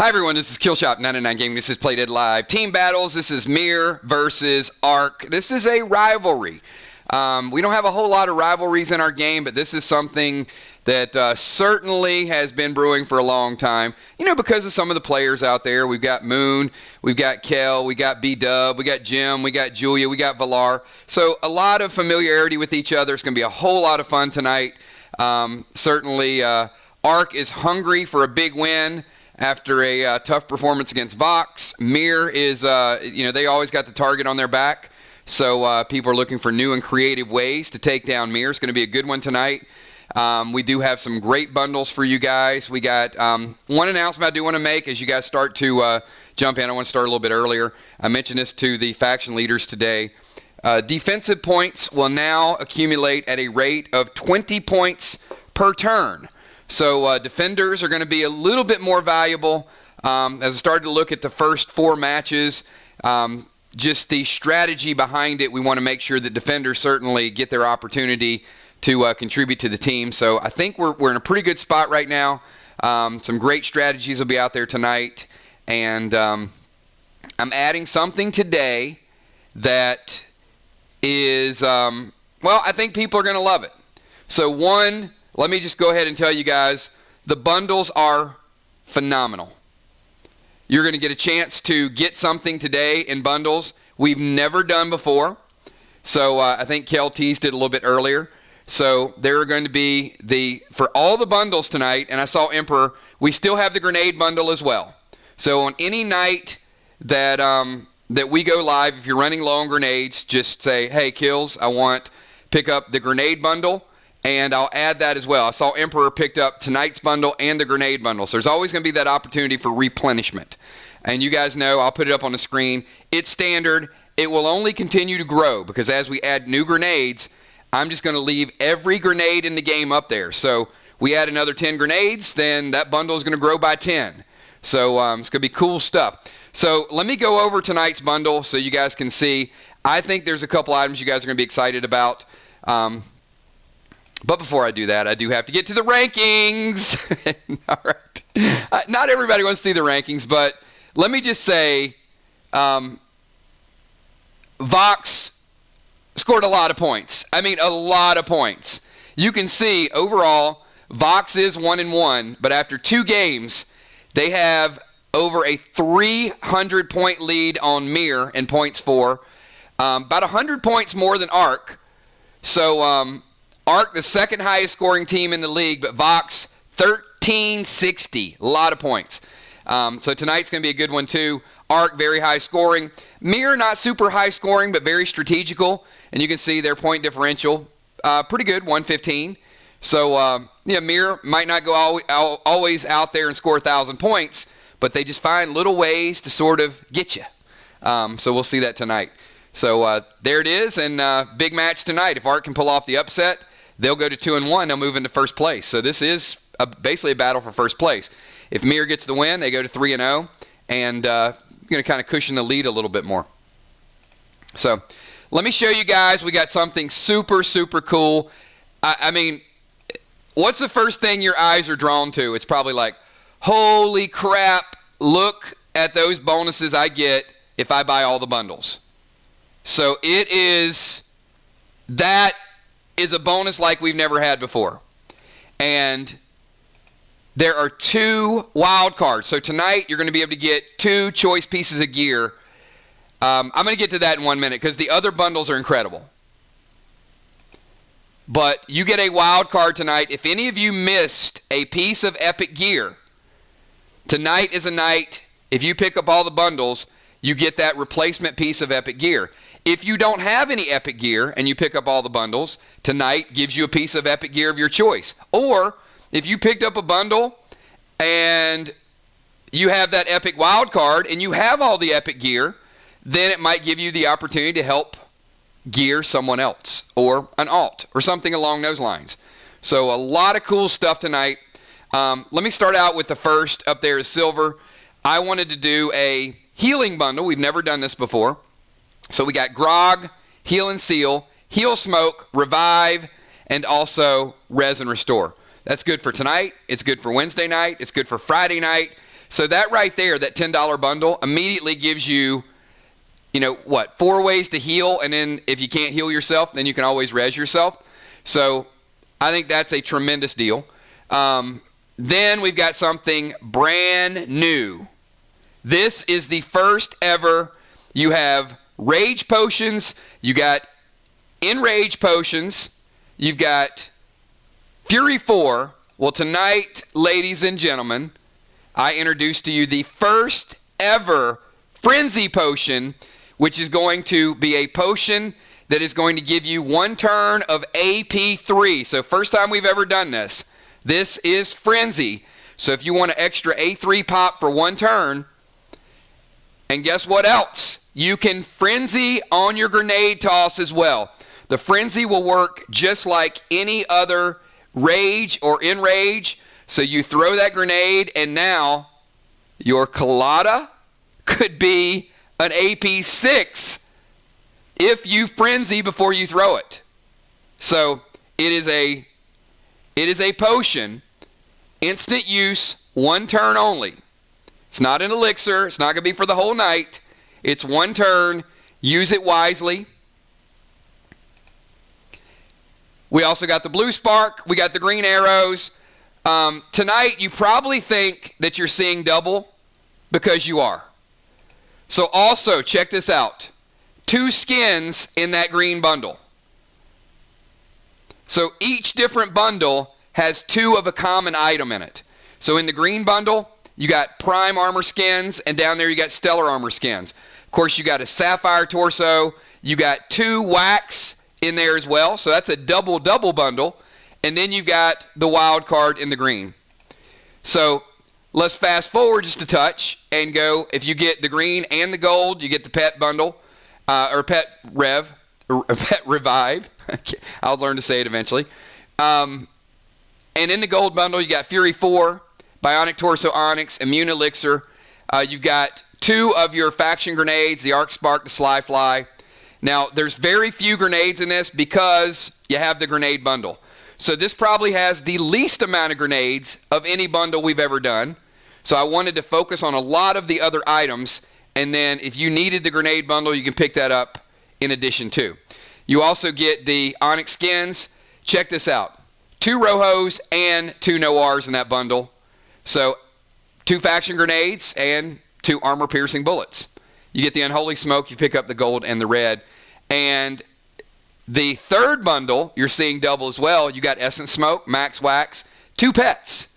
Hi everyone, this is Killshot 99 Gaming. This is Play Dead Live. Team battles, this is MIR versus ARC. This is a rivalry. We don't have a whole lot of rivalries in our game, but this is something that certainly has been brewing for a long time. You know, because of some of the players out there. We've got Moon, we've got Kel, we got B-Dub, we got Jim, we got Julia, we got Valar. So a lot of familiarity with each other. It's going to be a whole lot of fun tonight. Certainly, ARC is hungry for a big win after a tough performance against Vox. MIR is, they always got the target on their back. So people are looking for new and creative ways to take down MIR. It's going to be a good one tonight. We do have some great bundles for you guys. We got one announcement I do want to make as you guys start to jump in. I want to start a little bit earlier. I mentioned this to the faction leaders today. Defensive points will now accumulate at a rate of 20 points per turn. So defenders are going to be a little bit more valuable. As I started to look at the first 4 matches, just the strategy behind it, we want to make sure that defenders certainly get their opportunity to contribute to the team. So I think we're in a pretty good spot right now. Some great strategies will be out there tonight. And I'm adding something today that is, I think people are going to love it. So one, let me just go ahead and tell you guys, the bundles are phenomenal. You're going to get a chance to get something today in bundles we've never done before. So I think Kel teased it a little bit earlier. So there are going to be for all the bundles tonight, and I saw Emperor, we still have the grenade bundle as well. So on any night that we go live, if you're running low on grenades, just say, hey, Kills, pick up the grenade bundle. And I'll add that as well. I saw Emperor picked up tonight's bundle and the grenade bundle. So there's always going to be that opportunity for replenishment. And you guys know, I'll put it up on the screen. It's standard. It will only continue to grow because as we add new grenades, I'm just going to leave every grenade in the game up there. So we add another 10 grenades, then that bundle is going to grow by 10. So it's going to be cool stuff. So let me go over tonight's bundle so you guys can see. I think there's a couple items you guys are going to be excited about. But before I do that, I do have to get to the rankings. All right. Not everybody wants to see the rankings, but let me just say, Vox scored a lot of points. I mean, a lot of points. You can see, overall, Vox is 1-1, but after 2 games, they have over a 300-point lead on MIR in points for. About 100 points more than ARC. So, ARC, the second highest scoring team in the league, but Vox, 1360. A lot of points. So tonight's going to be a good one, too. ARC, very high scoring. MIR, not super high scoring, but very strategical. And you can see their point differential, pretty good, 115. So, MIR might not go always out there and score 1,000 points, but they just find little ways to sort of get you. So we'll see that tonight. So there it is, and big match tonight. If ARC can pull off the upset, they'll go to 2-1. They'll move into first place. So this is basically a battle for first place. If MIR gets the win, they go to 3-0, and going to kind of cushion the lead a little bit more. So let me show you guys. We got something super, super cool. I mean, what's the first thing your eyes are drawn to? It's probably like, holy crap, look at those bonuses I get if I buy all the bundles. So that is a bonus like we've never had before. And there are 2 wild cards. So tonight you're going to be able to get 2 choice pieces of gear. I'm going to get to that in 1 minute because the other bundles are incredible. But you get a wild card tonight. If any of you missed a piece of epic gear, tonight is a night, if you pick up all the bundles, you get that replacement piece of epic gear. If you don't have any epic gear and you pick up all the bundles, tonight gives you a piece of epic gear of your choice. Or if you picked up a bundle and you have that epic wild card and you have all the epic gear, then it might give you the opportunity to help gear someone else or an alt or something along those lines. So a lot of cool stuff tonight. Let me start out with the first. Up there is silver. I wanted to do a healing bundle. We've never done this before. So we got Grog, Heal and Seal, Heal Smoke, Revive, and also Res and Restore. That's good for tonight. It's good for Wednesday night. It's good for Friday night. So that right there, that $10 bundle, immediately gives you, 4 ways to heal. And then if you can't heal yourself, then you can always res yourself. So I think that's a tremendous deal. Then we've got something brand new. This is the first ever. You have rage potions. You got enrage potions. You've got Fury 4. Well, tonight, ladies and gentlemen, I introduce to you the first ever Frenzy potion, which is going to be a potion that is going to give you 1 turn of AP3. So first time we've ever done this. This is Frenzy. So if you want an extra A3 pop for 1 turn, and guess what else? You can Frenzy on your grenade toss as well. The Frenzy will work just like any other rage or enrage. So you throw that grenade, and now your colada could be an AP6 if you Frenzy before you throw it. So it is a potion, instant use, 1 turn only. It's not an elixir. It's not going to be for the whole night. It's 1 turn. Use it wisely. We also got the blue spark. We got the green arrows. Tonight, you probably think that you're seeing double because you are. So also, check this out. 2 skins in that green bundle. So each different bundle has 2 of a common item in it. So in the green bundle, you got prime armor skins, and down there you got stellar armor skins. Of course, you got a sapphire torso. You got 2 wax in there as well. So that's a double bundle. And then you've got the wild card in the green. So let's fast forward just a touch and go, if you get the green and the gold, you get the pet bundle, or pet revive. I'll learn to say it eventually. And in the gold bundle, you got Fury 4, Bionic Torso Onyx, Immune Elixir. You've got 2 of your faction grenades, the Arc Spark, the Sly Fly. Now, there's very few grenades in this because you have the grenade bundle. So this probably has the least amount of grenades of any bundle we've ever done. So I wanted to focus on a lot of the other items. And then if you needed the grenade bundle, you can pick that up in addition to. You also get the Onyx skins. Check this out. 2 Rojos and 2 Noirs in that bundle. So 2 faction grenades and 2 armor-piercing bullets. You get the Unholy Smoke. You pick up the gold and the red. And the third bundle, you're seeing double as well. You got Essence Smoke, Max Wax, 2 pets.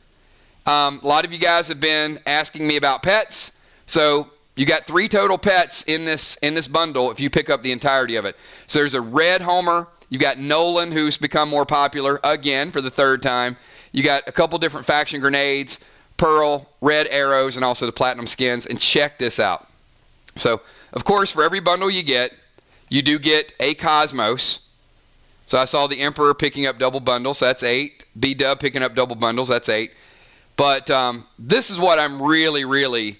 A lot of you guys have been asking me about pets. So you got 3 total pets in this bundle if you pick up the entirety of it. So there's a red Homer. You got Nolan, who's become more popular again for the 3rd time. You got a couple different faction grenades, Pearl, red arrows, and also the platinum skins. And check this out. So, of course, for every bundle you do get a Cosmos. So I saw the Emperor picking up double bundles. That's 8. B-Dub picking up double bundles. That's 8. But this is what I'm really, really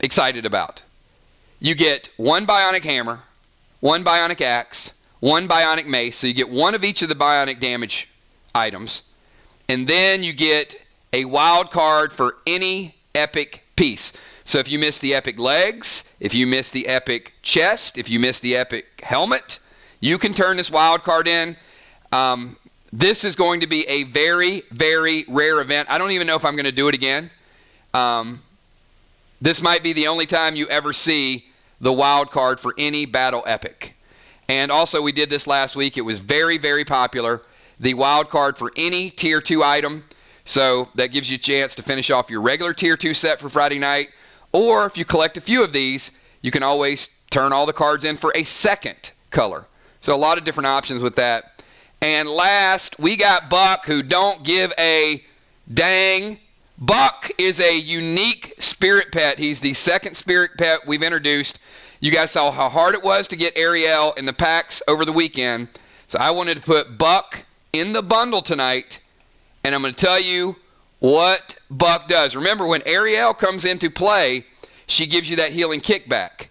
excited about. You get 1 Bionic Hammer, 1 Bionic Axe, 1 Bionic Mace. So you get 1 of each of the Bionic damage items. And then you get a wild card for any epic piece. So if you miss the epic legs, if you miss the epic chest, if you miss the epic helmet, you can turn this wild card in. This is going to be a very, very rare event. I don't even know if I'm going to do it again. This might be the only time you ever see the wild card for any battle epic. And also we did this last week. It was very, very popular. The wild card for any tier 2 item. So that gives you a chance to finish off your regular tier 2 set for Friday night. Or if you collect a few of these, you can always turn all the cards in for a 2nd color. So a lot of different options with that. And last, we got Buck, who don't give a dang. Buck is a unique spirit pet. He's the 2nd spirit pet we've introduced. You guys saw how hard it was to get Ariel in the packs over the weekend. So I wanted to put Buck in the bundle tonight. And I'm going to tell you what Buck does. Remember, when Ariel comes into play, she gives you that healing kickback.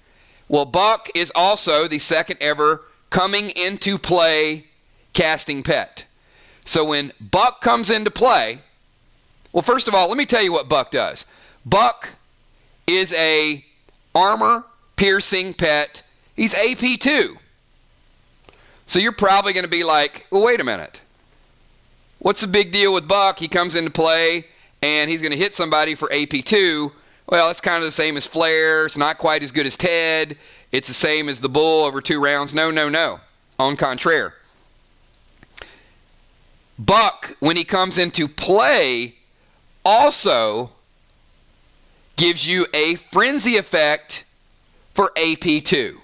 Well, Buck is also the 2nd ever coming into play casting pet. So when Buck comes into play, Well, first of all, let me tell you what Buck does. Buck is a armor-piercing pet. He's AP2. So you're probably going to be like, well, wait a minute. What's the big deal with Buck? He comes into play, and he's going to hit somebody for AP2. Well, it's kind of the same as Flair. It's not quite as good as Ted. It's the same as the Bull over 2 rounds. No, no, no. En contraire. Buck, when he comes into play, also gives you a frenzy effect for AP2.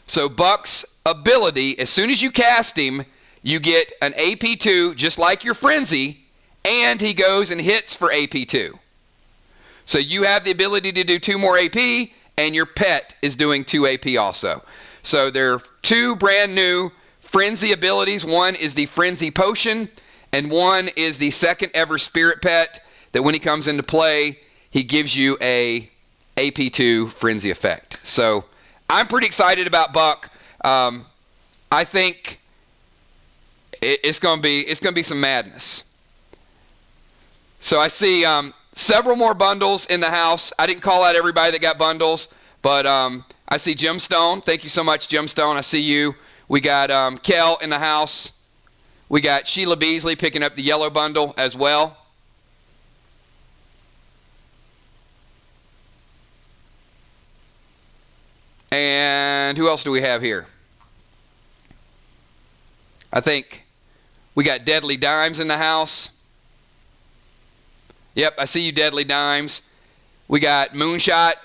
So Buck's ability, as soon as you cast him, you get an AP2 just like your frenzy, and he goes and hits for AP2. So you have the ability to do 2 more AP, and your pet is doing 2 AP also. So there are 2 brand new frenzy abilities. One is the frenzy potion, and one is the second ever spirit pet that when he comes into play, he gives you a AP2 frenzy effect. So I'm pretty excited about Buck. I think it's going to be some madness. So I see several more bundles in the house. I didn't call out everybody that got bundles, but I see Jim Stone. Thank you so much, Jim Stone. I see you. We got Kel in the house. We got Sheila Beasley picking up the yellow bundle as well. And who else do we have here? I think we got Deadly Dimes in the house. Yep, I see you, Deadly Dimes. We got Moonshot.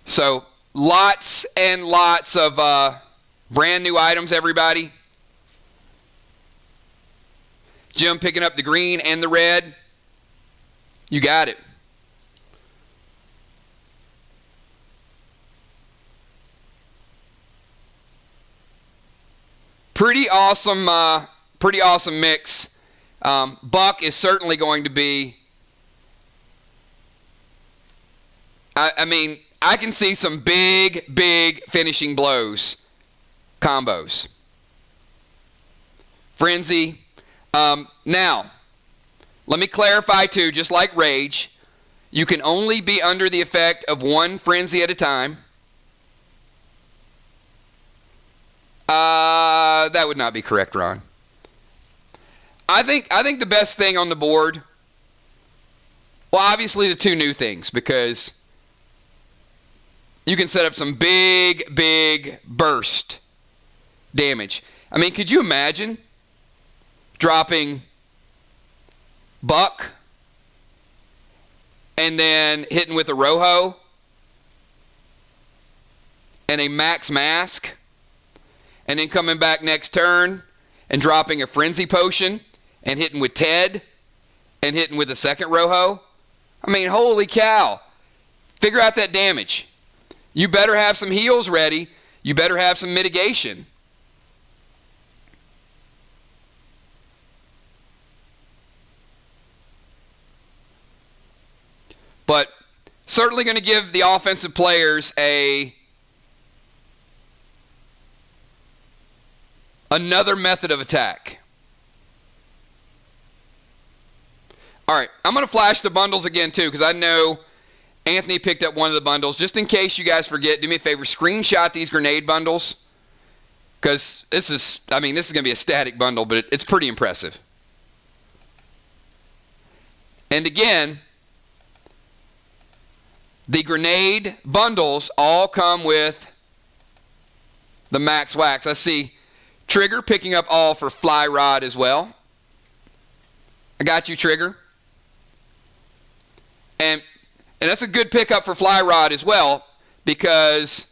So lots and lots of brand new items, everybody. Jim picking up the green and the red. You got it. Pretty awesome mix. Buck is certainly going to be, I mean, I can see some big finishing blows, combos. Frenzy. Now, let me clarify too, just like Rage, you can only be under the effect of 1 frenzy at a time. That would not be correct, Ron. I think the best thing on the board, well, obviously the 2 new things, because you can set up some big burst damage. I mean, could you imagine dropping Buck and then hitting with a Rojo and a Max Mask, and then coming back next turn and dropping a Frenzy Potion and hitting with Ted and hitting with a second Rojo? I mean, holy cow. Figure out that damage. You better have some heals ready. You better have some mitigation. But certainly going to give the offensive players another method of attack. All right, I'm going to flash the bundles again too, because I know Anthony picked up one of the bundles. Just in case you guys forget, do me a favor, screenshot these grenade bundles, because this is going to be a static bundle, but it's pretty impressive. And again, the grenade bundles all come with the Max Wax. I see Trigger picking up all for Fly Rod as well. I got you, Trigger. And that's a good pickup for Fly Rod as well, because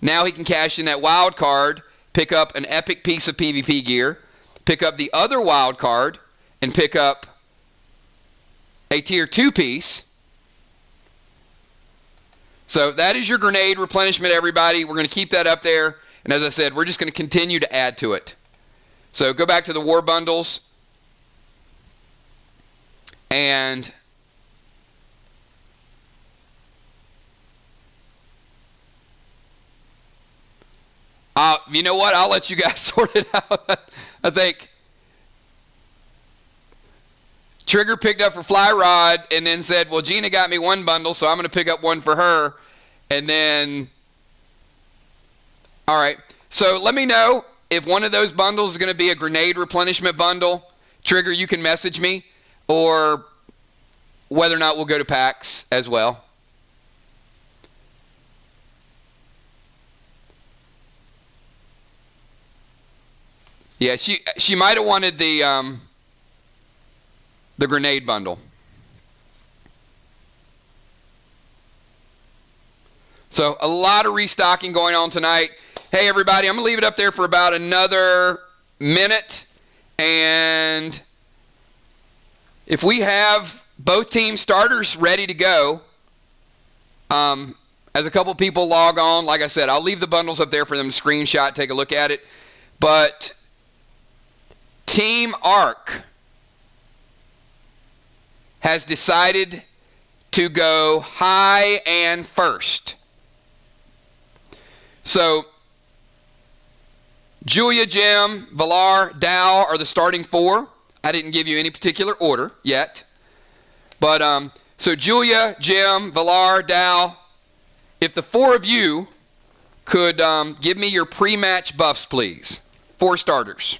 now he can cash in that wild card, pick up an epic piece of PvP gear, pick up the other wild card, and pick up a tier 2 piece. So that is your grenade replenishment, everybody. We're going to keep that up there. And as I said, we're just going to continue to add to it. So go back to the war bundles. And You know what? I'll let you guys sort it out. I think Trigger picked up for Fly Rod and then said, well, Gina got me one bundle, so I'm going to pick up one for her. And then, all right. So let me know if one of those bundles is going to be a grenade replenishment bundle. Trigger, you can message me, or whether or not we'll go to packs as well. Yeah, she might have wanted the grenade bundle. So a lot of restocking going on tonight. Hey everybody, I'm gonna leave it up there for about another minute, and if we have both team starters ready to go, as a couple people log on, like I said, I'll leave the bundles up there for them to screenshot, take a look at it. But Team Arc has decided to go high and first. So Julia, Jim, Villar, Dow are the starting four. I didn't give you any particular order yet. But so Julia, Jim, Villar, Dow, if the four of you could give me your pre-match buffs, please. 4 starters.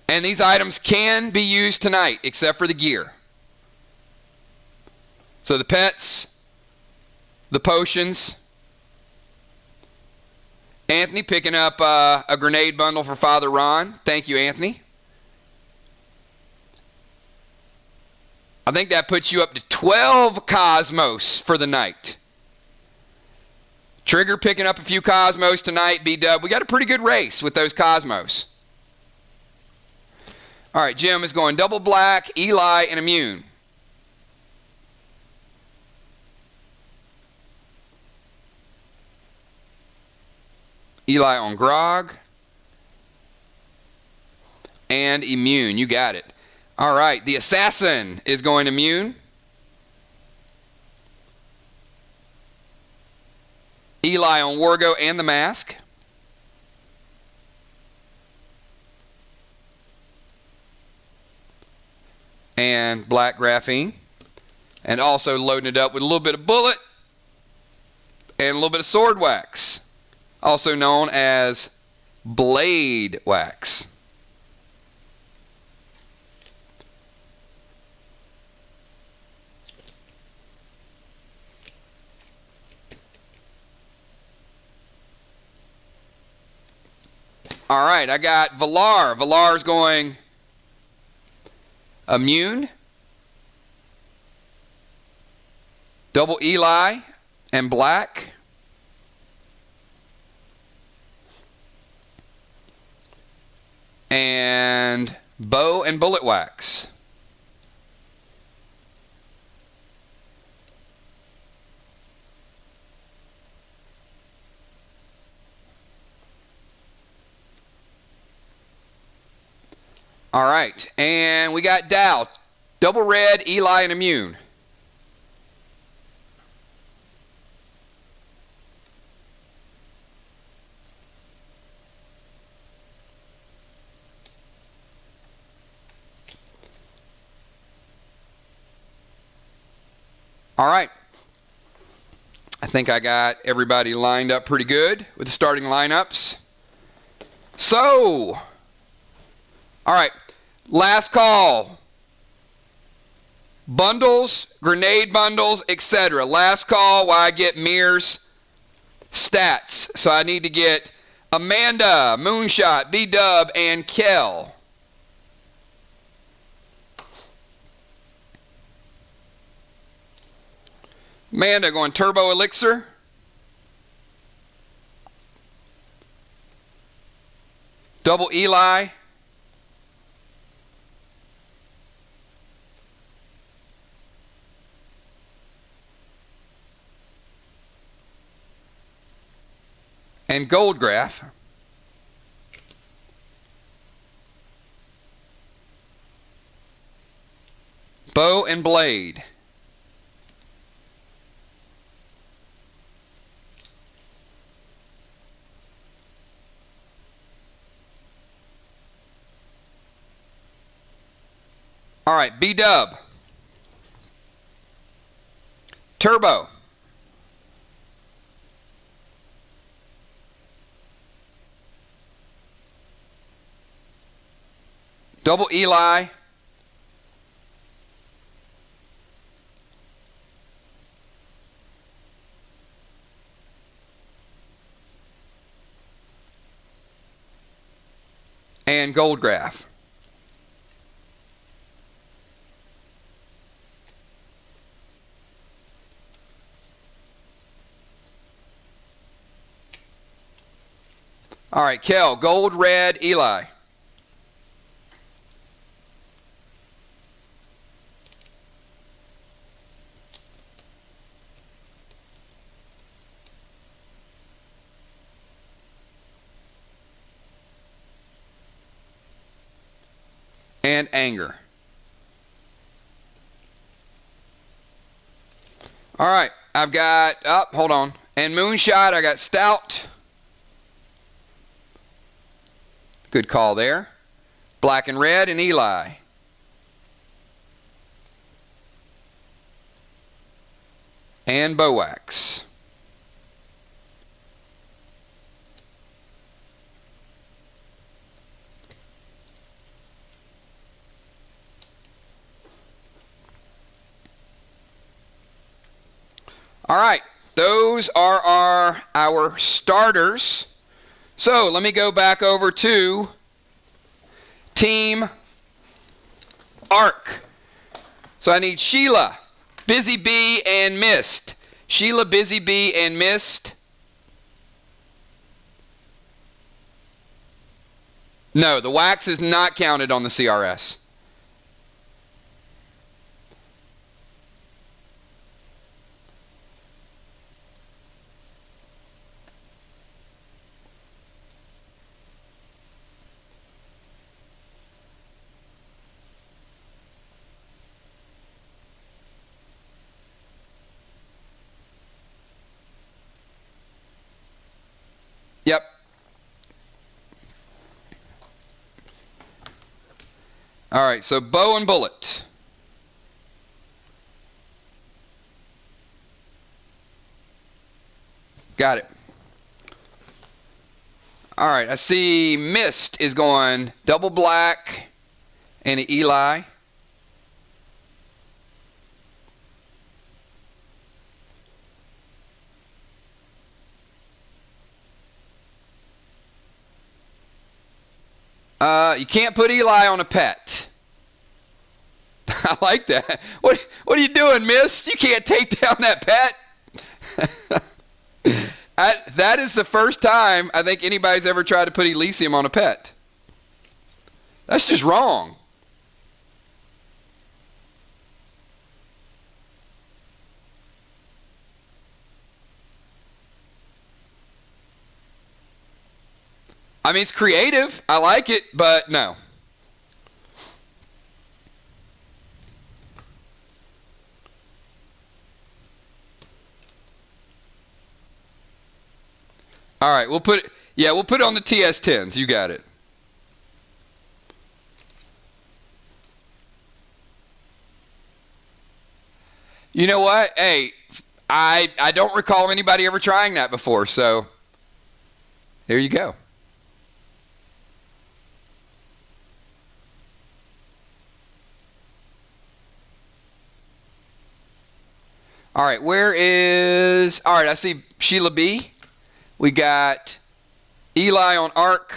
And these items can be used tonight, except for the gear. So the pets, the potions. Anthony picking up a grenade bundle for Father Ron. Thank you, Anthony. I think that puts you up to 12 Cosmos for the night. Trigger picking up a few Cosmos tonight. B-Dub, we got a pretty good race with those Cosmos. All right, Jim is going double black, Eli, and immune. Eli on grog. And immune, you got it. All right, the assassin is going immune. Eli on Wargo and the mask. And black graphene. And also loading it up with a little bit of bullet and a little bit of sword wax, also known as blade wax. All right, I got Villar. Villar's going immune, double Eli and black, and bow and bullet wax. All right, and we got Dow, double red, Eli, and immune. All right, I think I got everybody lined up pretty good with the starting lineups. So, all right, last call. Bundles, grenade bundles, etc. Last call while I get MIR's stats. So I need to get Amanda, Moonshot, B-Dub, and Kel. Amanda going Turbo Elixir. Double Eli. And gold graph. Bow and blade. All right, B-dub. Turbo. Double Eli. And gold graph. All right, Kel, gold, red, Eli. And anger. All right, I've got, hold on. And moonshot, I got stout. Good call there. Black and red and Eli. And bowax. All right, those are our starters. So let me go back over to Team Arc. So I need Sheila, Busy Bee, and Mist. Sheila, Busy Bee, and Mist. No, the wax is not counted on the CRS. Yep. All right, so bow and bullet. Got it. All right, I see Mist is going double black and an Eli. You can't put Eli on a pet. I like that. What are you doing, Miss? You can't take down that pet. That is the first time I think anybody's ever tried to put Elysium on a pet. That's just wrong. I mean, it's creative. I like it, but no. All right, we'll put it on the TS10s. You got it. You know what? Hey, I don't recall anybody ever trying that before, so there you go. All right, all right, I see Sheila B. We got Eli on Arc.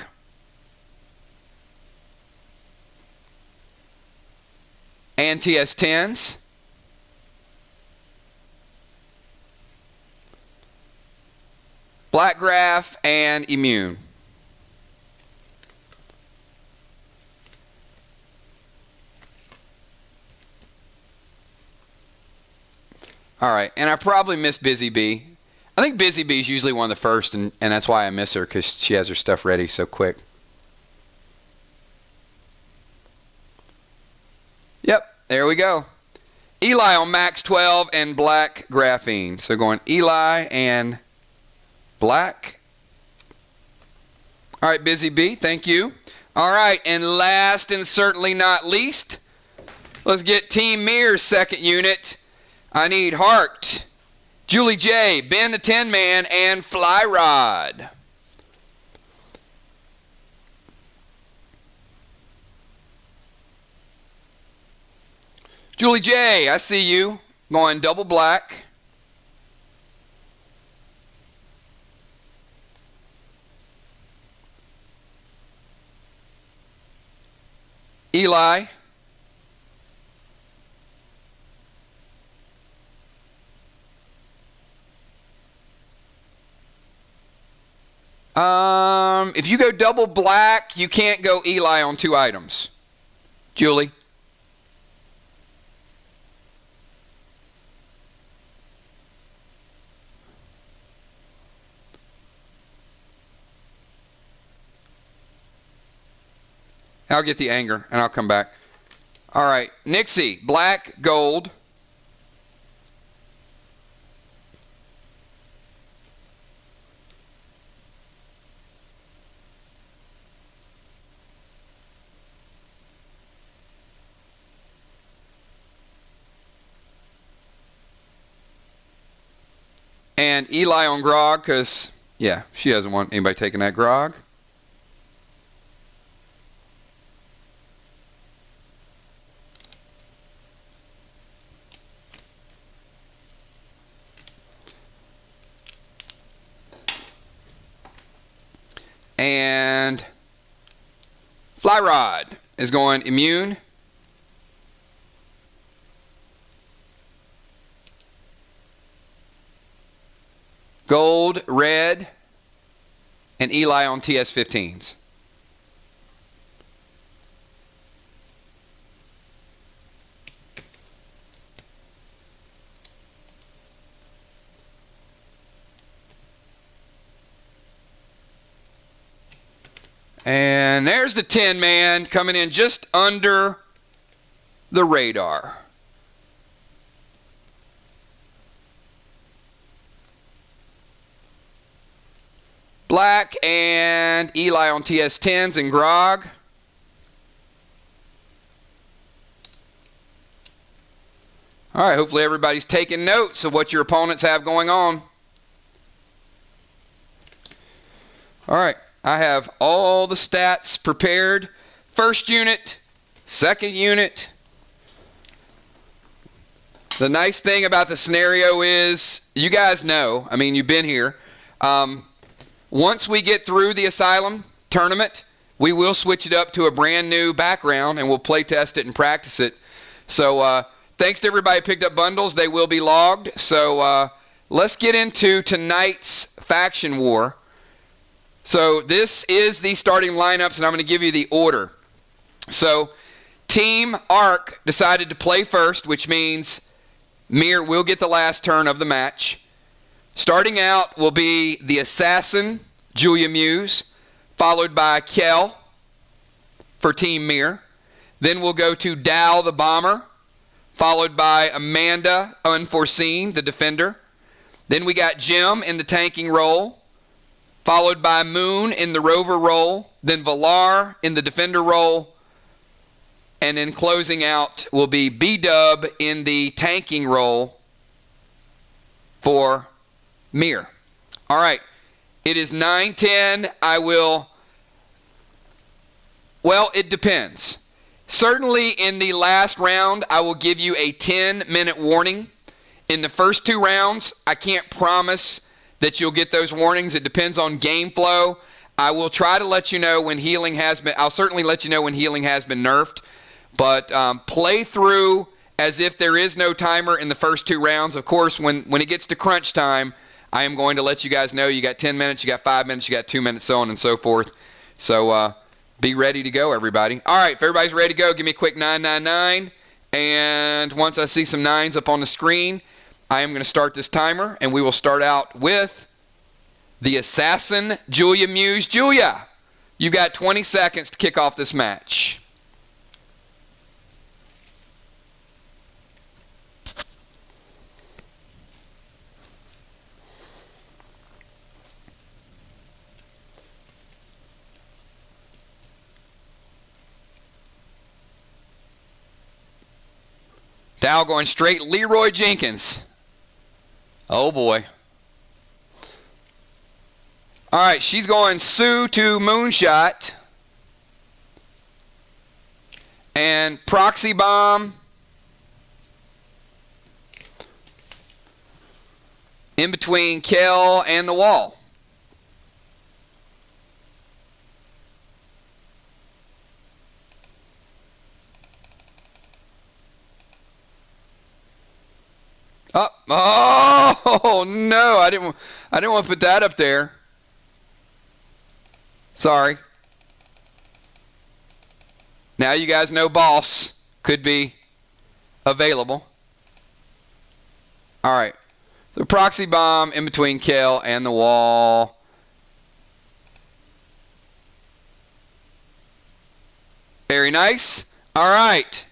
And TS10s. Black Graph and Immune. All right, and I probably missed Busy Bee. I think Busy Bee is usually one of the first, and that's why I miss her, because she has her stuff ready so quick. Yep, there we go. Eli on Max 12 and Black Graphene. So going Eli and Black. All right, Busy Bee, thank you. All right, and last and certainly not least, Let's get Team MIR's second unit. I need Hart, Julie J, Ben the Tin Man, and Fly Rod. Julie J, I see you. Going double black. Eli. If you go double black, you can't go Eli on 2 items. Julie. I'll get the anger, and I'll come back. All right, Nixie, black, gold. And Eli on grog, because, yeah, she doesn't want anybody taking that grog. And Fly Rod is going immune. Gold, red, and Eli on TS-15s. And there's the Tin Man coming in just under the radar. Black and Eli on TS-10s and grog. All right, hopefully everybody's taking notes of what your opponents have going on. All right, I have all the stats prepared. First unit, second unit. The nice thing about the scenario is, you guys know, I mean, you've been here. Once we get through the Asylum tournament, we will switch it up to a brand new background and we'll play test it and practice it. So thanks to everybody who picked up bundles. They will be logged. So let's get into tonight's faction war. So this is the starting lineups, and I'm going to give you the order. So Team Arc decided to play first, which means MIR will get the last turn of the match. Starting out will be the Assassin, Julia Muse, followed by Kel for Team MIR. Then we'll go to Dal the Bomber, followed by Amanda Unforeseen, the Defender. Then we got Jim in the tanking role, followed by Moon in the Rover role, then Valar in the Defender role, and then closing out will be B-Dub in the tanking role for MIR. All right, it is 9:10. Well, it depends. Certainly in the last round, I will give you a 10-minute warning. In the first 2 rounds, I can't promise that you'll get those warnings. It depends on game flow. I will try to let you know when healing has been, I'll certainly let you know when healing has been nerfed, but play through as if there is no timer in the first 2 rounds. Of course, when it gets to crunch time, I am going to let you guys know you got 10 minutes, you got 5 minutes, you got 2 minutes, so on and so forth. So be ready to go, everybody. All right, if everybody's ready to go, give me a quick 999. And once I see some 9s up on the screen, I am going to start this timer, and we will start out with the Assassin, Julia Muse. Julia, you've got 20 seconds to kick off this match. Dow going straight Leroy Jenkins. Oh boy. All right, she's going Sue to Moonshot. And Proxy Bomb in between Kel and the wall. Oh no, I didn't want to put that up there. Sorry. Now you guys know boss could be available. All right. So Proxy Bomb in between Kel and the wall. Very nice. All right.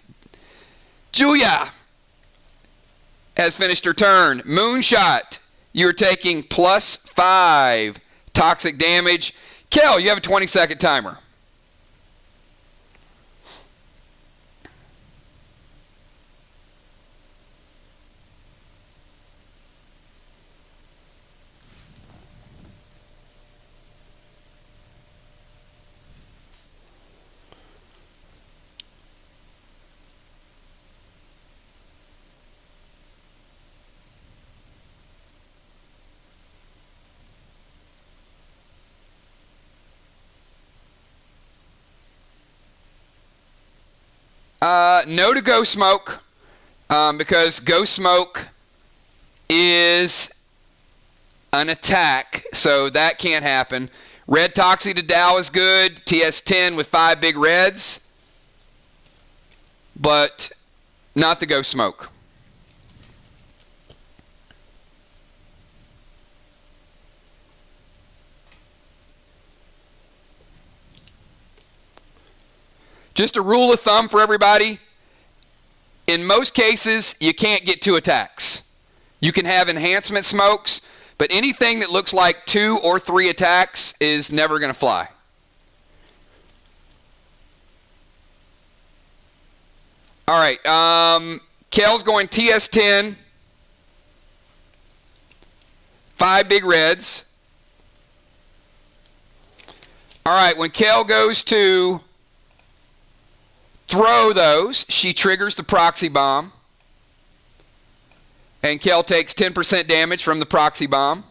Julia has finished her turn. Moonshot, you're taking +5 toxic damage. Kel, you have a 20-second timer. No to Ghost Smoke, because Ghost Smoke is an attack, so that can't happen. Red Toxie to Dow is good. TS10 with 5 big reds, but not the Ghost Smoke. Just a rule of thumb for everybody. In most cases, you can't get 2 attacks. You can have enhancement smokes, but anything that looks like 2 or 3 attacks is never going to fly. All right. Kel's going TS10. 5 big reds. All right. When Kel goes to throw those, she triggers the Proxy Bomb. And Kel takes 10% damage from the Proxy Bomb.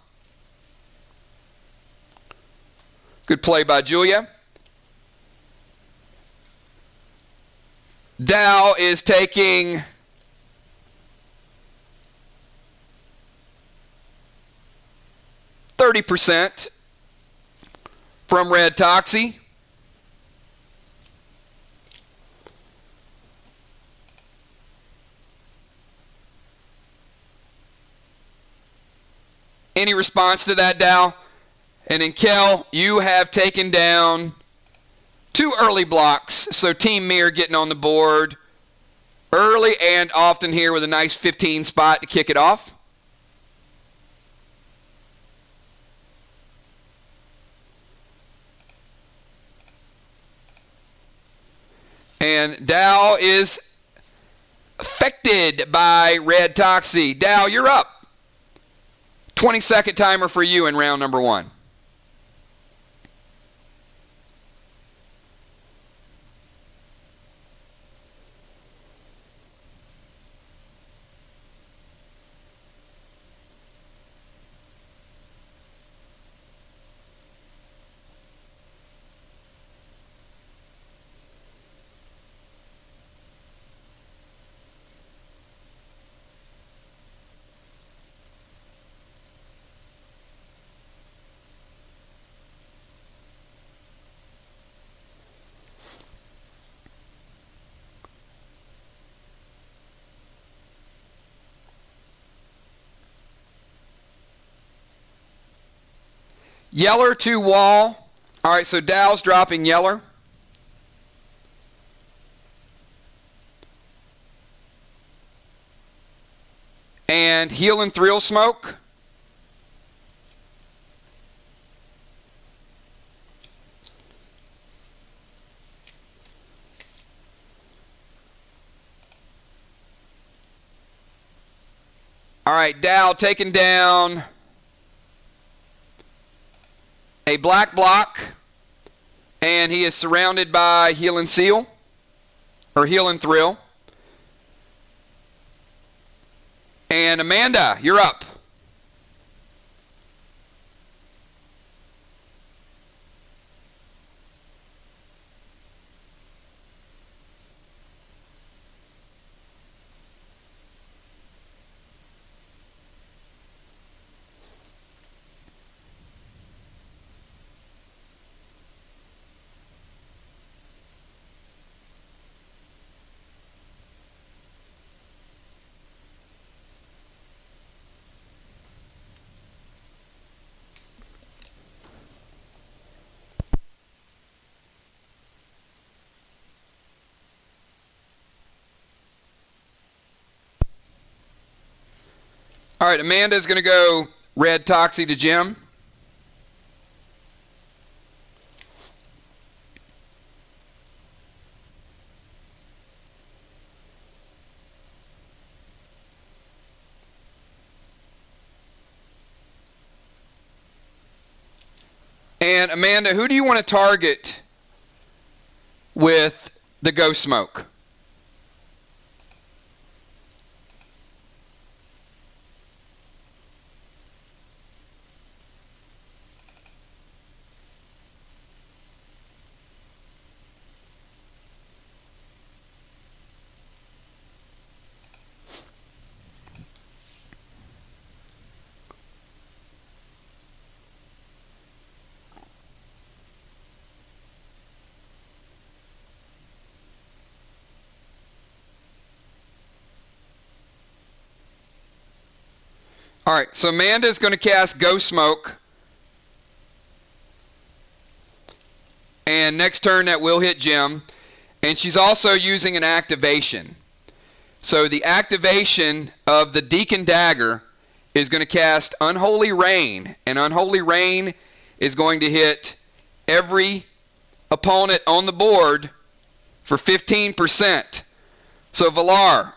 Good play by Julia. Dow is taking %30 from Red Toxie. Any response to that, Dow? And then Kel, you have taken down 2 early blocks. So Team MIR getting on the board early and often here with a nice 15 spot to kick it off. And Dow is affected by Red Toxie. Dow, you're up. 20-second timer for you in round number 1. Yeller to wall. All right, so Dow's dropping Yeller. And Heal and Thrill Smoke. All right, Dow taking down a black block, and he is surrounded by Heal and Seal, or Heal and Thrill. And Amanda, you're up. All right, Amanda's going to go red Toxie to Jim. And Amanda, who do you want to target with the Ghost Smoke? All right, so Amanda is going to cast Ghost Smoke. And next turn that will hit Jim. And she's also using an activation. So the activation of the Deacon Dagger is going to cast Unholy Rain. And Unholy Rain is going to hit every opponent on the board for 15%. So Valar,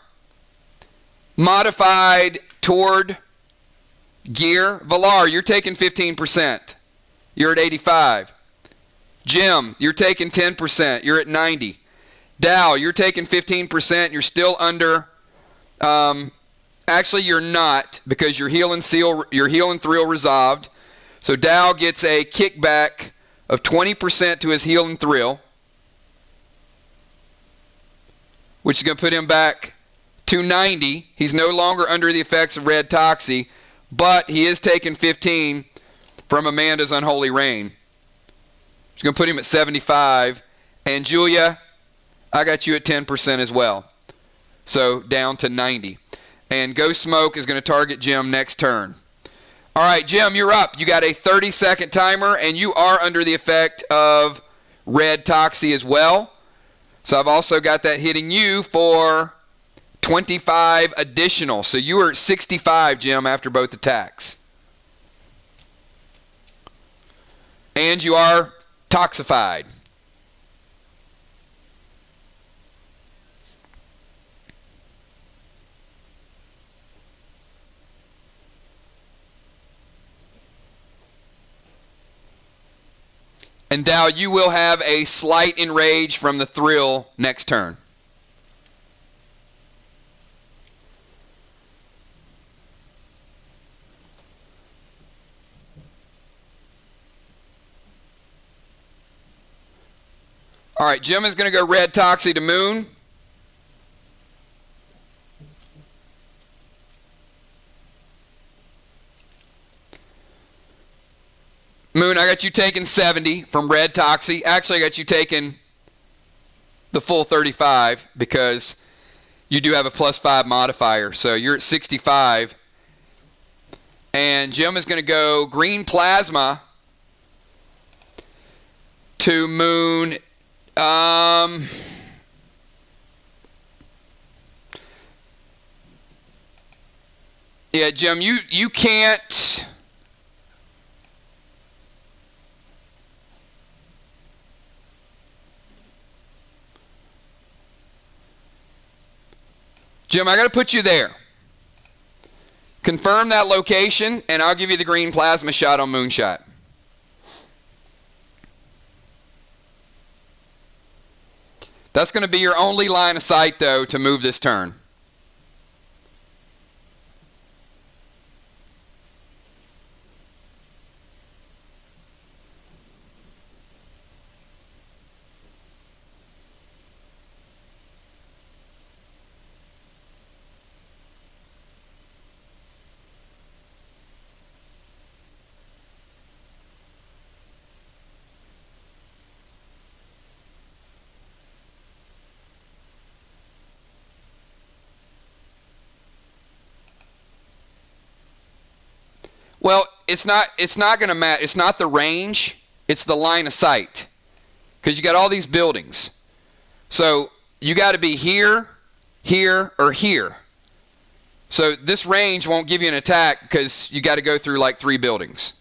modified toward gear. Valar, you're taking 15%. You're at 85. Jim, you're taking 10%. You're at 90. Dow, you're taking 15%. You're still under. Actually, you're not, because your Heal and Seal, your Heal and Thrill resolved. So Dow gets a kickback of 20% to his Heal and Thrill, which is going to put him back to 90. He's no longer under the effects of red Toxie, but he is taking 15 from Amanda's Unholy Rain. It's going to put him at 75. And Julia, I got you at 10% as well. So down to 90. And Ghost Smoke is going to target Jim next turn. All right, Jim, you're up. You got a 30-second timer, and you are under the effect of red Toxie as well. So I've also got that hitting you for 25 additional. So you are at 65, Jim, after both attacks. And you are toxified. And Dow, you will have a slight enrage from the Thrill next turn. All right, Jim is going to go red Toxie to Moon. Moon, I got you taking 70 from red Toxie. Actually, I got you taking the full 35 because you do have a +5 modifier. So you're at 65. And Jim is going to go green Plasma to Moon. Yeah, Jim, you can't. Jim, I got to put you there. Confirm that location, and I'll give you the green plasma shot on Moonshot. That's going to be your only line of sight, though, to move this turn. Well, it's not going to matter. It's not the range. It's the line of sight. Because you got all these buildings. So you got to be here, here, or here. So this range won't give you an attack because you got to go through like 3 buildings.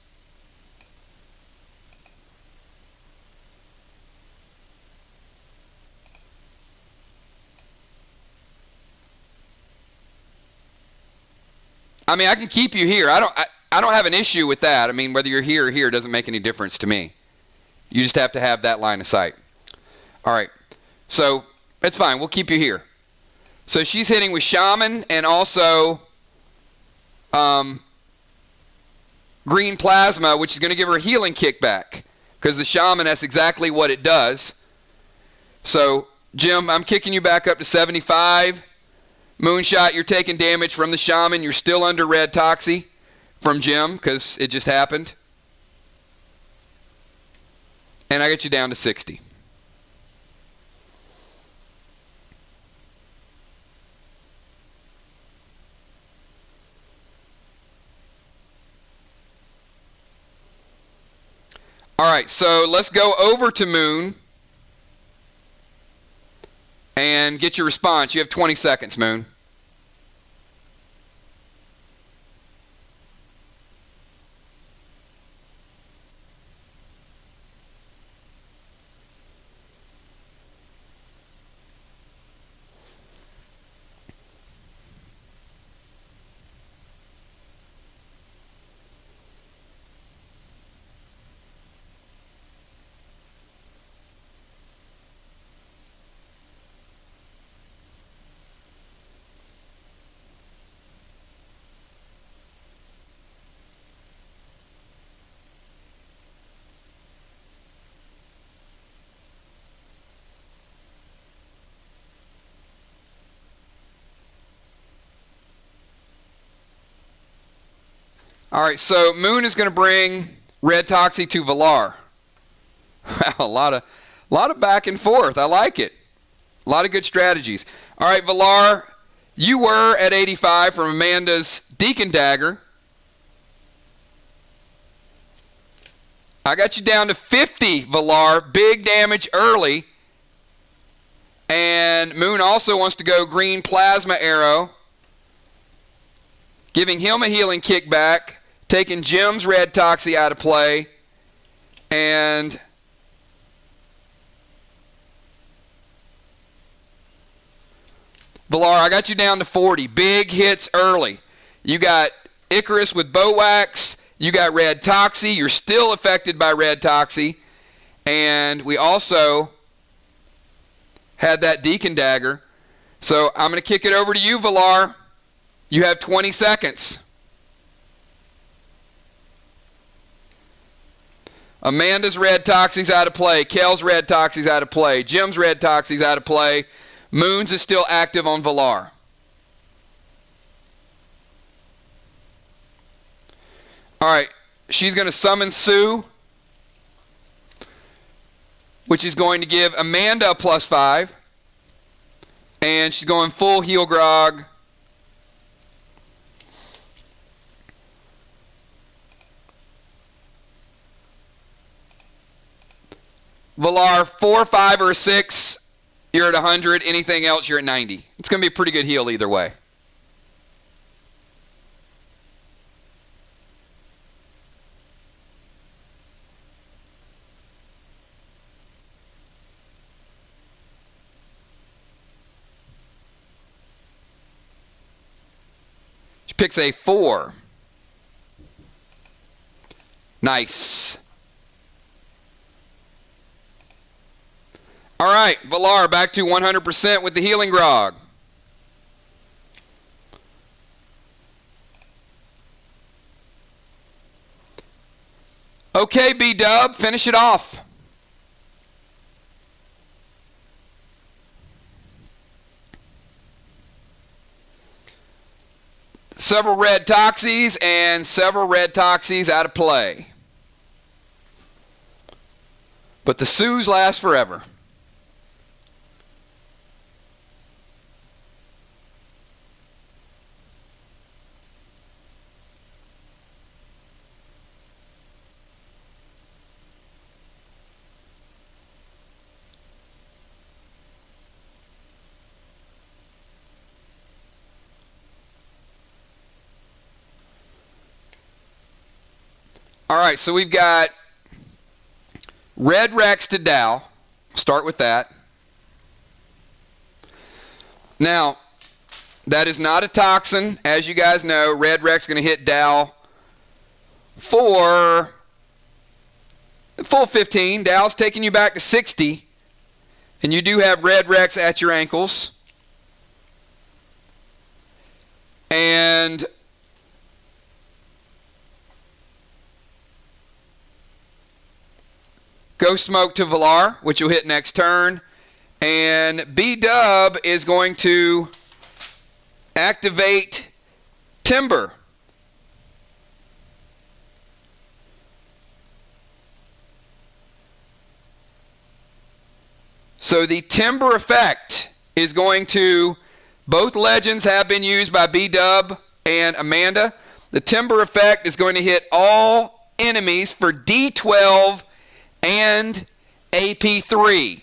I mean, I can keep you here. I don't have an issue with that. I mean, whether you're here or here doesn't make any difference to me. You just have to have that line of sight. All right. So it's fine. We'll keep you here. So she's hitting with Shaman and also green plasma, which is going to give her a healing kickback. Because the Shaman, that's exactly what it does. So, Jim, I'm kicking you back up to 75. Moonshot, you're taking damage from the Shaman. You're still under red toxie from Jim because it just happened. And I get you down to 60. All right, so let's go over to Moon and get your response. You have 20 seconds, Moon. All right, so Moon is going to bring red toxie to Valar. Wow, a lot of back and forth. I like it. A lot of good strategies. All right, Valar, you were at 85 from Amanda's Deacon Dagger. I got you down to 50, Valar. Big damage early. And Moon also wants to go green plasma arrow, giving him a healing kickback, taking Jim's red toxie out of play, and Valar, I got you down to 40. Big hits early. You got Icarus with bow wax. You got red toxie. You're still affected by red toxie. And we also had that Deacon Dagger. So I'm going to kick it over to you, Valar. You have 20 seconds. Amanda's red toxie's out of play. Kel's red toxie's out of play. Jim's red toxie's out of play. Moon's is still active on Valar. All right. She's going to summon Sue, which is going to give Amanda a +5. And she's going full heal grog. Valar, 4, 5, or 6, you're at 100. Anything else, you're at 90. It's going to be a pretty good heal either way. She picks a 4. Nice. All right, Valar back to 100% with the healing grog. Okay, B-Dub, finish it off. Several red Toxies and several red Toxies out of play. But the Sues last forever. All right, so we've got Red Rex to Dow. Start with that. Now, that is not a toxin. As you guys know, Red Rex is going to hit Dow for full 15. Dow's taking you back to 60. And you do have Red Rex at your ankles. And Ghost Smoke to Valar, which will hit next turn. And B-Dub is going to activate Timber. So the Timber effect is going to, both legends have been used by B-Dub and Amanda. The Timber effect is going to hit all enemies for D12 and AP3.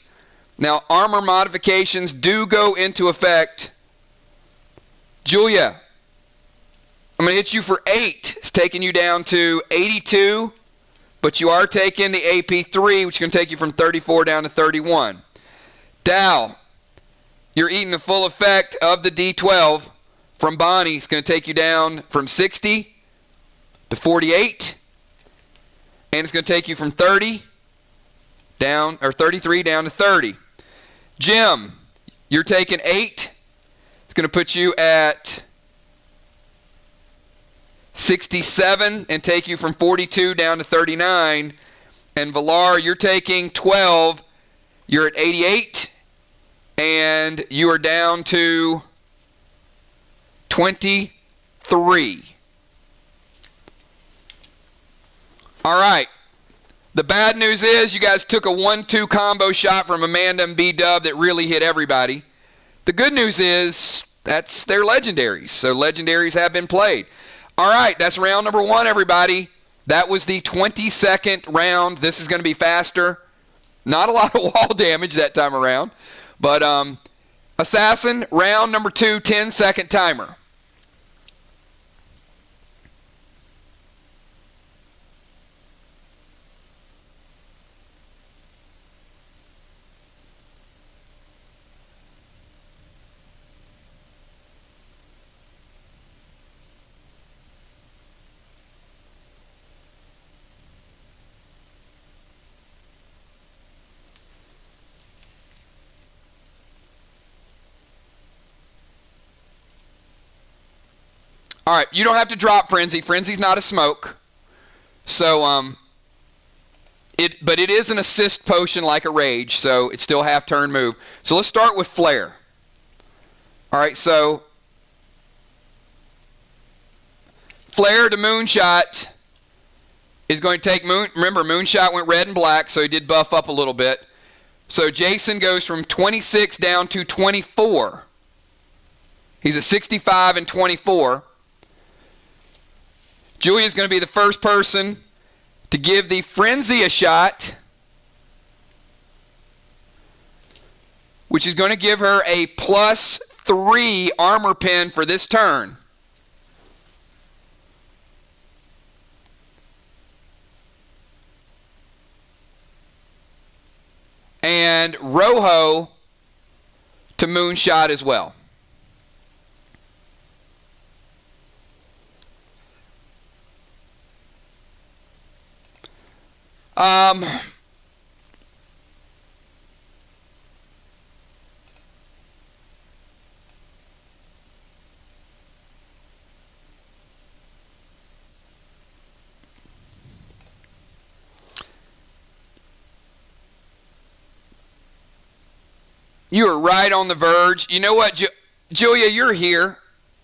Now, armor modifications do go into effect. Julia, I'm going to hit you for 8. It's taking you down to 82, but you are taking the AP3, which is going to take you from 34 down to 31. Dow, you're eating the full effect of the D12 from Bonnie. It's going to take you down from 60 to 48, and it's going to take you from 30 down, or 33 down to 30. Jim, you're taking 8. It's going to put you at 67 and take you from 42 down to 39. And Valar, you're taking 12. You're at 88. And you are down to 23. All right. The bad news is you guys took a 1-2 combo shot from Amanda and B-Dub that really hit everybody. The good news is they're legendaries. So legendaries have been played. All right, that's round number 1, everybody. That was the 22nd round. This is going to be faster. Not a lot of wall damage that time around. But Assassin, round number 2, 10-second timer. All right, you don't have to drop Frenzy. Frenzy's not a smoke. So, but it is an assist potion like a Rage, so it's still half-turn move. So let's start with Flare. All right, so Flare to Moonshot is going to take remember, Moonshot went red and black, so he did buff up a little bit. So Jason goes from 26 down to 24. He's at 65 and 24. Julia's going to be the first person to give the Frenzy a shot, which is going to give her a +3 armor pin for this turn. And Rojo to Moonshot as well. You are right on the verge. You know what, Julia, you're here.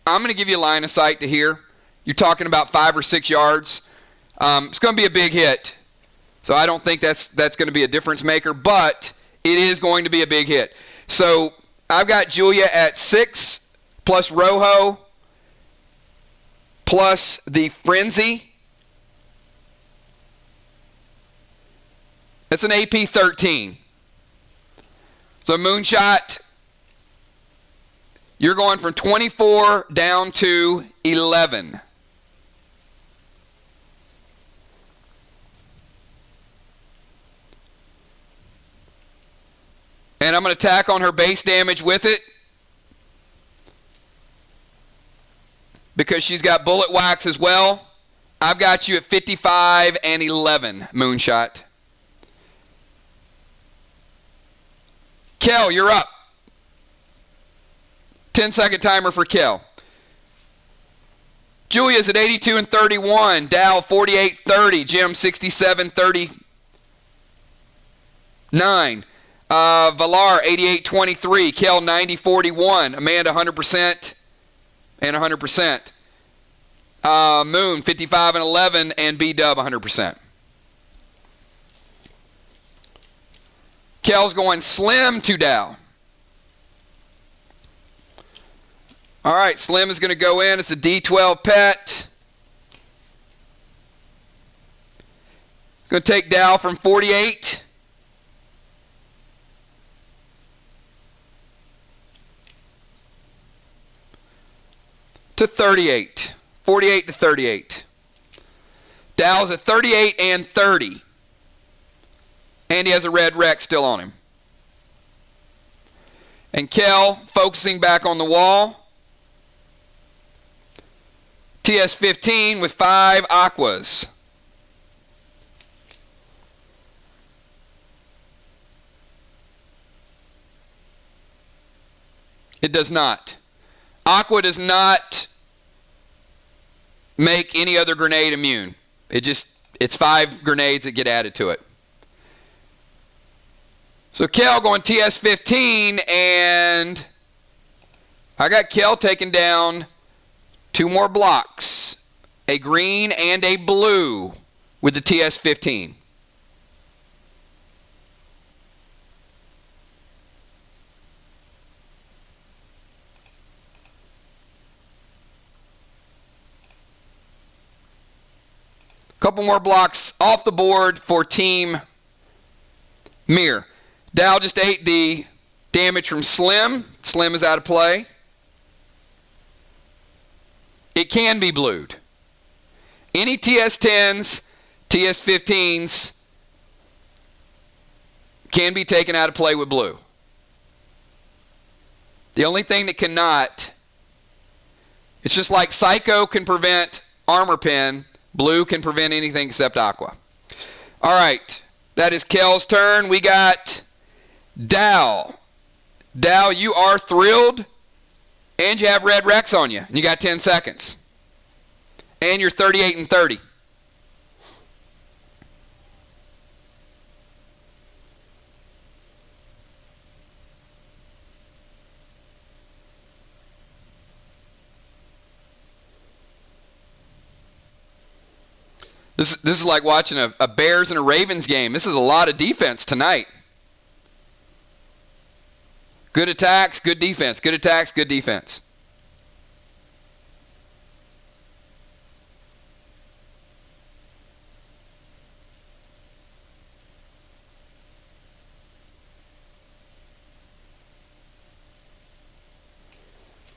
I'm going to give you a line of sight to here. You're talking about 5 or 6 yards. It's going to be a big hit. So I don't think that's going to be a difference maker, but it is going to be a big hit. So I've got Julia at 6 plus Rojo plus the Frenzy. That's an AP 13. So Moonshot, you're going from 24 down to 11. And I'm going to tack on her base damage with it because she's got bullet wax as well. I've got you at 55 and 11, Moonshot. Kel, you're up. 10-second timer for Kel. Julia's at 82 and 31. Dow 48-30. Jim 67-39. Valar 88-23. Kel 90-41. Amanda 100% and 100%. Moon 55 and 11 and B-Dub 100%. Kel's going Slim to Dow. All right, Slim is going to go in. It's a D12 pet. Going to take Dow from 48 to 38. 48 to 38. Dow's at 38 and 30. And he has a red wreck still on him. And Kel focusing back on the wall. TS-15 with 5 aquas. It does not. Aqua does not make any other grenade immune. It's 5 grenades that get added to it. So Kel going TS-15, and I got Kel taking down 2 more blocks, a green and a blue with the TS-15. Couple more blocks off the board for Team MIR. Dow just ate the damage from Slim. Slim is out of play. It can be blued. Any TS-10s, TS-15s can be taken out of play with blue. The only thing that cannot, it's just like Psycho can prevent Armor Pen, blue can prevent anything except Aqua. All right, that is Kel's turn. We got Dow. Dow, you are thrilled, and you have red Rex on you, and you got 10 seconds. And you're 38 and 30. This is like watching a Bears and a Ravens game. This is a lot of defense tonight. Good attacks, good defense. Good attacks, good defense.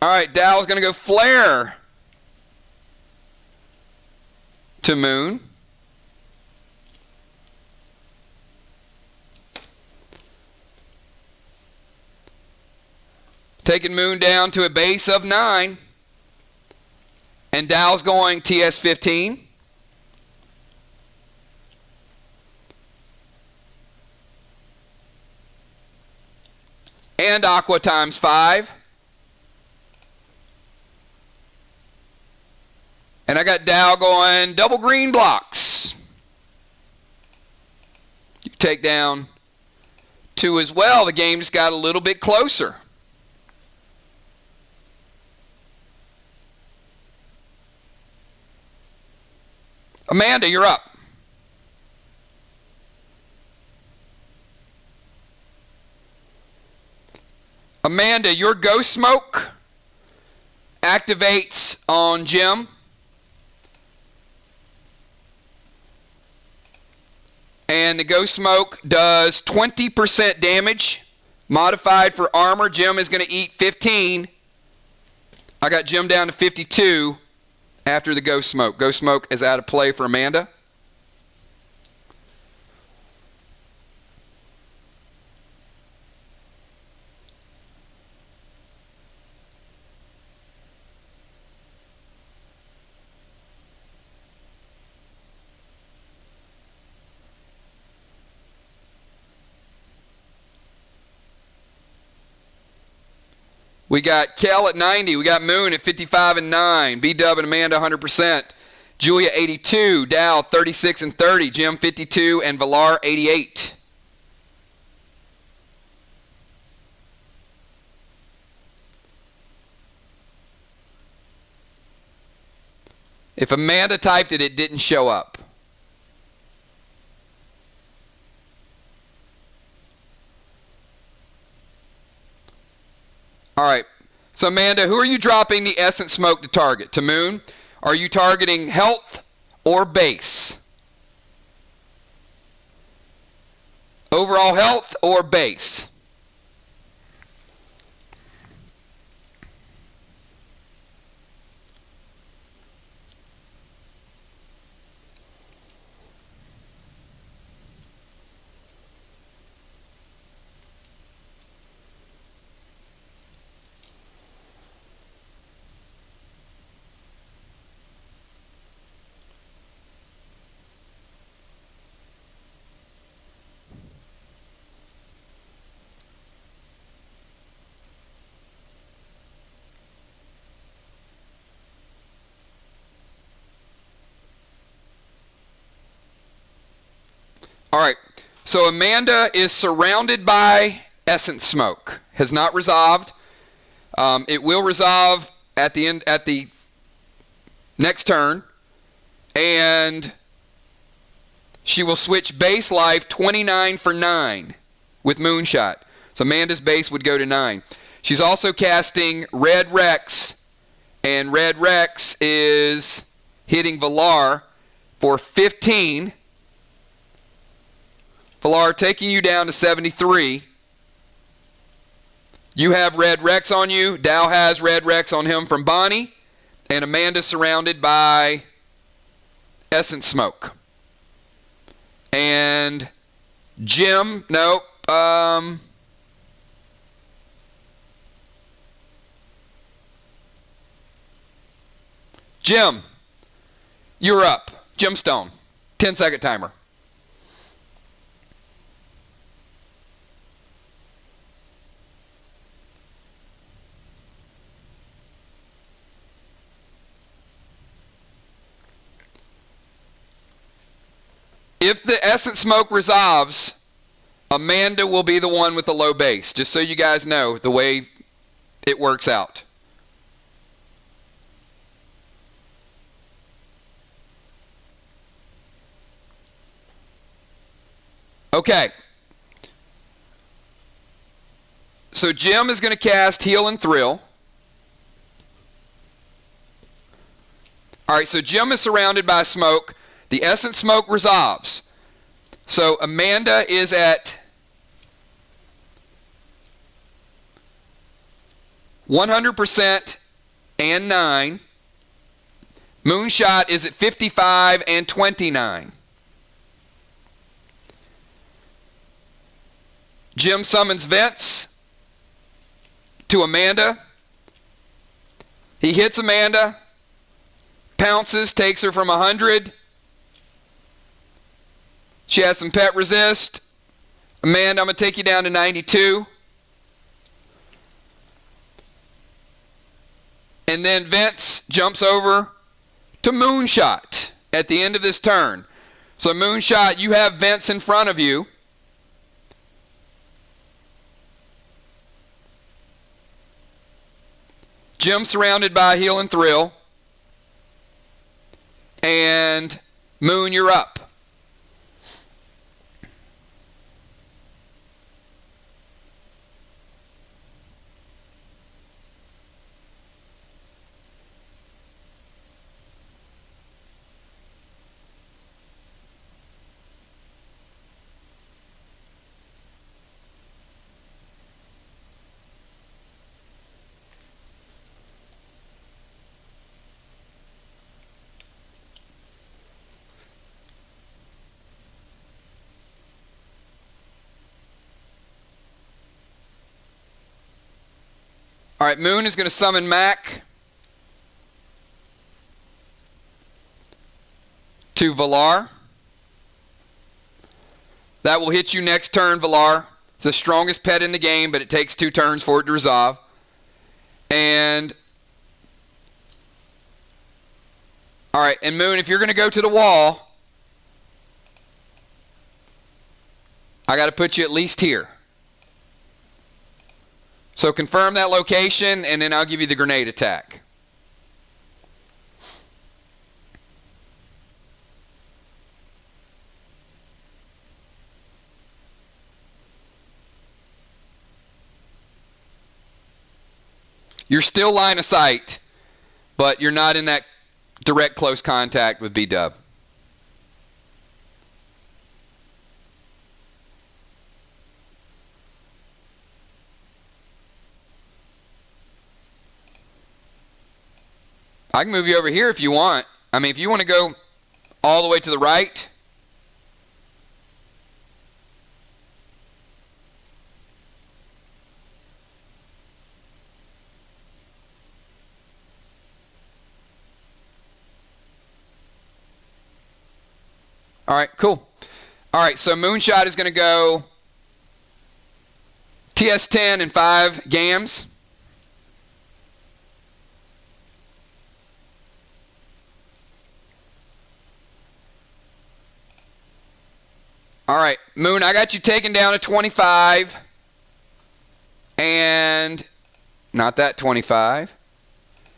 All right, Dow's going to go Flare to Moon. Taking Moon down to a base of 9. And Dow's going TS-15. And Aqua times 5. And I got Dow going double green blocks. You take down 2 as well. The game just got a little bit closer. Amanda, you're up. Amanda, your ghost smoke activates on Jim. And the ghost smoke does 20% damage, modified for armor. Jim is going to eat 15. I got Jim down to 52 after the ghost smoke. Ghost smoke is out of play for Amanda. We got Kel at 90. We got Moon at 55 and 9. B-Dub and Amanda 100%. Julia 82. Dow 36 and 30. Jim 52 and Villar 88. If Amanda typed it, it didn't show up. All right. So, Amanda, who are you dropping the Essence Smoke to target? To Moon? Are you targeting health or base? Overall health or base? All right, so Amanda is surrounded by Essence Smoke. Has not resolved. It will resolve at the next turn, and she will switch base life 29 for 9 with Moonshot. So Amanda's base would go to 9. She's also casting Red Rex, and Red Rex is hitting Villar for 15. Villar taking you down to 73. You have Red Rex on you. Dow has Red Rex on him from Bonnie. And Amanda's surrounded by Essence Smoke. And Jim, nope. Jim, you're up. Gemstone. 10-second timer. If the Essence Smoke resolves, Amanda will be the one with the low base. Just so you guys know the way it works out. Okay. So Jim is going to cast Heal and Thrill. All right, so Jim is surrounded by smoke. The Essence Smoke resolves. So Amanda is at 100% and 9. Moonshot is at 55 and 29. Jim summons Vince to Amanda. He hits Amanda, pounces, takes her from 100. She has some pet resist. Amanda, I'm going to take you down to 92. And then Vince jumps over to Moonshot at the end of this turn. So Moonshot, you have Vince in front of you. Jim surrounded by Heal and Thrill. And Moon, you're up. All right, Moon is going to summon Mac to Valar. That will hit you next turn, Valar. It's the strongest pet in the game, but it takes 2 turns for it to resolve. And, all right, and Moon, if you're going to go to the wall, I got to put you at least here. So confirm that location, and then I'll give you the grenade attack. You're still line of sight, but you're not in that direct close contact with B-Dub. I can move you over here if you want. I mean, if you want to go all the way to the right. All right, cool. All right, so Moonshot is going to go TS10 and 5 GAMs. All right, Moon, I got you taken down to 25. And not that 25.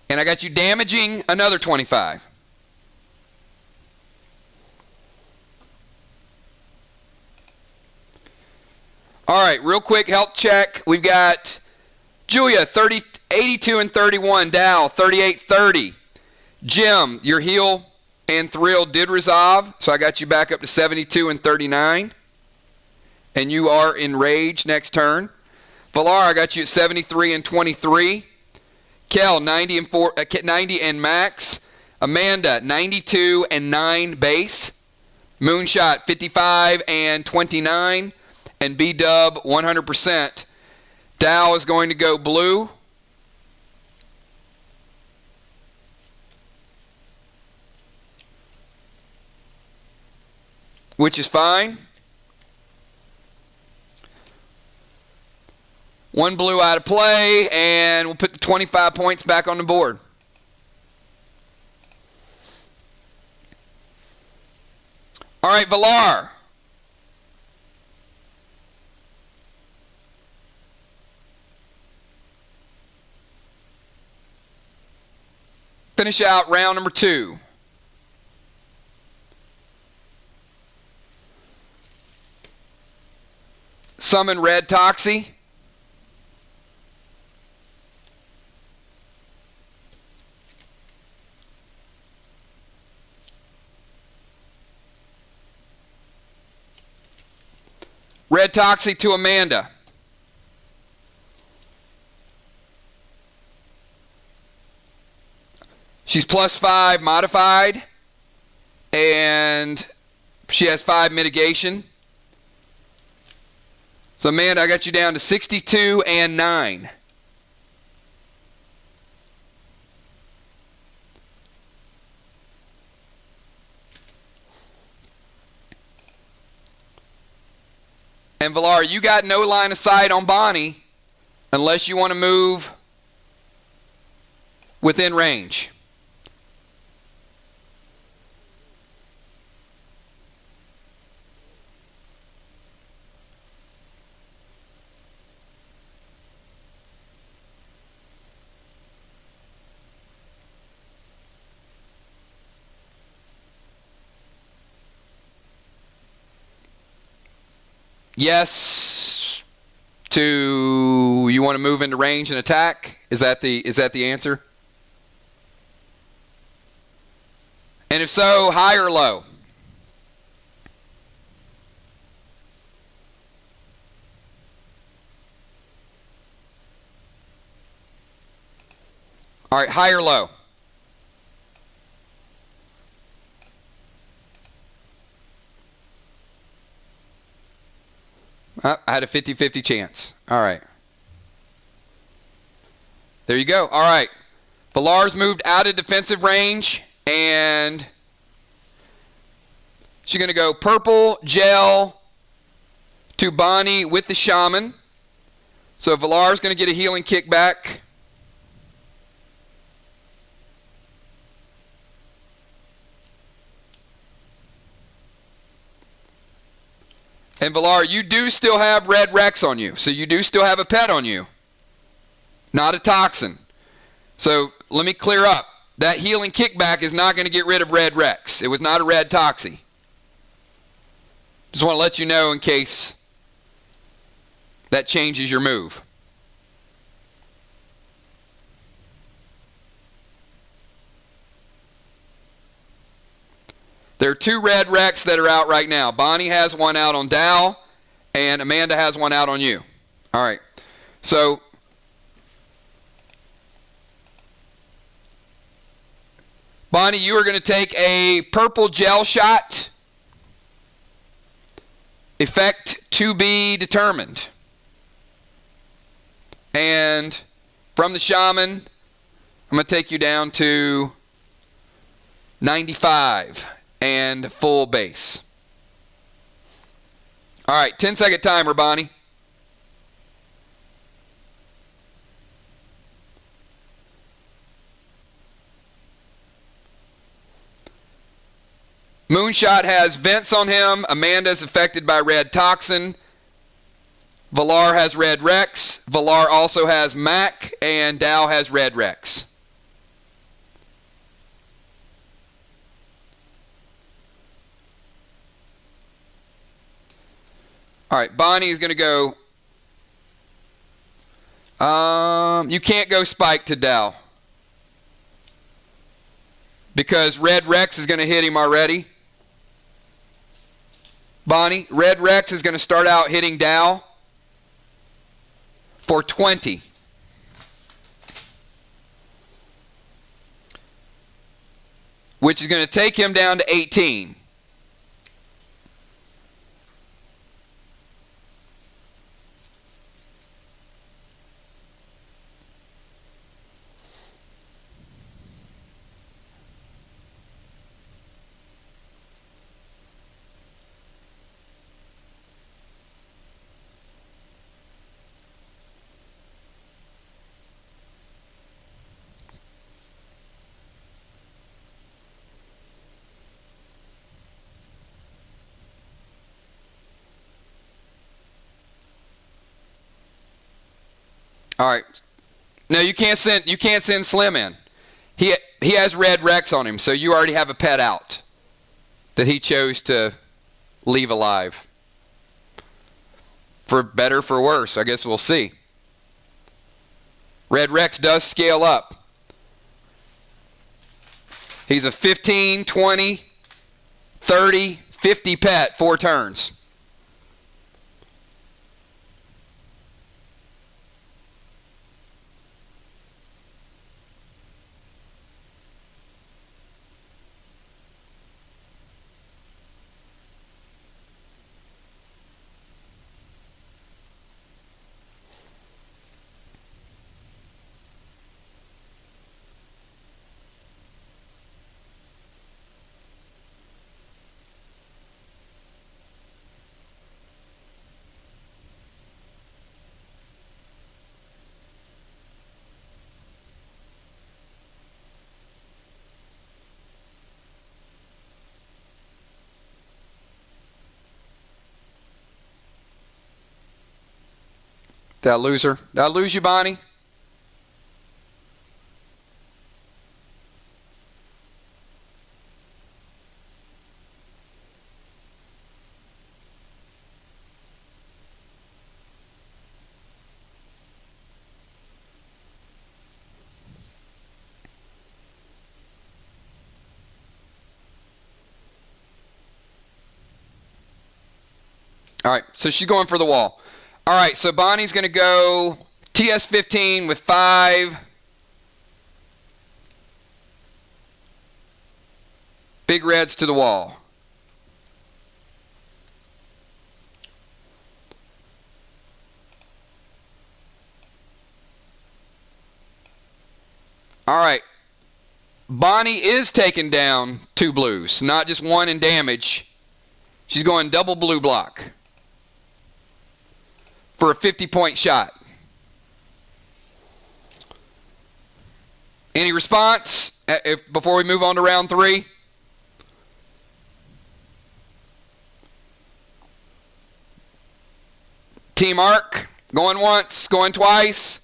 And I got you damaging another 25. All right, real quick health check. We've got Julia, 82 and 31. Dow, 38, 30. Jim, your heal and Thrill did resolve, so I got you back up to 72 and 39. And you are enraged next turn. Valar, I got you at 73 and 23. Kel, 90 and max. Amanda, 92 and 9 base. Moonshot, 55 and 29. And B-Dub, 100%. Dow is going to go blue. Which is fine. 1 blue out of play, and we'll put the 25 points back on the board. All right, Valar. Finish out round number 2. Summon Red Toxie. Red Toxie to Amanda. She's +5 modified, and she has 5 mitigation. So Amanda, I got you down to 62 and 9. And Valar, you got no line of sight on Bonnie unless you want to move within range. Yes to you want to move into range and attack? Is that the answer? And if so, high or low? All right, high or low? I had a 50-50 chance. All right. There you go. All right. Valar's moved out of defensive range, and she's going to go purple gel to Bonnie with the shaman. So Valar's going to get a healing kickback. And Valar, you do still have red Rex on you. So you do still have a pet on you. Not a toxin. So let me clear up. That healing kickback is not going to get rid of red Rex. It was not a red toxie. Just want to let you know in case that changes your move. There are 2 red Rex that are out right now. Bonnie has one out on Dow, and Amanda has one out on you. All right. So Bonnie, you are going to take a purple gel shot. Effect to be determined. And from the shaman, I'm going to take you down to 95 and full base. All right, 10-second timer, Bonnie. Moonshot has vents on him. Amanda's affected by red toxin. Valar has red Rex. Valar also has Mac, and Dow has red Rex. All right, Bonnie is going to go. You can't go Spike to Dow, because red Rex is going to hit him already. Bonnie, red Rex is going to start out hitting Dow for 20. Which is going to take him down to 18. All right. No, you can't send Slim in. He has red Rex on him, so you already have a pet out that he chose to leave alive. For better, for worse, I guess we'll see. Red Rex does scale up. He's a 15, 20, 30, 50 pet, 4 turns. Did I lose her? Did I lose you, Bonnie? All right, so she's going for the wall. All right, so Bonnie's going to go TS15 with 5. Big reds to the wall. All right. Bonnie is taking down 2 blues, not just 1 in damage. She's going double blue block for a 50-point shot. Any response before we move on to round 3? Team Arc, going once, going twice.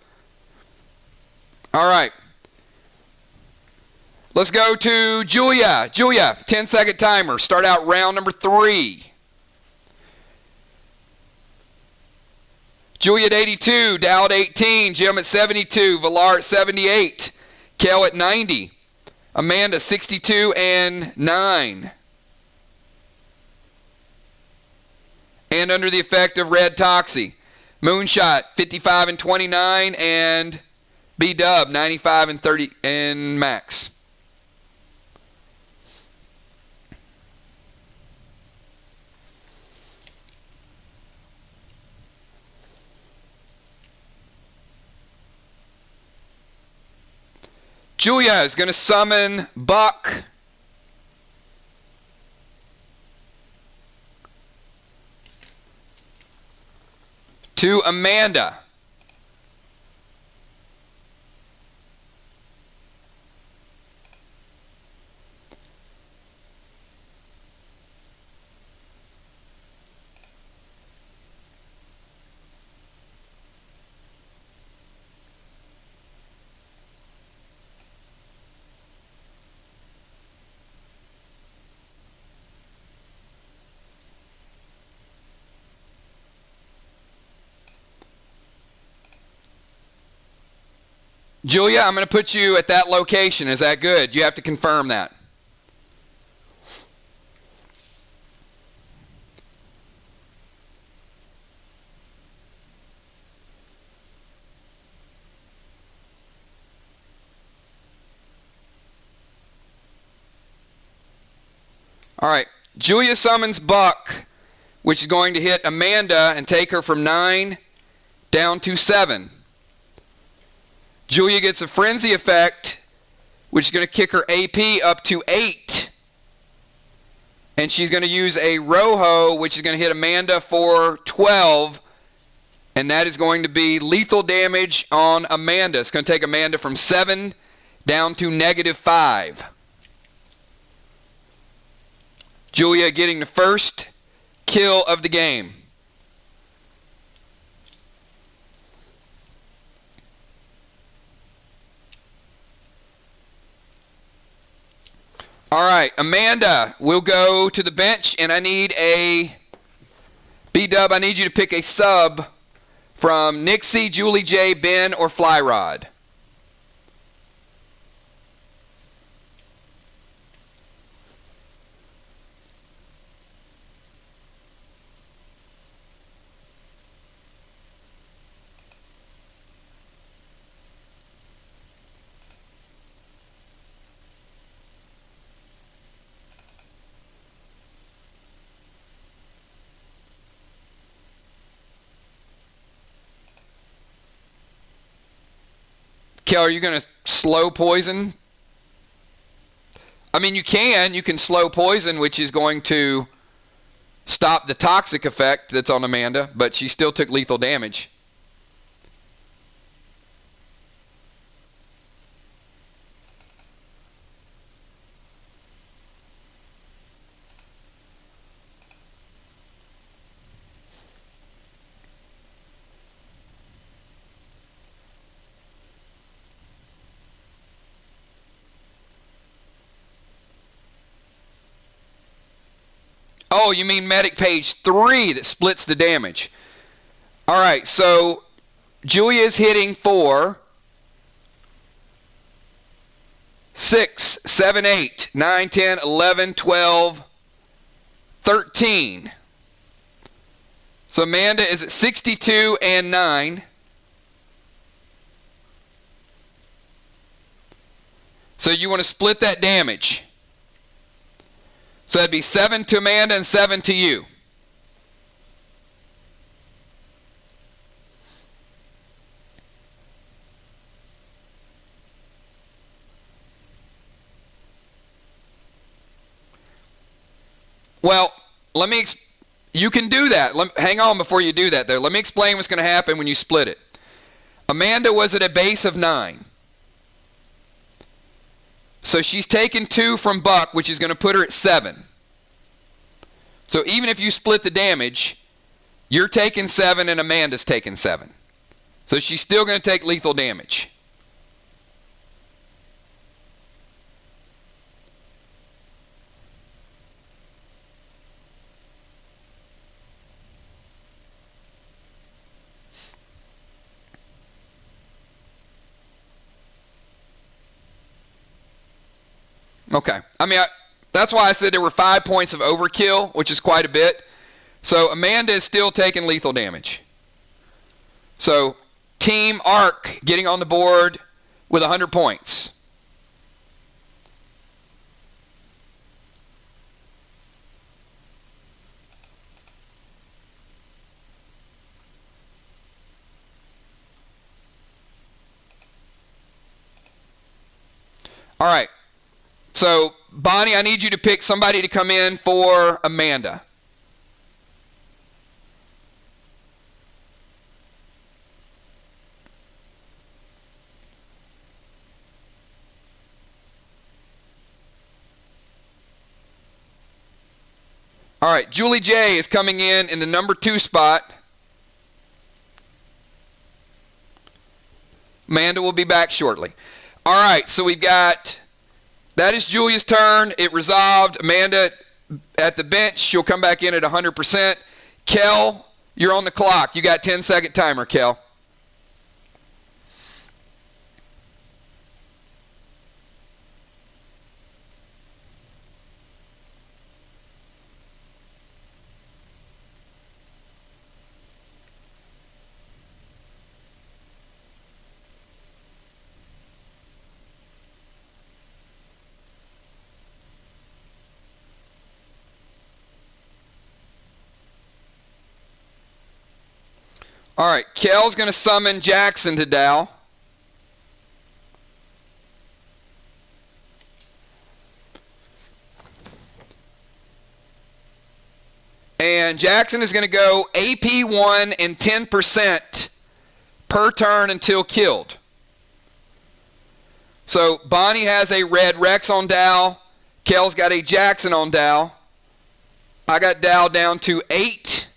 All right. Let's go to Julia. Julia, 10-second timer. Start out round number 3. Julia at 82, Dow at 18, Jim at 72, Villar at 78, Kel at 90, Amanda 62 and 9. And under the effect of red Toxie, Moonshot 55 and 29, and B-Dub 95 and 30 and Max. Julia is going to summon Buck. To Amanda. Julia, I'm going to put you at that location. Is that good? You have to confirm that. All right. Julia summons Buck, which is going to hit Amanda and take her from 9 down to 7. Julia gets a frenzy effect, which is going to kick her AP up to 8. And she's going to use a Rojo, which is going to hit Amanda for 12. And that is going to be lethal damage on Amanda. It's going to take Amanda from 7 down to -5. Julia getting the first kill of the game. All right, Amanda will go to the bench, and I need a B-Dub. I need you to pick a sub from Nixie, Julie J, Ben, or Flyrod. Kel, are you going to slow poison? I mean, you can slow poison, which is going to stop the toxic effect that's on Amanda, but she still took lethal damage. Oh, you mean medic page 3 that splits the damage. All right, so Julia is hitting for 6, 7, 8, 9, 10, 11, 12, 13. So Amanda is at 62 and 9. So you want to split that damage. So that'd be 7 to Amanda and 7 to you. Well, you can do that. Hang on before you do that, though. Let me explain what's going to happen when you split it. Amanda was at a base of 9. So she's taken 2 from Buck, which is going to put her at 7. So even if you split the damage, you're taking 7 and Amanda's taking 7. So she's still going to take lethal damage. Okay. That's why I said there were 5 points of overkill, which is quite a bit. So Amanda is still taking lethal damage. So Team Arc getting on the board with 100 points. All right. So, Bonnie, I need you to pick somebody to come in for Amanda. All right, Julie J is coming in the number 2 spot. Amanda will be back shortly. All right, so we've got... That is Julia's turn. It resolved. Amanda at the bench. She'll come back in at 100%. Kel, you're on the clock. You got 10-second timer, Kel. All right, Kel's going to summon Jackson to Dow. And Jackson is going to go AP 1 and 10% per turn until killed. So Bonnie has a red Rex on Dow. Kel's got a Jackson on Dow. I got Dow down to 8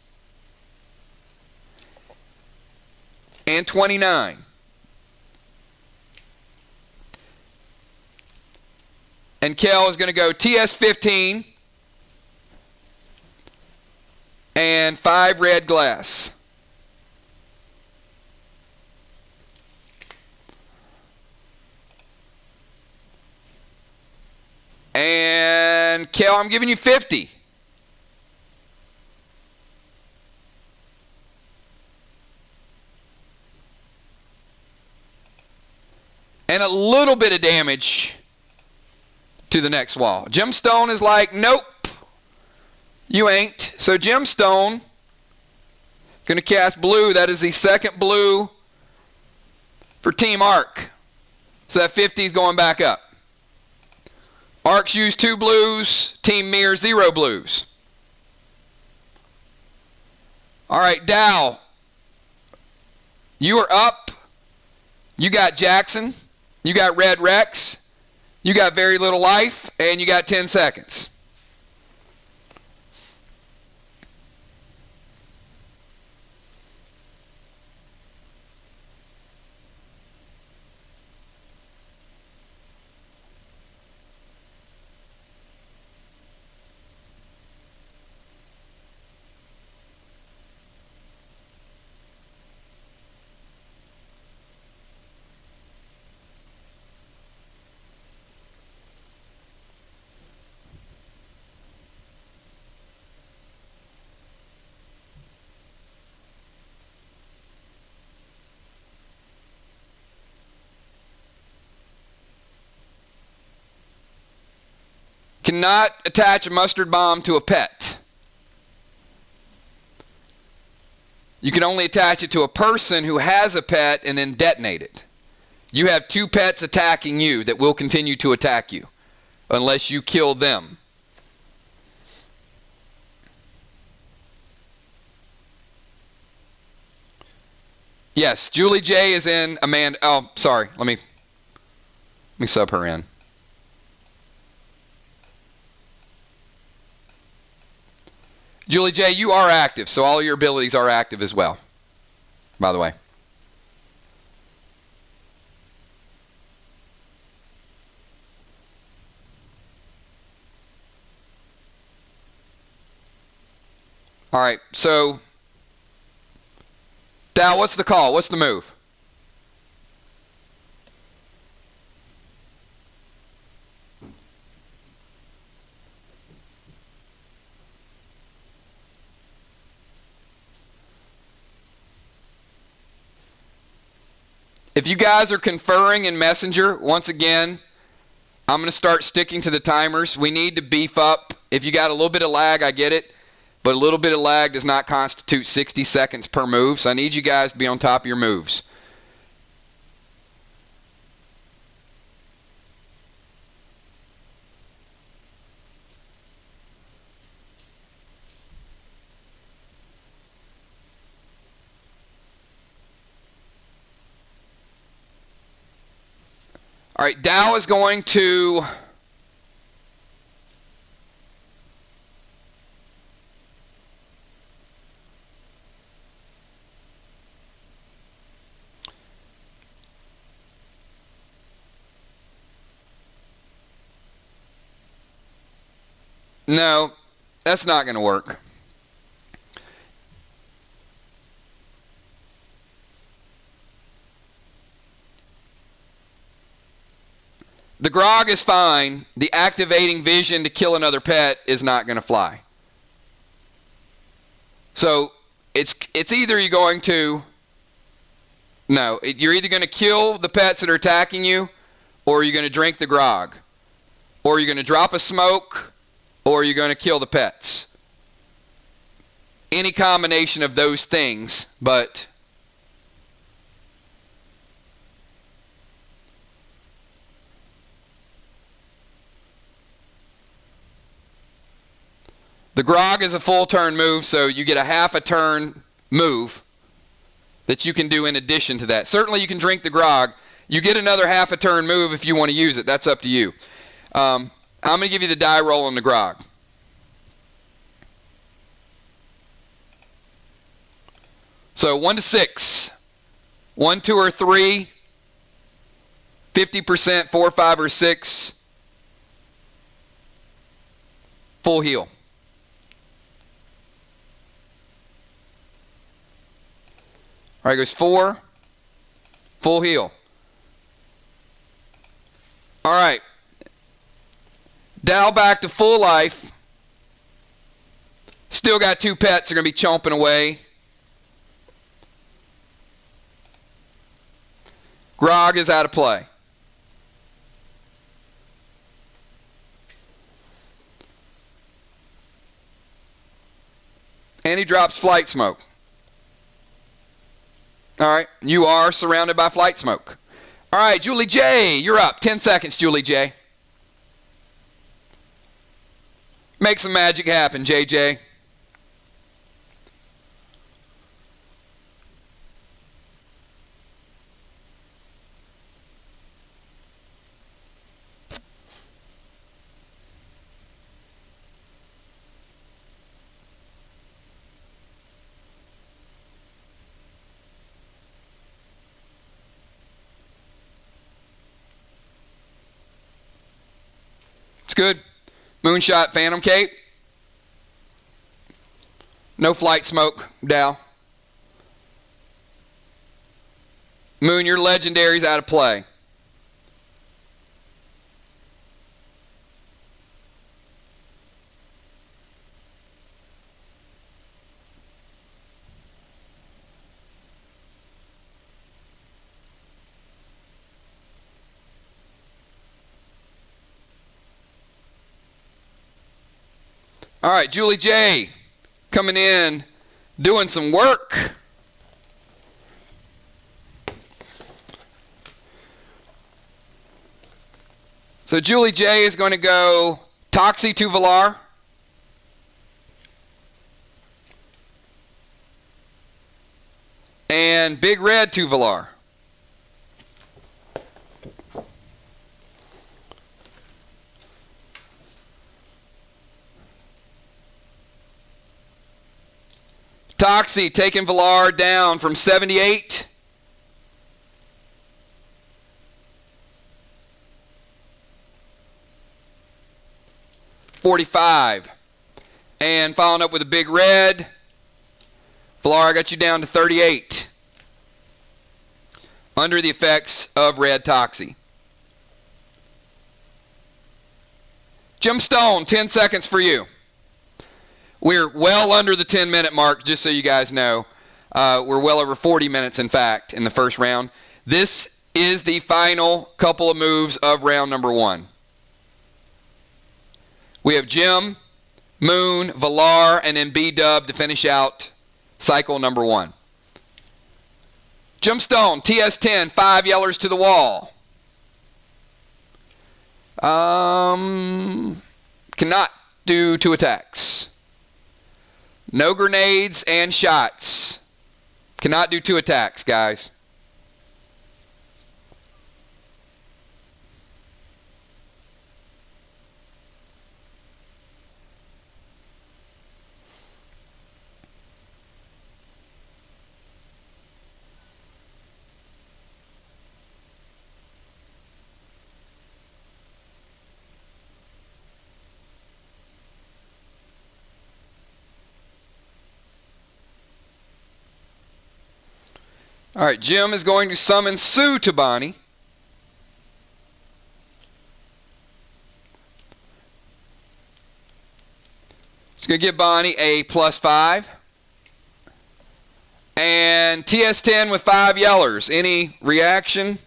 and 29. And Kel is going to go TS 15 and 5 red glass. And Kel, I'm giving you 50. And a little bit of damage to the next wall. Gemstone is like, nope, you ain't. So Gemstone, going to cast blue. That is the second blue for Team Arc. So that 50 is going back up. Arcs used 2 blues. Team MIR 0 blues. All right, Dow, you are up. You got Jackson. You got Red Rex, you got very little life, and you got 10 seconds. Cannot attach a mustard bomb to a pet. You can only attach it to a person who has a pet and then detonate it. You have 2 pets attacking you that will continue to attack you unless you kill them. Yes, Julie J is in. Amanda. Oh, sorry. Let me sub her in. Julie J, you are active, so all your abilities are active as well, by the way. All right, so Dow, what's the call? What's the move? If you guys are conferring in Messenger, once again, I'm going to start sticking to the timers. We need to beef up. If you got a little bit of lag, I get it. But a little bit of lag does not constitute 60 seconds per move. So I need you guys to be on top of your moves. All right, Dow is going to no, that's not going to work. The grog is fine. The activating vision to kill another pet is not going to fly. So it's either you're going to, no, you're either going to kill the pets that are attacking you, or you're going to drink the grog, or you're going to drop a smoke, or you're going to kill the pets. Any combination of those things, but the grog is a full turn move, so you get a half a turn move that you can do in addition to that. Certainly you can drink the grog. You get another half a turn move if you want to use it. That's up to you. I'm going to give you the die roll on the grog. So 1 to 6. 1, 2, or 3. 50%, 4, 5, or 6. Full heal. All right, goes 4. Full heal. All right. Dow back to full life. Still got 2 pets. They're going to be chomping away. Grog is out of play. And he drops flight smoke. All right, you are surrounded by flight smoke. All right, Julie J, you're up. 10 seconds, Julie J. Make some magic happen, JJ. It's good. Moonshot, Phantom Cape. No flight smoke, Dow. Moon, your legendary's out of play. All right, Julie J. coming in, doing some work. So Julie J is going to go Toxie to Villar. And Big Red to Villar. Toxie taking Villar down from 78. $45. And following up with a Big Red. Villar, I got you down to 38. Under the effects of Red Toxie. Jim Stone, 10 seconds for you. We're well under the 10-minute mark, just so you guys know. We're well over 40 minutes, in fact, in the first round. This is the final couple of moves of round number 1. We have Jim, Moon, Villar, and then B-Dub to finish out cycle number 1. Jim Stone, TS10, 5 yellers to the wall. Cannot do 2 attacks. No grenades and shots. Cannot do 2 attacks, guys. All right, Jim is going to summon Sue to Bonnie. He's going to give Bonnie a +5. And TS10 with 5 yellers. Any reaction?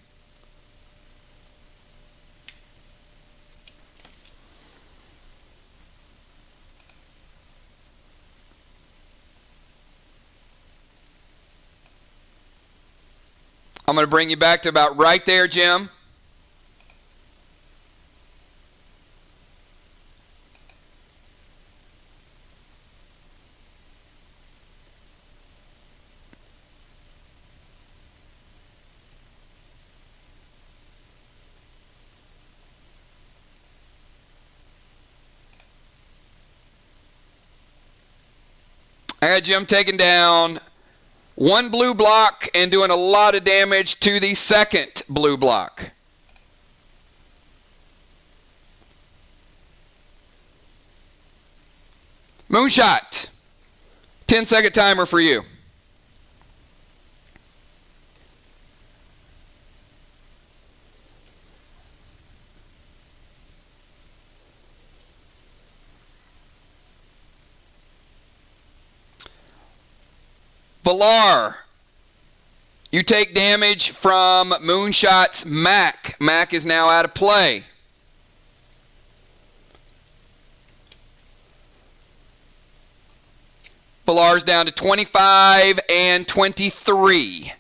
I'm going to bring you back to about right there, Jim. I got Jim taking down 1 blue block and doing a lot of damage to the second blue block. Moonshot. 10-second timer for you. Villar, you take damage from Moonshot's Mac. Mac is now out of play. Villar's down to 25 and 23.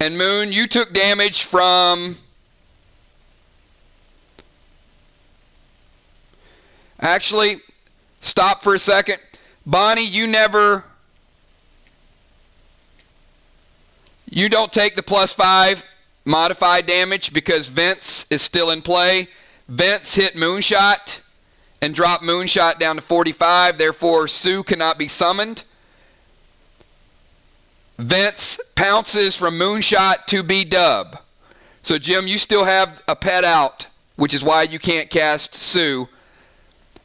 And Moon, you took damage from... Actually, stop for a second. Bonnie, you don't take the +5 modified damage because Vince is still in play. Vince hit Moonshot and dropped Moonshot down to 45. Therefore, Sue cannot be summoned. Vince pounces from Moonshot to B-Dub. So, Jim, you still have a pet out, which is why you can't cast Sue.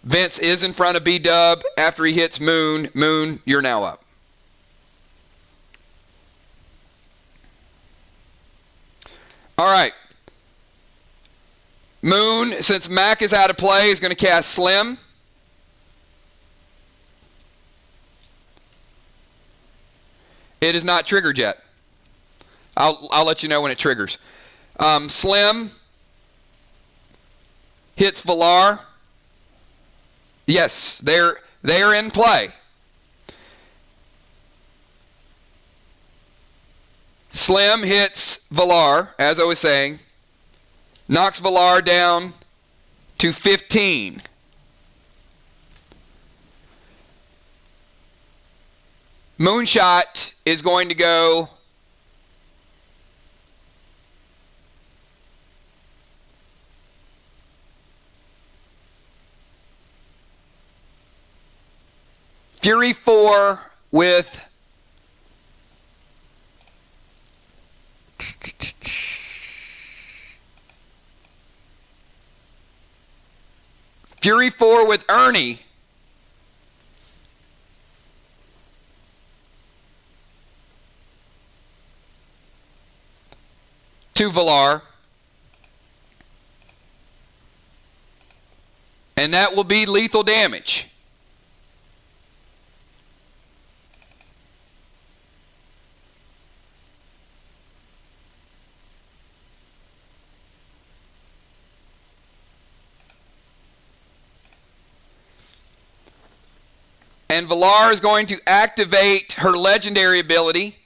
Vince is in front of B-Dub. After he hits Moon, Moon, you're now up. All right. Moon, since Mac is out of play, is going to cast Slim. It is not triggered yet. I'll let you know when it triggers. Slim hits Valar. Yes, they're in play. Slim hits Valar, as I was saying, knocks Valar down to 15. Moonshot is going to go Fury 4 with Fury 4 with Ernie. To Valar. And that will be lethal damage. And Valar is going to activate her legendary ability.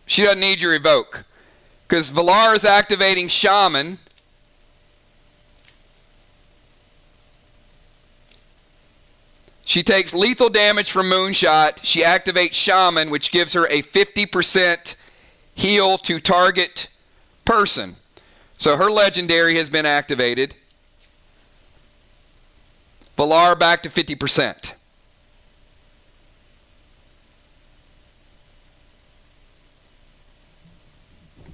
She doesn't need your evoke, because Valar is activating Shaman. She takes lethal damage from Moonshot. She activates Shaman, which gives her a 50% heal to target person. So her legendary has been activated. Valar back to 50%.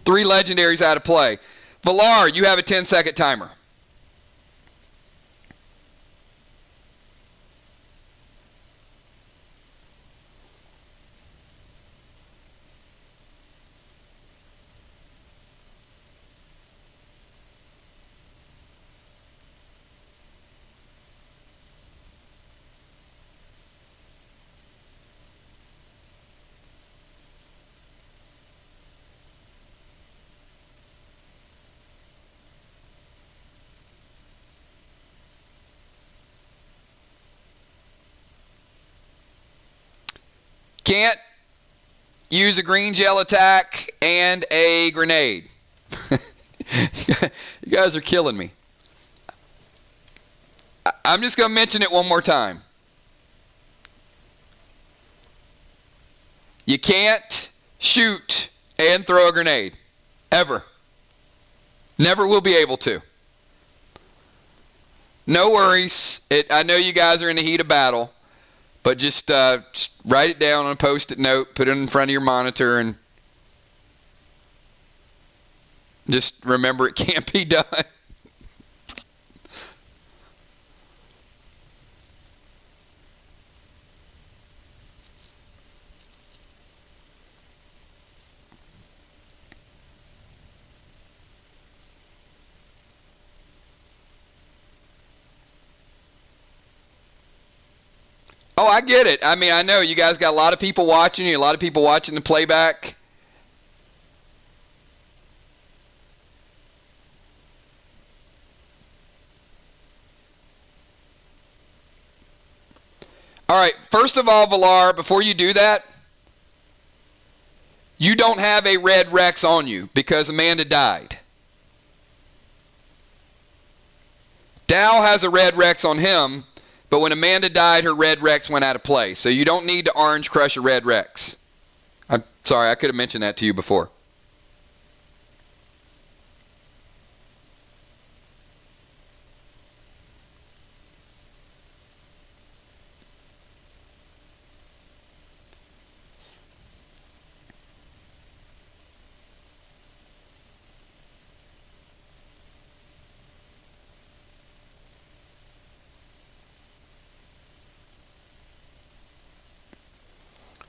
Three legendaries out of play. Valar, you have a 10-second timer. Can't use a green gel attack and a grenade. You guys are killing me. I'm just going to mention it one more time. You can't shoot and throw a grenade. Ever. Never will be able to. No worries. I know you guys are in the heat of battle. But just write it down on a Post-it note, put it in front of your monitor, and just remember it can't be done. Oh, I get it. I mean, I know you guys got a lot of people watching you, a lot of people watching the playback. All right, first of all, Valar, before you do that, you don't have a red Rex on you because Amanda died. Dow has a red Rex on him. But when Amanda died, her red Rex went out of play. So you don't need to orange crush a red Rex. I'm sorry, I could have mentioned that to you before.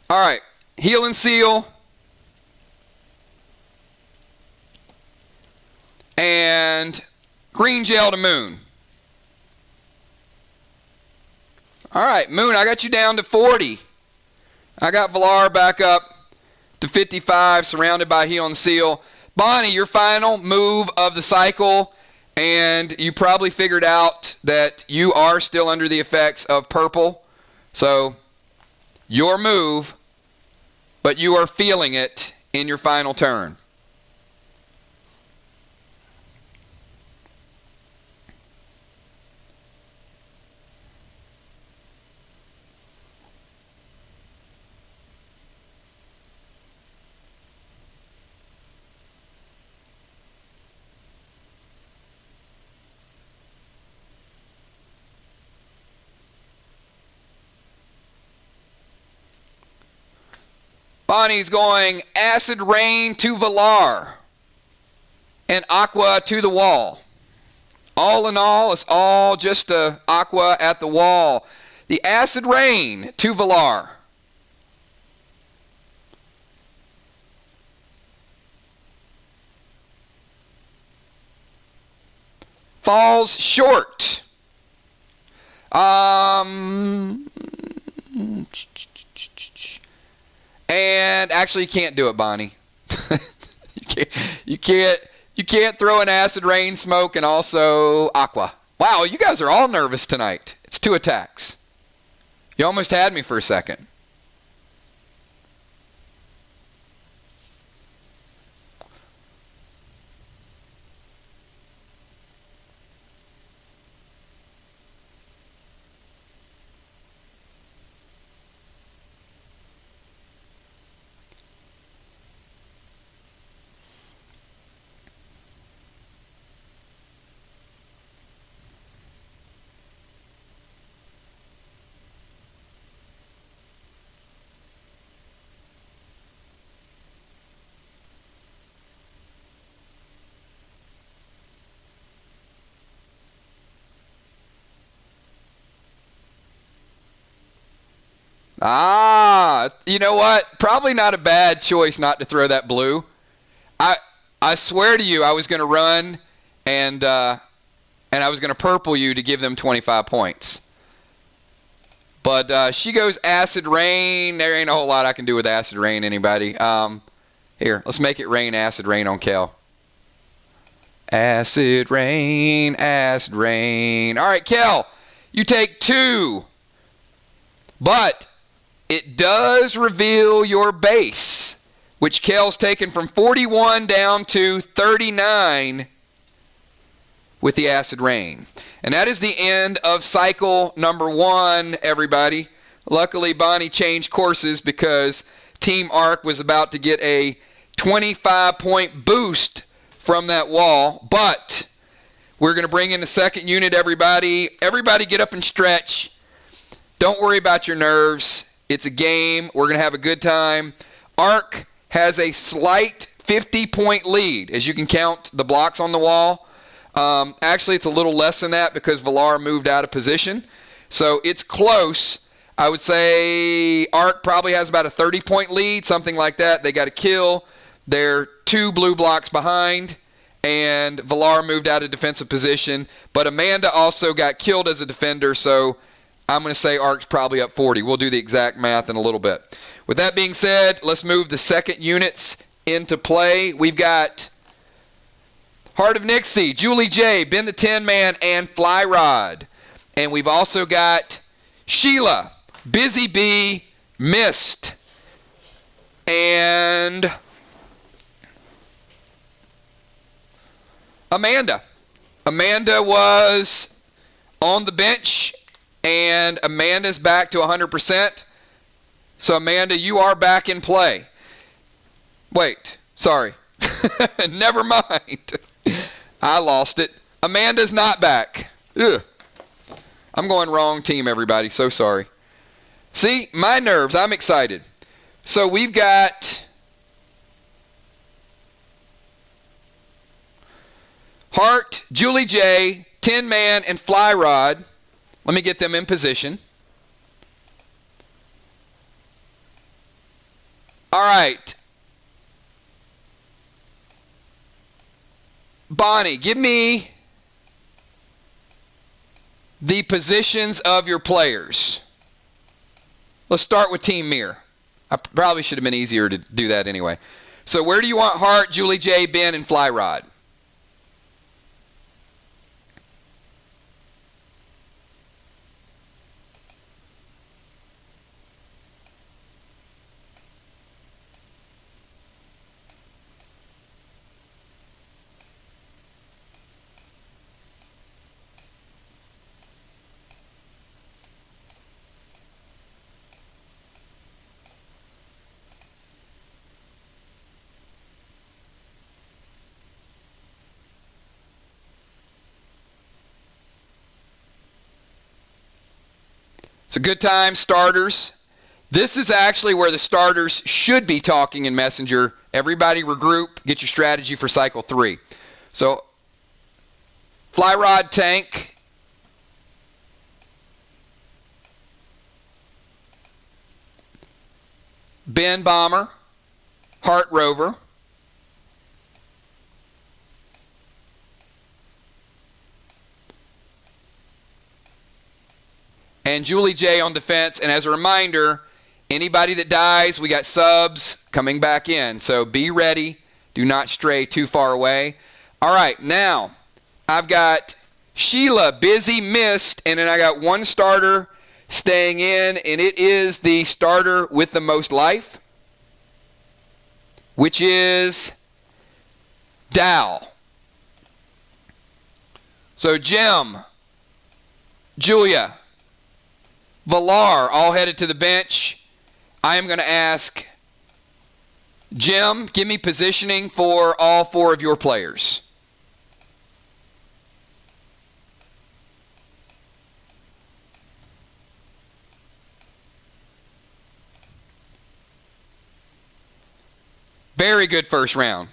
All right, heal and seal. And green gel to moon. All right, Moon, I got you down to 40. I got Valar back up to 55, surrounded by Heel and Seal. Bonnie, your final move of the cycle, and you probably figured out that you are still under the effects of purple. So, your move, but you are feeling it in your final turn. Bonnie's going Acid Rain to Valar and Aqua to the wall. All in all, it's all just Aqua at the wall. The Acid Rain to Valar. Falls short. And actually, you can't do it, Bonnie. you can't throw an Acid Rain Smoke and also Aqua. Wow, you guys are all nervous tonight. It's 2 attacks. You almost had me for a second. You know what? Probably not a bad choice not to throw that blue. I swear to you, I was going to run and I was going to purple you to give them 25 points. But she goes Acid Rain. There ain't a whole lot I can do with Acid Rain, anybody. Here, let's make it rain Acid Rain on Kel. Acid Rain, Acid Rain. All right, Kel, you take 2. But it does reveal your base, which Kel's taken from 41 down to 39 with the Acid Rain. And that is the end of cycle number 1, everybody. Luckily, Bonnie changed courses because Team Arc was about to get a 25-point boost from that wall. But we're going to bring in the second unit, everybody. Everybody get up and stretch. Don't worry about your nerves. It's a game. We're going to have a good time. Arc has a slight 50-point lead, as you can count the blocks on the wall. Actually, it's a little less than that because Valar moved out of position. So it's close. I would say Arc probably has about a 30-point lead, something like that. They got a kill. They're 2 blue blocks behind, and Valar moved out of defensive position. But Amanda also got killed as a defender, so I'm going to say Arc's probably up 40. We'll do the exact math in a little bit. With that being said, let's move the second units into play. We've got Heart of Nixie, Julie J, Ben the Tin Man, and Fly Rod. And we've also got Sheila, Busy Bee, Mist, and Amanda. Amanda was on the bench, and Amanda's back to 100%. So, Amanda, you are back in play. Wait, sorry. Never mind. I lost it. Amanda's not back. Ugh. I'm going wrong team, everybody. So sorry. See, my nerves. I'm excited. So we've got Hart, Julie J, Tin Man, and Fly Rod. Let me get them in position. All right. Bonnie, give me the positions of your players. Let's start with Team MIR. I probably should have been easier to do that anyway. So where do you want Hart, Julie J, Ben, and Fly Rod? It's a good time, starters. This is actually where the starters should be talking in Messenger. Everybody regroup, get your strategy for cycle 3. So, Fly Rod Tank. Ben Bomber. Hart Rover. And Julie J on defense. And as a reminder, anybody that dies, we got subs coming back in. So be ready. Do not stray too far away. All right, now I've got Sheila, Busy, Missed, and then I got one starter staying in, and it is the starter with the most life, which is Dow. So Jim, Julia, Villar, all headed to the bench. I am going to ask Jim, give me positioning for all 4 of your players. Very good first round.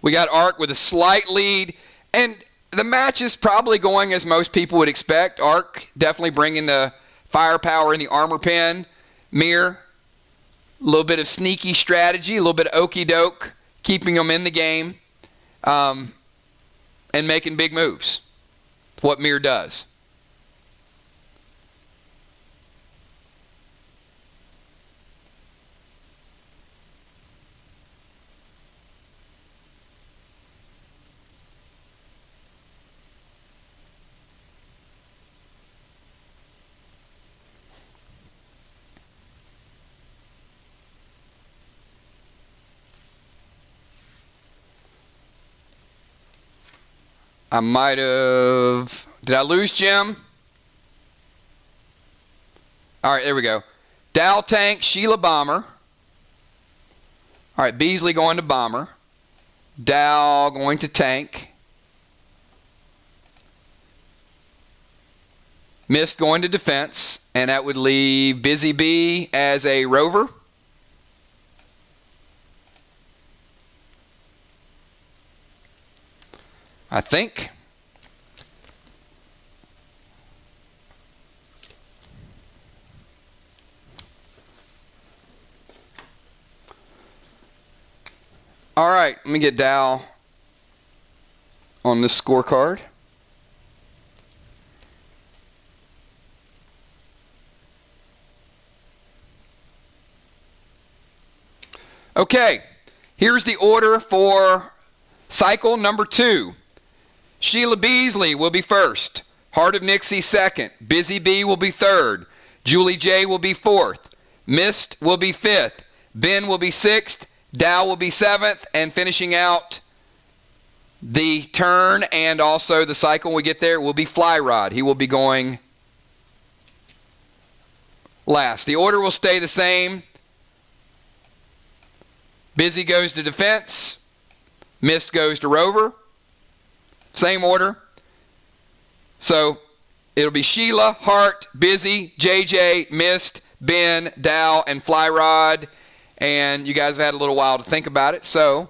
We got Ark with a slight lead, and the match is probably going as most people would expect. Ark definitely bringing the firepower in the armor pen. MIR, a little bit of sneaky strategy, a little bit of okey doke, keeping them in the game, and making big moves. What MIR does. I might have... Did I lose Jim? All right, there we go. Dow Tank, Sheila Bomber. All right, Beasley going to Bomber. Dow going to Tank. Mist going to Defense. And that would leave Busy Bee as a Rover. I think. All right, let me get Dow on this scorecard. Okay, here's the order for cycle number 2. Sheila Beasley will be first. Heart of Nixie second. Busy Bee will be third. Julie J will be fourth. Mist will be fifth. Ben will be sixth. Dow will be seventh. And finishing out the turn and also the cycle when we get there will be Fly Rod. He will be going last. The order will stay the same. Busy goes to Defense. Mist goes to Rover. Same order. So it'll be Sheila, Hart, Busy, JJ, Mist, Ben, Dow, and Fly Rod. And you guys have had a little while to think about it. So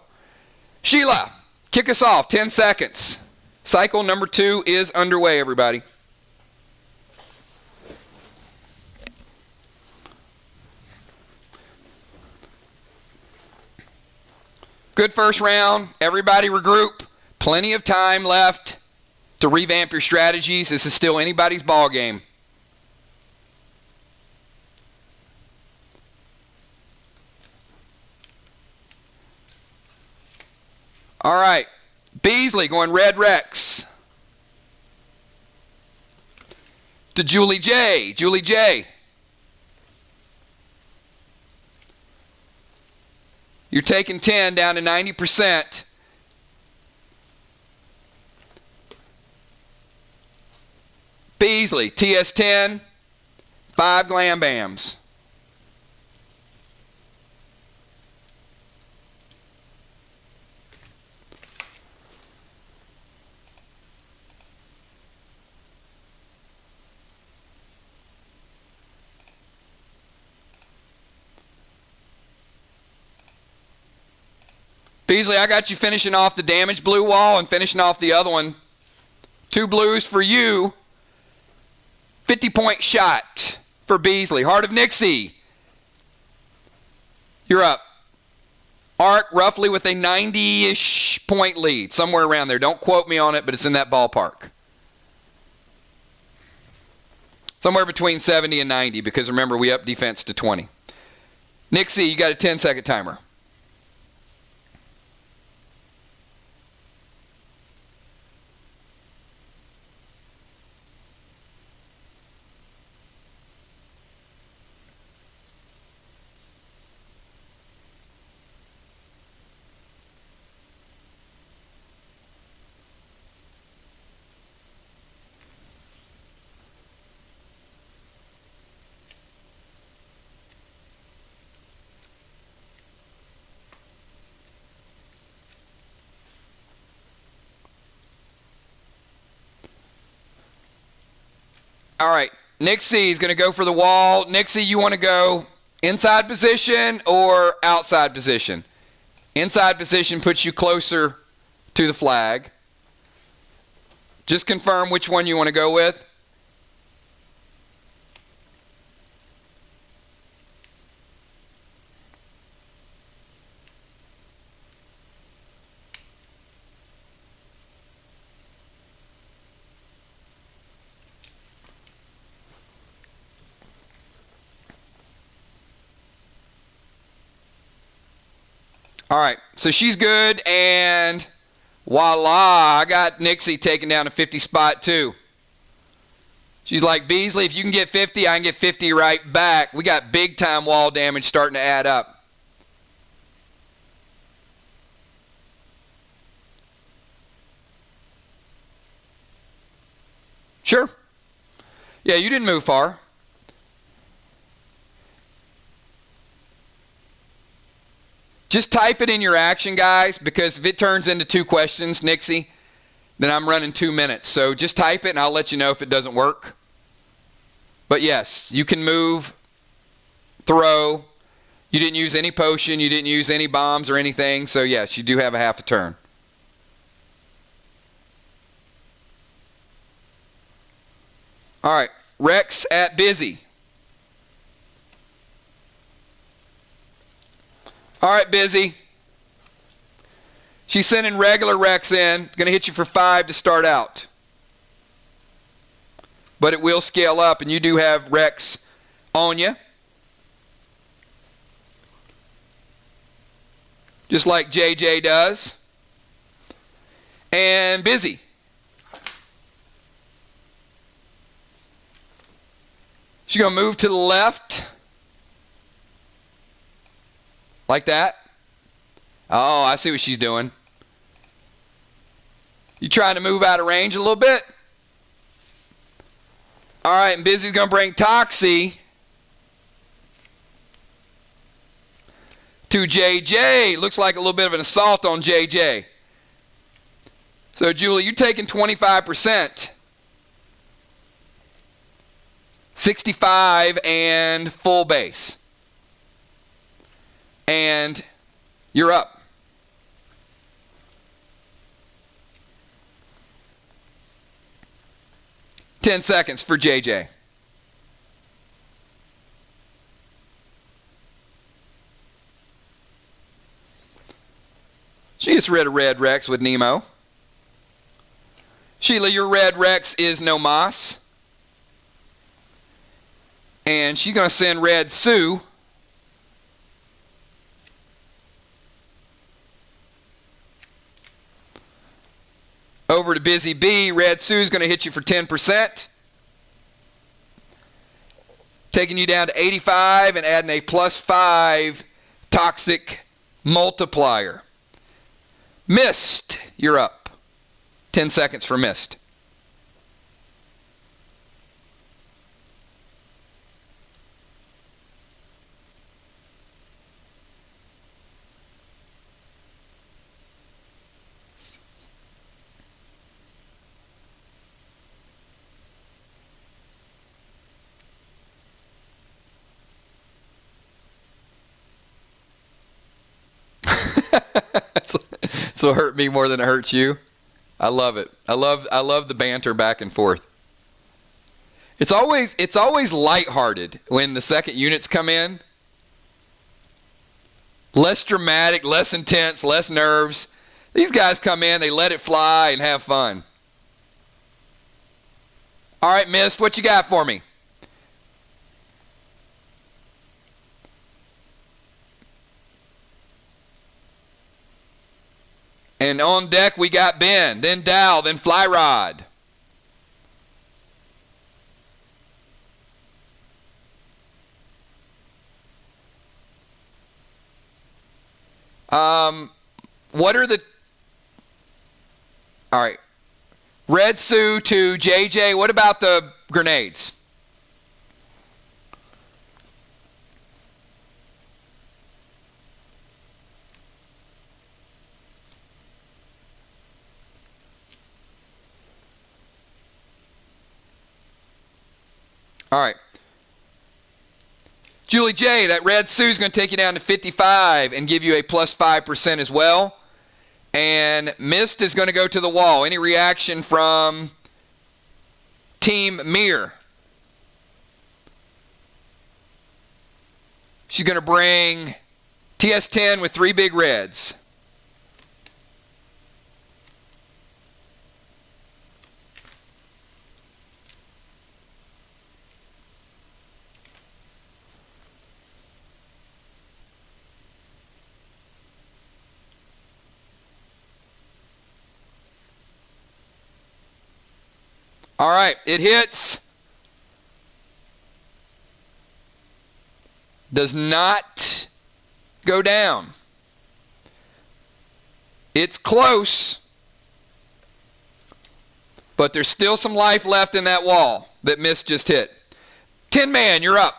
Sheila, kick us off. 10 seconds. Cycle number 2 is underway, everybody. Good first round. Everybody regroup. Plenty of time left to revamp your strategies. This is still anybody's ball game. All right, Beasley going red Rex. To Julie J. Julie J. You're taking 10 down to 90%. Beasley, TS10, 5 Glam Bams. Beasley, I got you finishing off the damaged blue wall and finishing off the other one. 2 blues for you. 50-point shot for Beasley. Heart of Nixie. You're up. Ark roughly with a 90-ish point lead. Somewhere around there. Don't quote me on it, but it's in that ballpark. Somewhere between 70 and 90 because remember we up defense to 20. Nixie, you got a 10-second timer. All right, Nixie is going to go for the wall. Nixie, you want to go inside position or outside position? Inside position puts you closer to the flag. Just confirm which one you want to go with. All right, so she's good, and voila, I got Nixie taken down to 50 spot too. She's like, Beasley, if you can get 50, I can get 50 right back. We got big time wall damage starting to add up. Sure. Yeah, you didn't move far. Just type it in your action, guys, because if it turns into 2 questions, Nixie, then I'm running 2 minutes. So just type it, and I'll let you know if it doesn't work. But yes, you can move, throw. You didn't use any potion. You didn't use any bombs or anything. So yes, you do have a half a turn. All right, Rex at Busy. All right, Busy. She's sending regular Rex in. Going to hit you for 5 to start out. But it will scale up, and you do have Rex on you. Just like JJ does. And Busy. She's going to move to the left. Like that. Oh, I see what she's doing. You trying to move out of range a little bit? All right, and Busy's going to bring Toxie to JJ. Looks like a little bit of an assault on JJ. So, Julie, you're taking 25%. 65 and full base. And you're up. Ten seconds for JJ. She gets rid of Red Rex with Nemo. Sheila, your red Rex is no mas. And she's going to send red Sue over to Busy Bee. Red Sue's going to hit you for 10%. Taking you down to 85 and adding a +5 toxic multiplier. Mist, you're up. 10 seconds for Mist. That's what hurt me more than it hurts you. I love it. I love the banter back and forth. It's always lighthearted when the second units come in. Less dramatic, less intense, less nerves. These guys come in, they let it fly and have fun. All right, Mist, what you got for me? And on deck we got Ben, then Dow, then Fly Rod. What are the... All right. Red Sue to JJ. What about the grenades? All right. Julie J, that red Sue's going to take you down to 55 and give you a +5% as well. And Mist is going to go to the wall. Any reaction from Team MIR? She's going to bring TS10 with 3 big reds. All right, it hits. Does not go down. It's close, but there's still some life left in that wall that Mist just hit. Tin Man, you're up.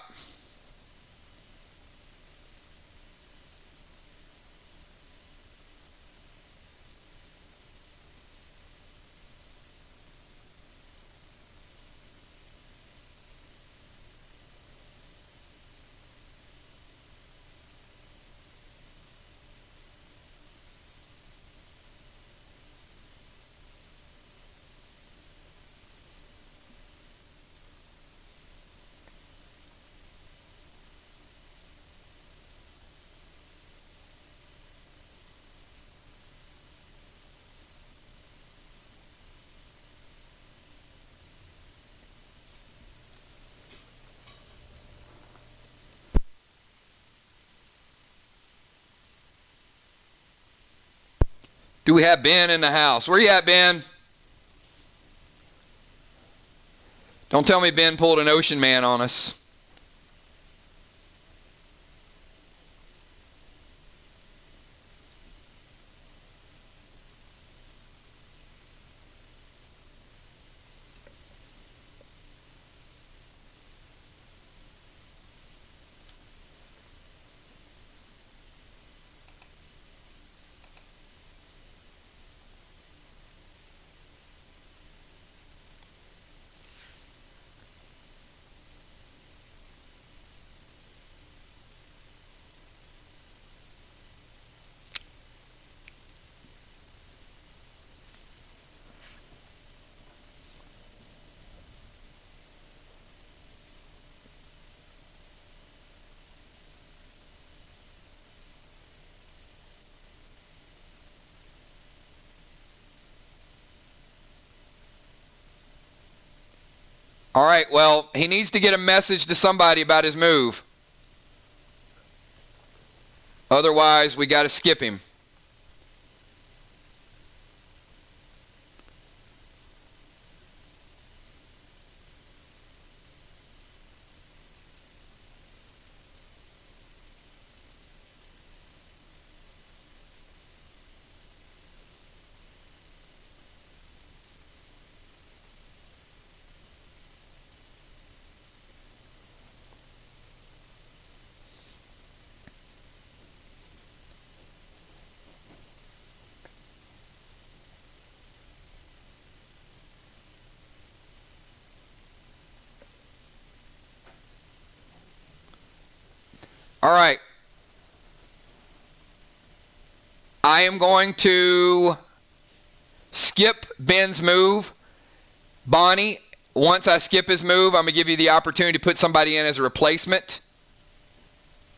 Do we have Ben in the house? Where you at, Ben? Don't tell me Ben pulled an Ocean Man on us. All right, well, he needs to get a message to somebody about his move. Otherwise, we got to skip him. All right. I am going to skip Ben's move. Bonnie, once I skip his move, I'm going to give you the opportunity to put somebody in as a replacement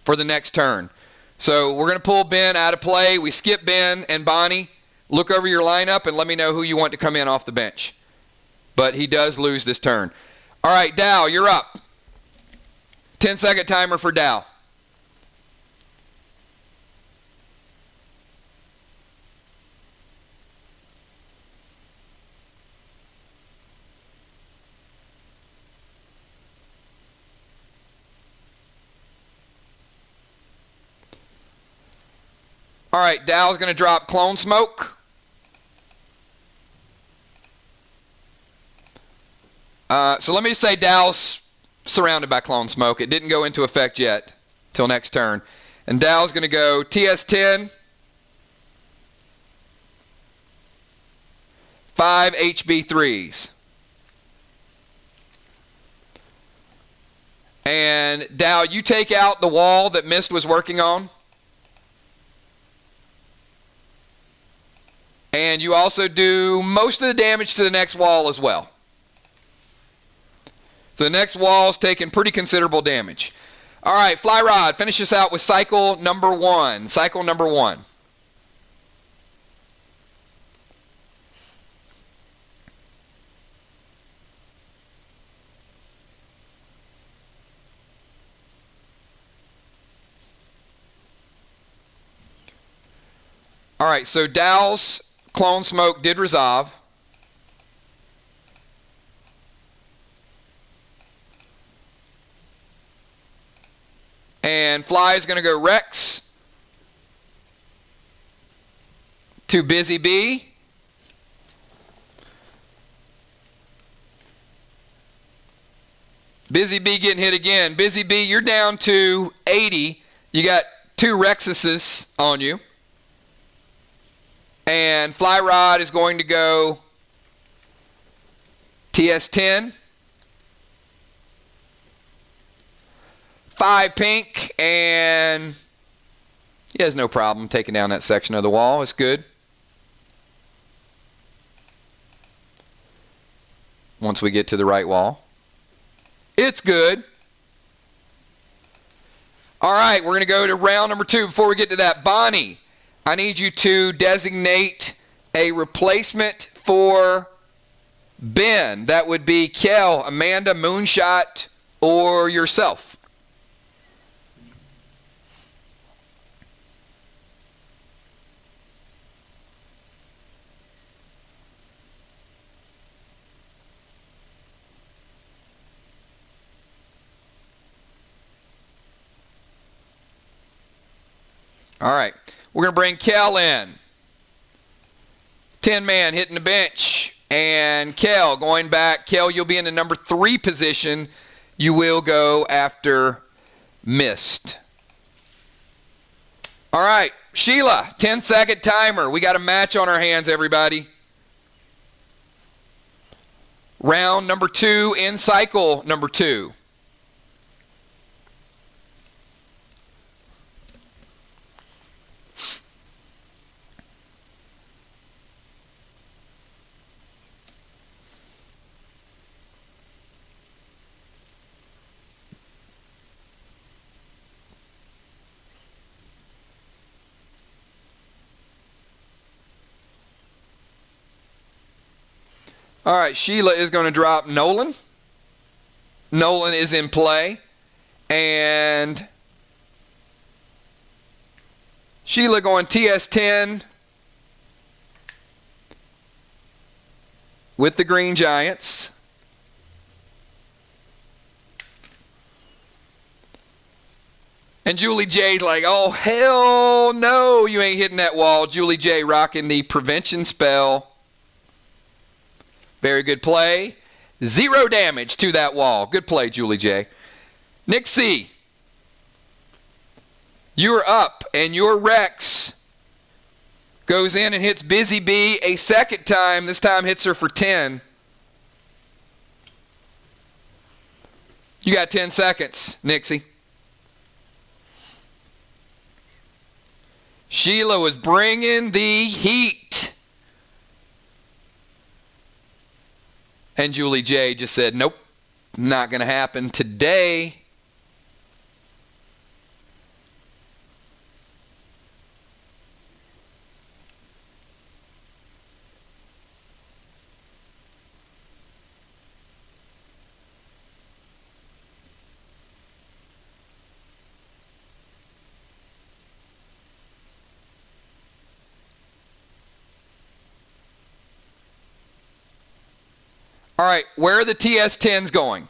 for the next turn. So we're going to pull Ben out of play. We skip Ben and Bonnie. Look over your lineup and let me know who you want to come in off the bench. But he does lose this turn. All right, Dow, you're up. 10-second timer for Dow. All right, Dow's going to drop Clone Smoke. So let me say Dow's surrounded by Clone Smoke. It didn't go into effect yet till next turn. And Dow's going to go TS10, 5 HB3s. And Dow, you take out the wall that Mist was working on. And you also do most of the damage to the next wall as well. So the next wall is taking pretty considerable damage. All right, Fly Rod, finish us out with cycle number 1. Cycle number 1. All right, so Dow's Clone Smoke did resolve. And Fly is going to go Rex to Busy Bee. Busy Bee getting hit again. Busy Bee, you're down to 80. You got 2 Rexuses on you. And Fly Rod is going to go TS10, 5 pink, and he has no problem taking down that section of the wall. It's good. Once we get to the right wall. It's good. All right, we're going to go to round number 2. Before we get to that, Bonnie, I need you to designate a replacement for Ben. That would be Kel, Amanda, Moonshot, or yourself. All right. We're going to bring Kel in. 10-man hitting the bench. And Kel going back. Kel, you'll be in the number 3 position. You will go after Mist. All right. Sheila, 10-second timer. We got a match on our hands, everybody. Round number 2 in cycle number 2. All right, Sheila is going to drop Nolan. Nolan is in play. And Sheila going TS10 with the Green Giants. And Julie J's like, oh, hell no, you ain't hitting that wall. Julie J rocking the prevention spell. Very good play. 0 damage to that wall. Good play, Julie J. Nick C, you're up, and your Rex goes in and hits Busy Bee a second time. This time hits her for 10. You got 10 seconds, Nixie. Sheila was bringing the heat. And Julie J just said, nope, not going to happen today. All right, where are the TS10s going?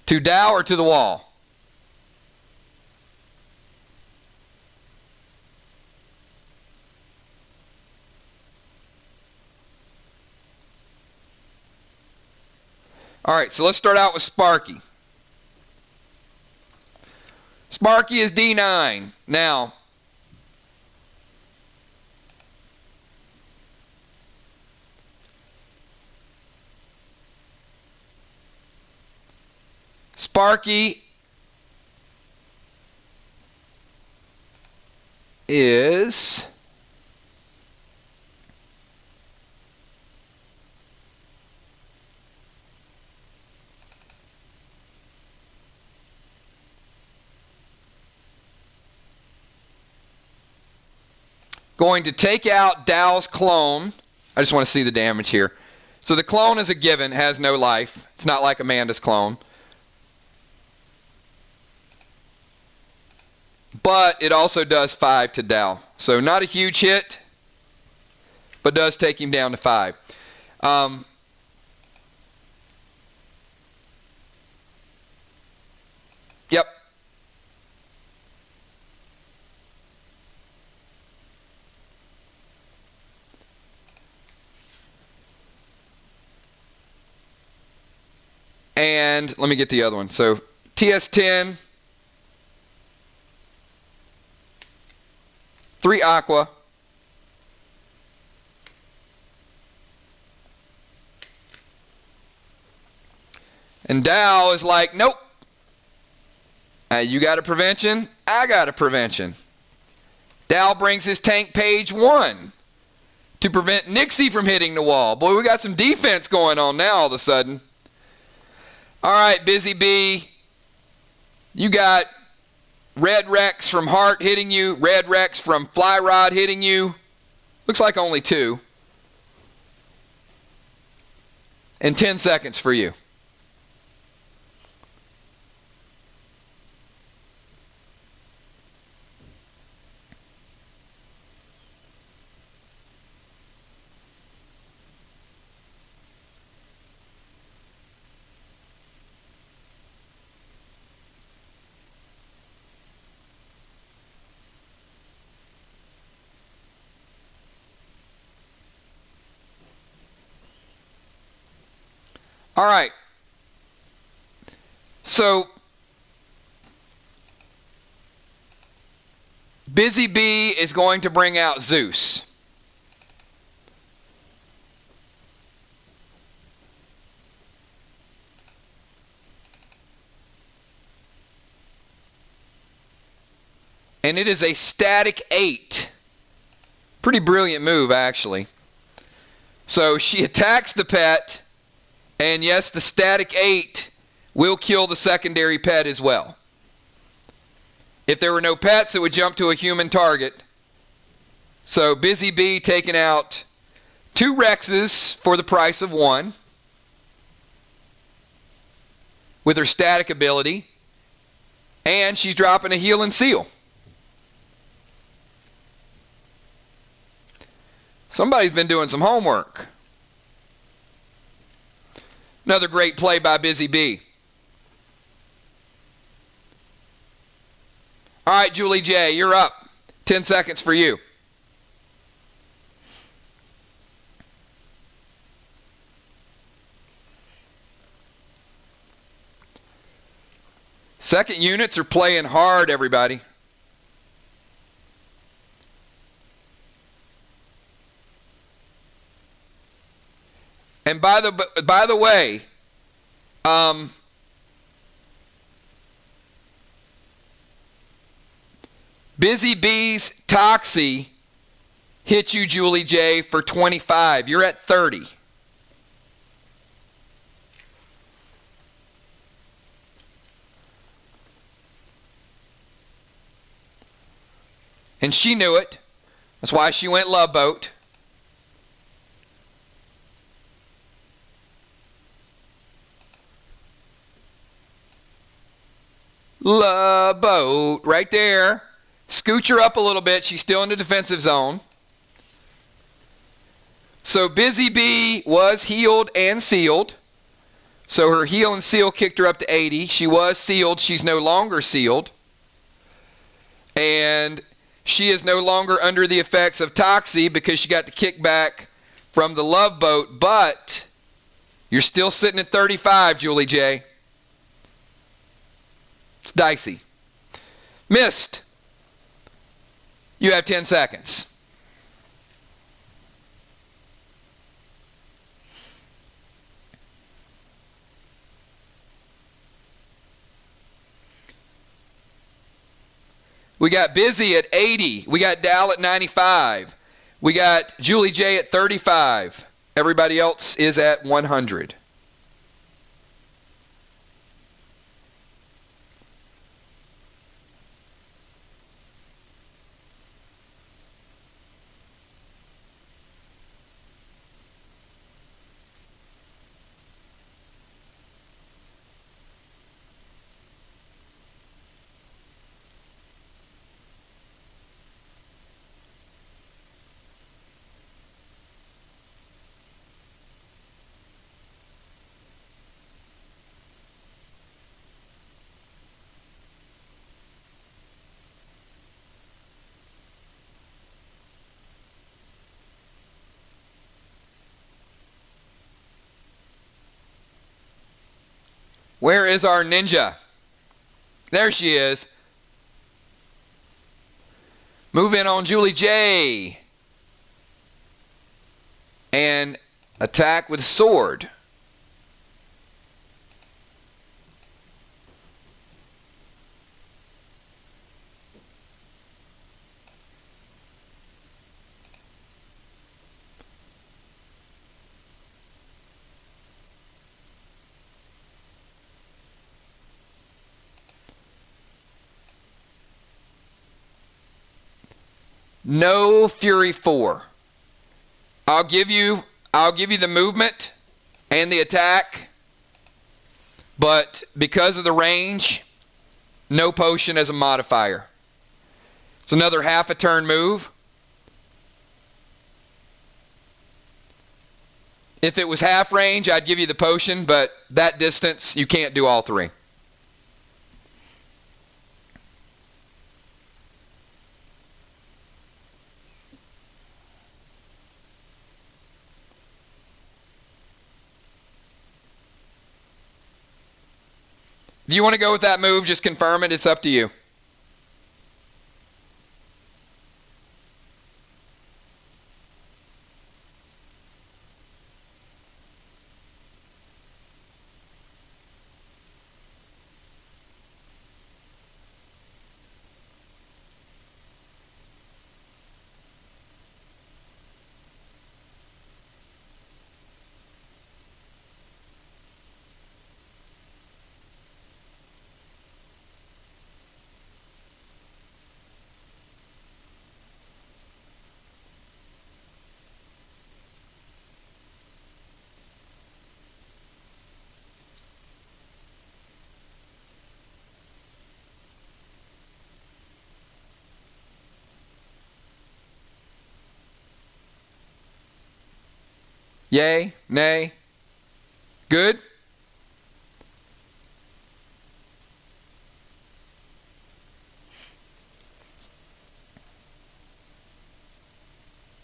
To Dow or to the wall? All right, so let's start out with Sparky. Sparky is D9. Now, Sparky is going to take out Dow's clone. I just want to see the damage here. So the clone is a given, has no life. It's not like Amanda's clone. But it also does 5 to Dow. So not a huge hit, but does take him down to 5. Yep. And let me get the other one. So TS10. 3 aqua. And Dow is like, nope. You got a prevention, I got a prevention. Dow brings his tank page 1 to prevent Nixie from hitting the wall. Boy, we got some defense going on now all of a sudden. All right, Busy Bee. You got Red Rex from Heart hitting you. Red Rex from Fly Rod hitting you. Looks like only 2. And 10 seconds for you. All right. So Busy Bee is going to bring out Zeus. And it is a static 8. Pretty brilliant move, actually. So she attacks the pet. And yes, the static 8 will kill the secondary pet as well. If there were no pets, it would jump to a human target. So Busy Bee taking out 2 Rexes for the price of 1 with her static ability, and she's dropping a heal and seal. Somebody's been doing some homework. Another great play by Busy Bee. All right, Julie J., you're up. 10 seconds for you. Second units are playing hard, everybody. And by the way, Busy Bee's Toxie hit you, Julie J., for 25. You're at 30. And she knew it. That's why she went Love Boat. Love Boat, right there. Scooch her up a little bit. She's still in the defensive zone. So Busy Bee was healed and sealed. So her heal and seal kicked her up to 80. She was sealed. She's no longer sealed. And she is no longer under the effects of Toxie because she got the kickback from the Love Boat. But you're still sitting at 35, Julie J. It's dicey. Missed. You have 10 seconds. We got Busy at 80. We got Dal at 95. We got Julie J at 35. Everybody else is at 100. Where is our ninja? There she is. Move in on Julie J. And attack with sword. No Fury 4. I'll give you the movement and the attack, but because of the range, no potion as a modifier. It's another half a turn move. If it was half range, I'd give you the potion, but that distance, you can't do all 3. If you want to go with that move, just confirm it. It's up to you. Yay? Nay? Good?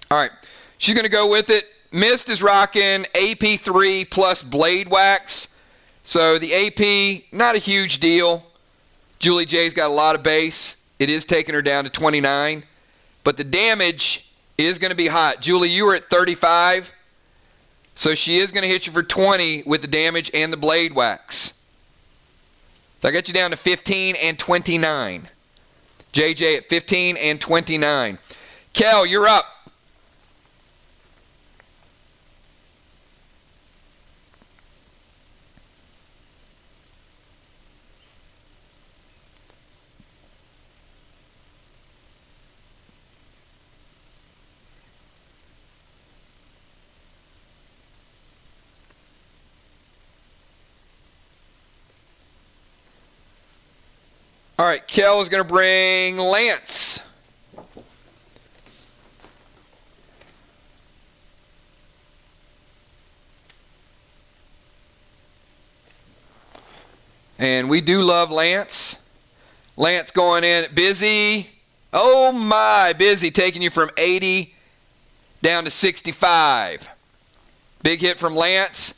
All right. She's going to go with it. Mist is rocking AP3 plus blade wax. So the AP, not a huge deal. Julie J's got a lot of base. It is taking her down to 29. But the damage is going to be hot. Julie, you were at 35. So she is going to hit you for 20 with the damage and the blade wax. So I got you down to 15 and 29. JJ at 15 and 29. Kel, you're up. All right, Kel is going to bring Lance. And we do love Lance. Lance going in at Busy. Oh my, Busy taking you from 80 down to 65. Big hit from Lance.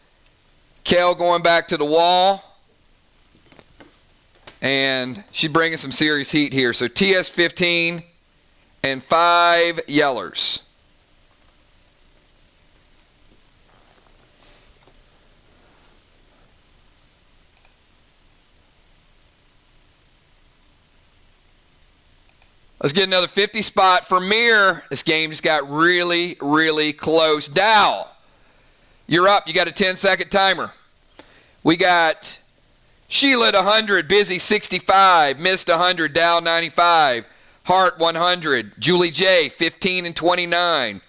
Kel going back to the wall. And she's bringing some serious heat here. So TS 15 and 5 yellers. Let's get another 50 spot for MIR. This game just got really, really close. Dow, you're up. You got a 10-second timer. We got Sheila at 100, Busy 65, Mist 100, Dow 95, Hart 100, Julie J 15 and 29.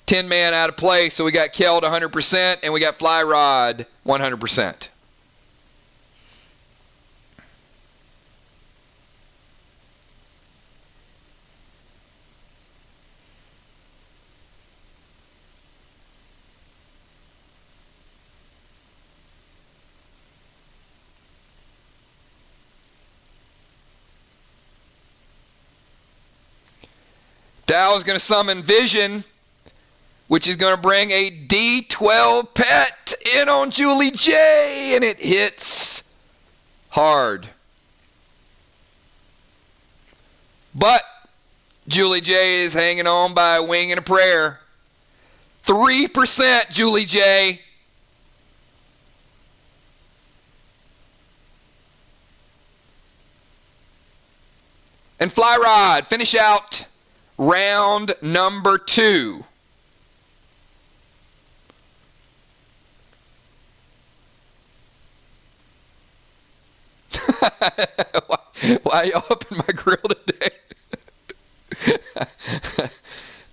10 man out of play, so we got Kel 100% and we got Fly Rod 100%. Dow is going to summon Vision, which is going to bring a D12 pet in on Julie J, and it hits hard. But Julie J is hanging on by a wing and a prayer. 3% Julie J. And Fly Rod, finish out round number 2. Why y'all up in my grill today?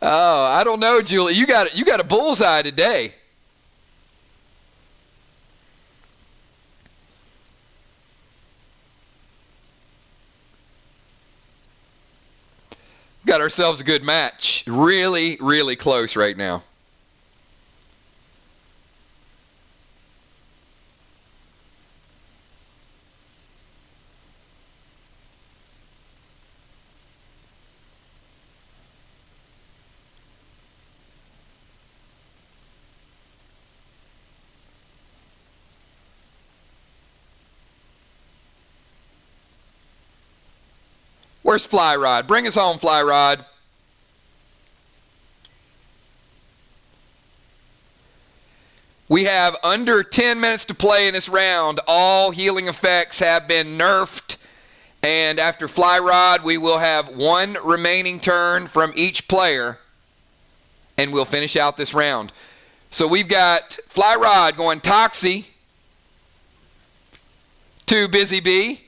Oh, I don't know, Julie. You got a bullseye today. Got ourselves a good match. Really, really close right now. Where's Fly Rod? Bring us home, Fly Rod. We have under 10 minutes to play in this round. All healing effects have been nerfed. And after Fly Rod, we will have one remaining turn from each player. And we'll finish out this round. So we've got Fly Rod going Toxie to Busy Bee.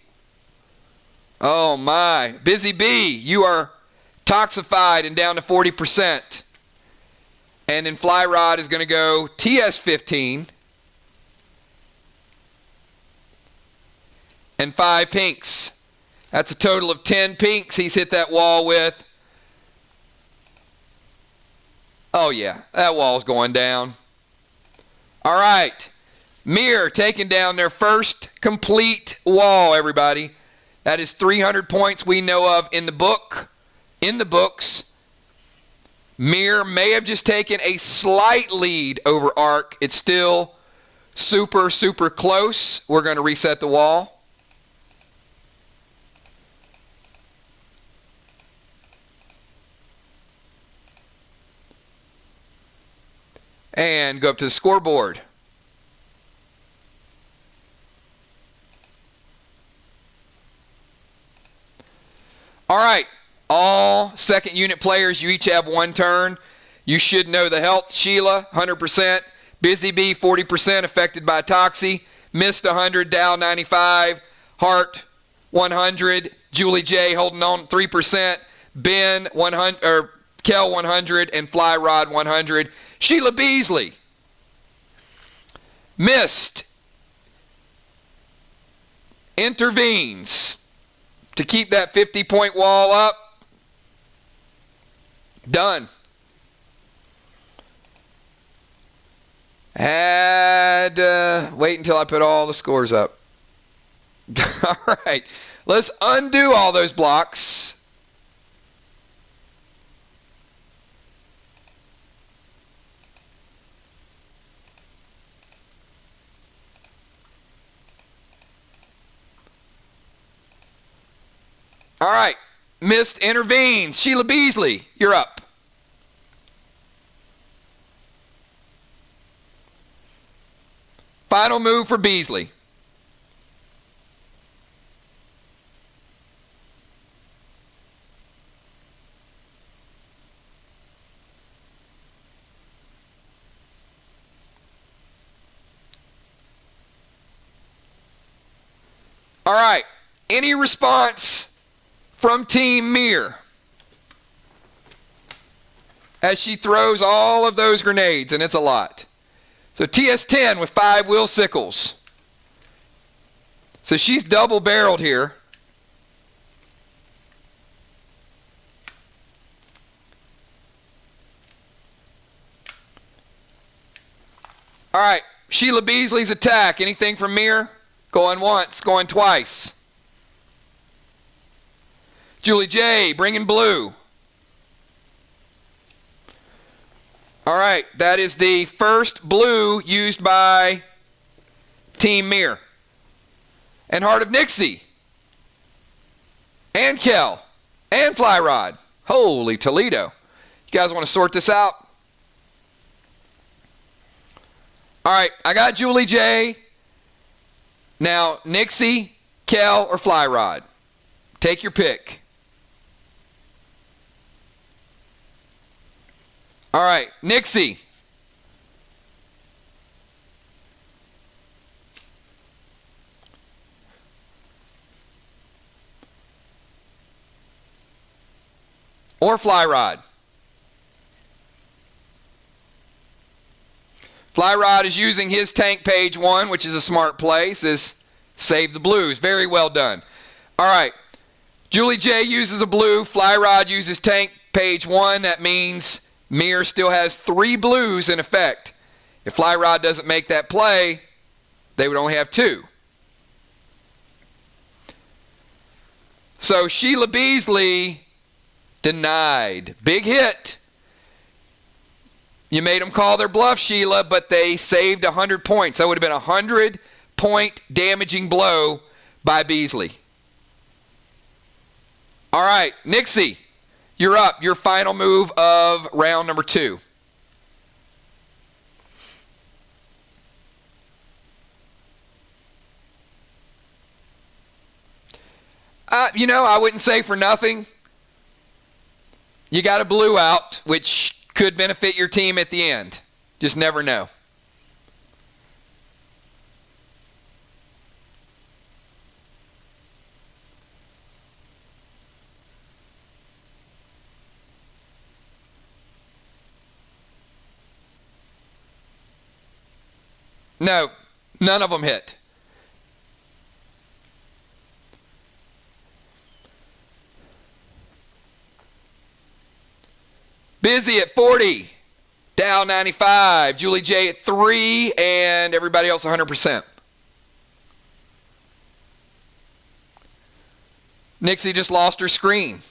Oh my. Busy Bee, you are toxified and down to 40%. And then Fly Rod is going to go TS 15 and 5 pinks. That's a total of 10 pinks he's hit that wall with. Oh yeah, that wall's going down. All right. MIR taking down their first complete wall, everybody. That is 300 points we know of in the book. In the books. MIR may have just taken a slight lead over ARC. It's still super, super close. We're going to reset the wall. And go up to the scoreboard. All right, all second unit players, you each have one turn. You should know the health. Sheila, 100%. Busy Bee, 40%, affected by Toxie. Missed 100, Dow, 95. Hart, 100. Julie J, holding on, 3%. Ben, 100, or Kel, 100. And Fly Rod, 100. Sheila Beasley, missed. Intervenes to keep that 50-point wall up. Done. Wait until I put all the scores up. All right. Let's undo all those blocks. All right, missed intervenes. Sheila Beasley, you're up. Final move for Beasley. All right, any response from Team MIR as she throws all of those grenades, and it's a lot. So TS10 with 5 wheel sickles. So she's double barreled here. All right, Sheila Beasley's attack. Anything from MIR? Going once, going twice. Julie J, bringing blue. All right, that is the first blue used by Team MIR. And Heart of Nixie. And Kel. And Fly Rod. Holy Toledo. You guys want to sort this out? All right, I got Julie J. Now, Nixie, Kel, or Fly Rod. Take your pick. All right, Nixie. Or Fly Rod. Fly Rod is using his tank page 1, which is a smart play. Says save the blues. Very well done. All right. Julie J uses a blue. Fly Rod uses tank page 1. That means MIR still has 3 blues in effect. If Fly Rod doesn't make that play, they would only have 2. So Sheila Beasley denied. Big hit. You made them call their bluff, Sheila, but they saved 100 points. That would have been a 100-point damaging blow by Beasley. All right, Nixie, you're up. Your final move of round number 2. I wouldn't say for nothing. You got a blue out, which could benefit your team at the end. Just never know. No, none of them hit. Busy at 40. Dow 95. Julie J at 3, and everybody else 100%. Nixie just lost her screen.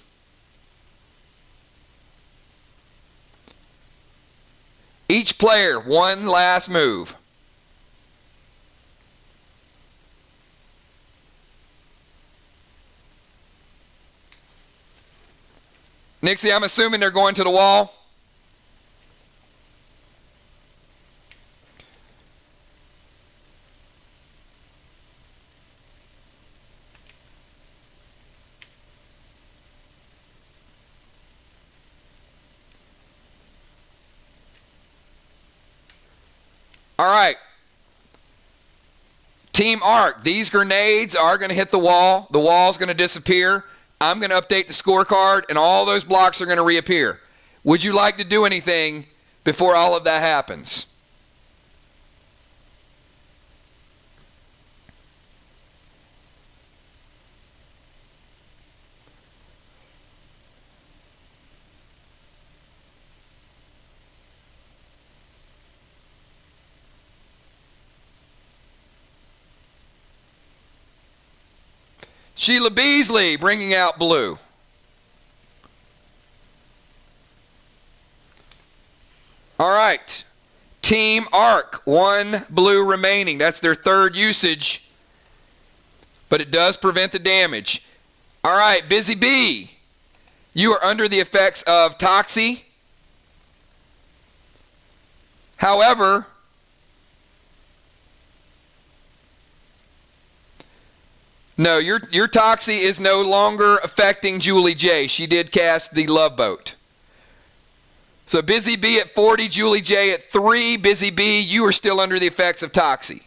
Each player, one last move. Nixie, I'm assuming they're going to the wall. All right. Team Arc, these grenades are going to hit the wall. The wall's going to disappear. I'm going to update the scorecard, and all those blocks are going to reappear. Would you like to do anything before all of that happens? Sheila Beasley bringing out blue. All right. Team Arc, 1 blue remaining. That's their third usage, but it does prevent the damage. All right, Busy Bee, you are under the effects of Toxie. However, no, your Toxie is no longer affecting Julie J. She did cast the Love Boat. So Busy Bee at 40, Julie J at 3. Busy Bee, you are still under the effects of Toxie.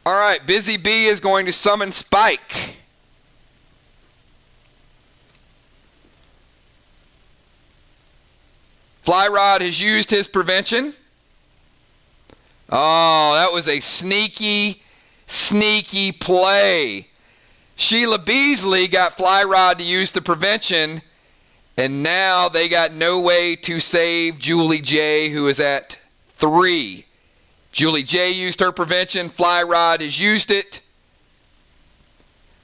All right, Busy Bee is going to summon Spike. Fly Rod has used his prevention. Oh, that was a sneaky play. Sheila Beasley got Fly Rod to use the prevention, and now they got no way to save Julie J, who is at 3. Julie J used her prevention. Fly Rod has used it.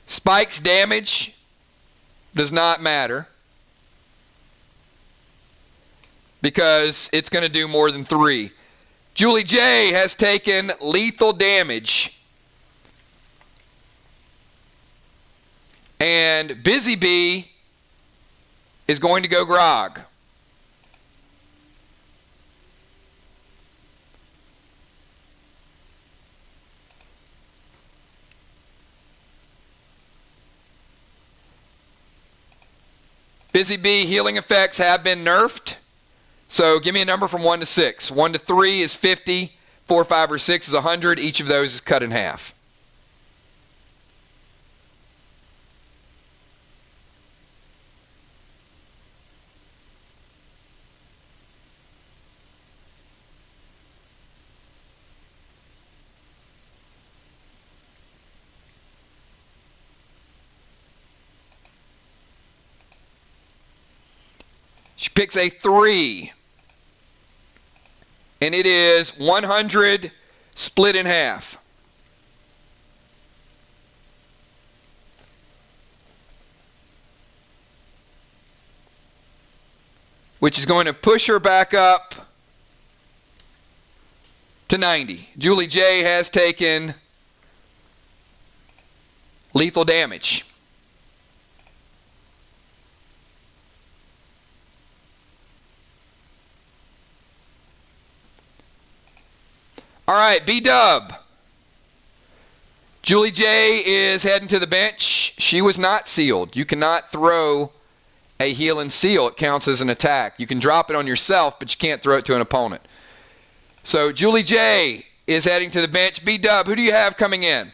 Spike's damage does not matter because it's going to do more than 3. Julie J has taken lethal damage. And Busy Bee is going to go grog. Busy Bee healing effects have been nerfed. So give me a number from 1 to 6. 1 to 3 is 50. 4, 5, or 6 is 100. Each of those is cut in half. She picks a 3. And it is 100 split in half. Which is going to push her back up to 90. Julie J has taken lethal damage. All right, B-Dub. Julie J is heading to the bench. She was not sealed. You cannot throw a heal and seal. It counts as an attack. You can drop it on yourself, but you can't throw it to an opponent. So Julie J is heading to the bench. B-Dub, who do you have coming in?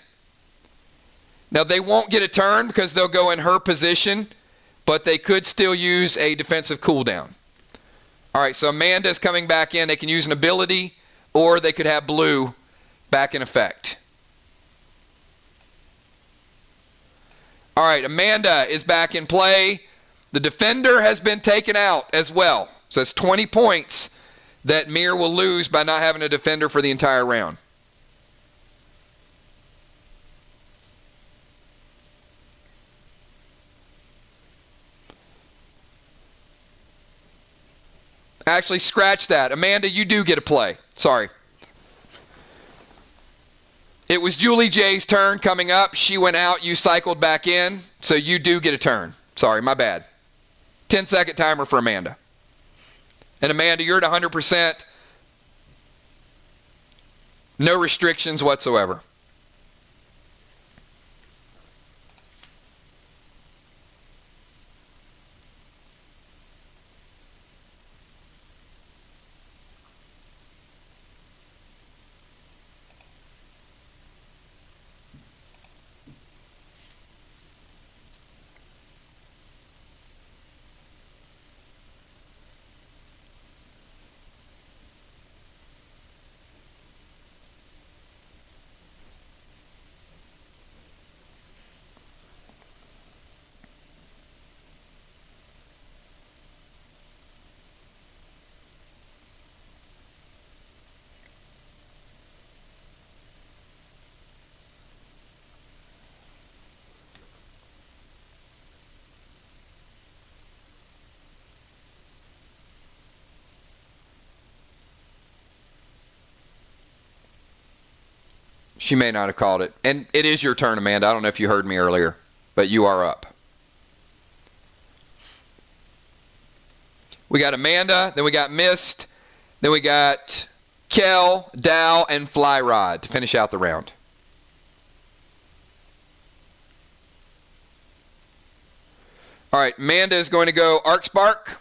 Now, they won't get a turn because they'll go in her position, but they could still use a defensive cooldown. All right, so Amanda is coming back in. They can use an ability, or they could have blue back in effect. All right, Amanda is back in play. The defender has been taken out as well. So that's 20 points that MIR will lose by not having a defender for the entire round. Actually, scratch that. Amanda, you do get a play. Sorry. It was Julie J's turn coming up. She went out. You cycled back in. So you do get a turn. Sorry, my bad. 10-second timer for Amanda. And Amanda, you're at 100%. No restrictions whatsoever. She may not have called it. And it is your turn, Amanda. I don't know if you heard me earlier, but you are up. We got Amanda, then we got Mist, then we got Kel, Dow, and Fly Rod to finish out the round. All right, Amanda is going to go Arc Spark.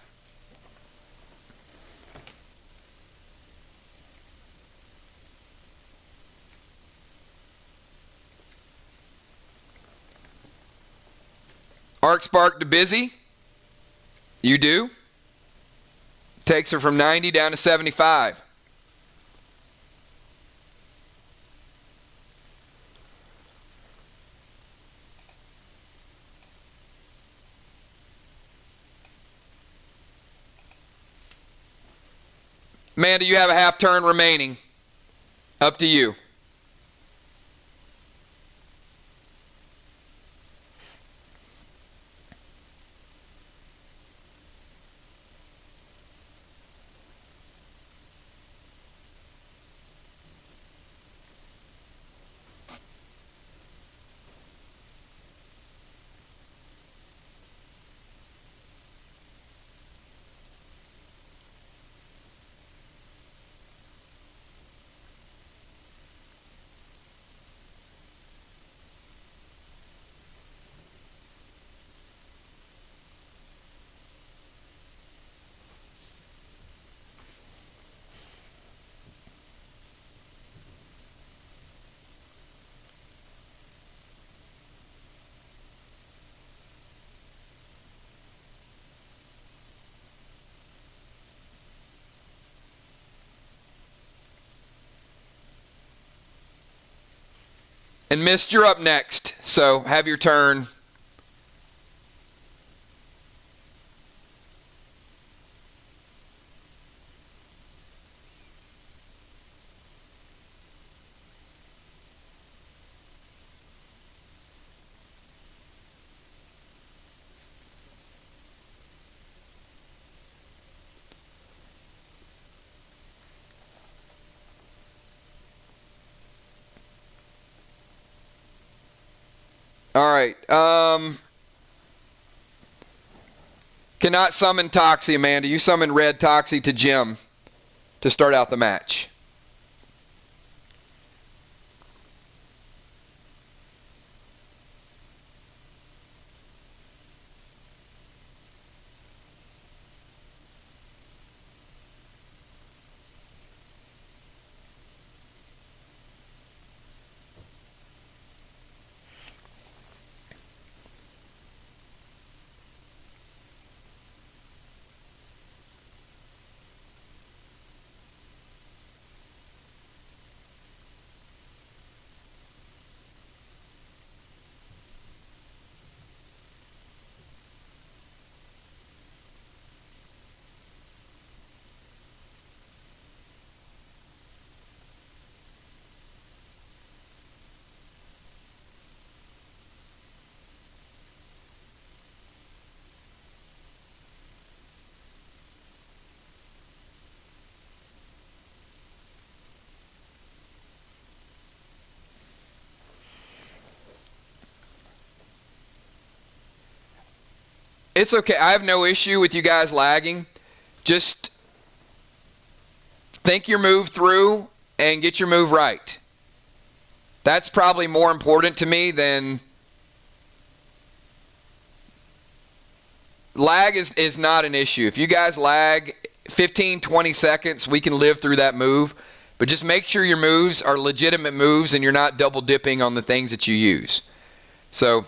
Arc Spark to Busy. You do. Takes her from 90 down to 75. Amanda, you have a half turn remaining. Up to you. And Mist, you're up next, so have your turn. All right. Cannot summon Toxie, Amanda. You summon Red Toxie to Jim to start out the match. It's okay. I have no issue with you guys lagging. Just think your move through and get your move right. That's probably more important to me than lag is not an issue. If you guys lag 15, 20 seconds, we can live through that move. But just make sure your moves are legitimate moves and you're not double dipping on the things that you use. So,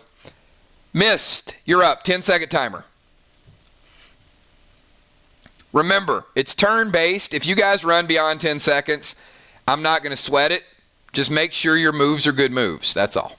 missed. You're up. 10-second timer. Remember, it's turn-based. If you guys run beyond 10 seconds, I'm not going to sweat it. Just make sure your moves are good moves. That's all.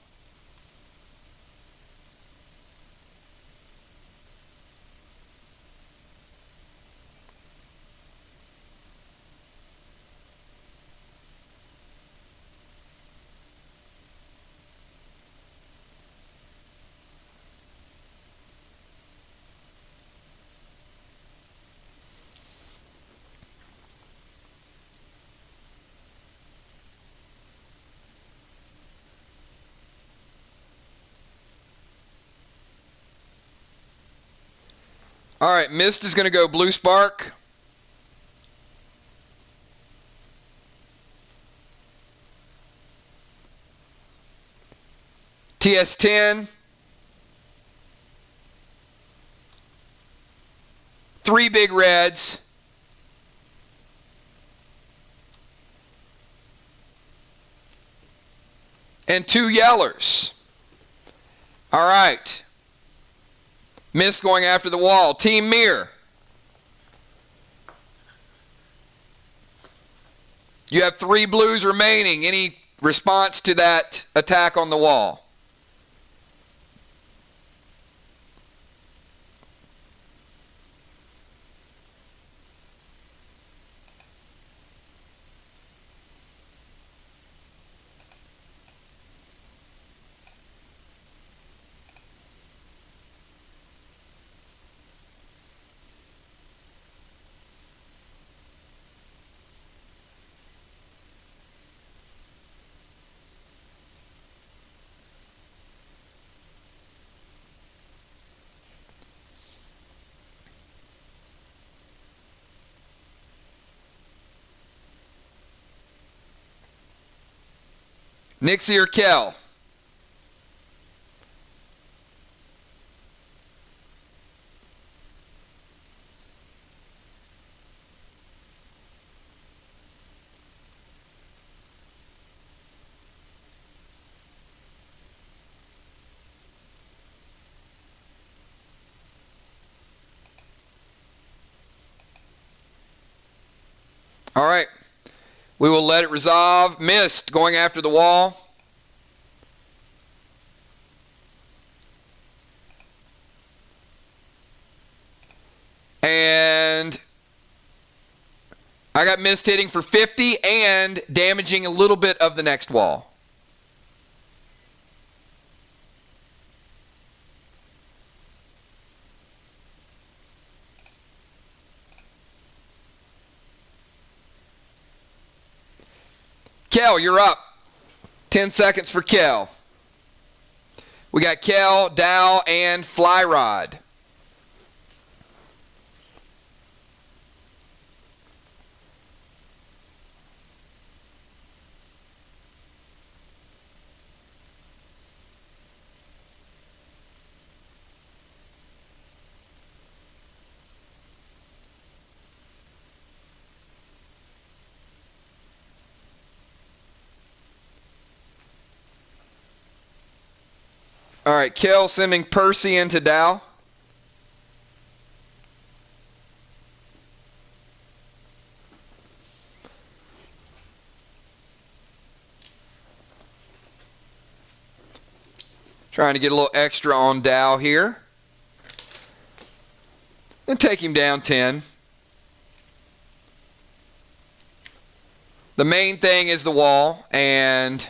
All right, missed is going to go blue spark. TS10. 3 big reds. And 2 yellers. All right. Miss going after the wall. Team MIR. You have 3 blues remaining. Any response to that attack on the wall? Nixie or Kel? All right. We will let it resolve. Missed going after the wall. And I got missed hitting for 50 and damaging a little bit of the next wall. Kel, you're up. 10 seconds for Kel. We got Kel, Dow, and Fly Rod. All right, Kel sending Percy into Dow. Trying to get a little extra on Dow here. And take him down 10. The main thing is the wall, and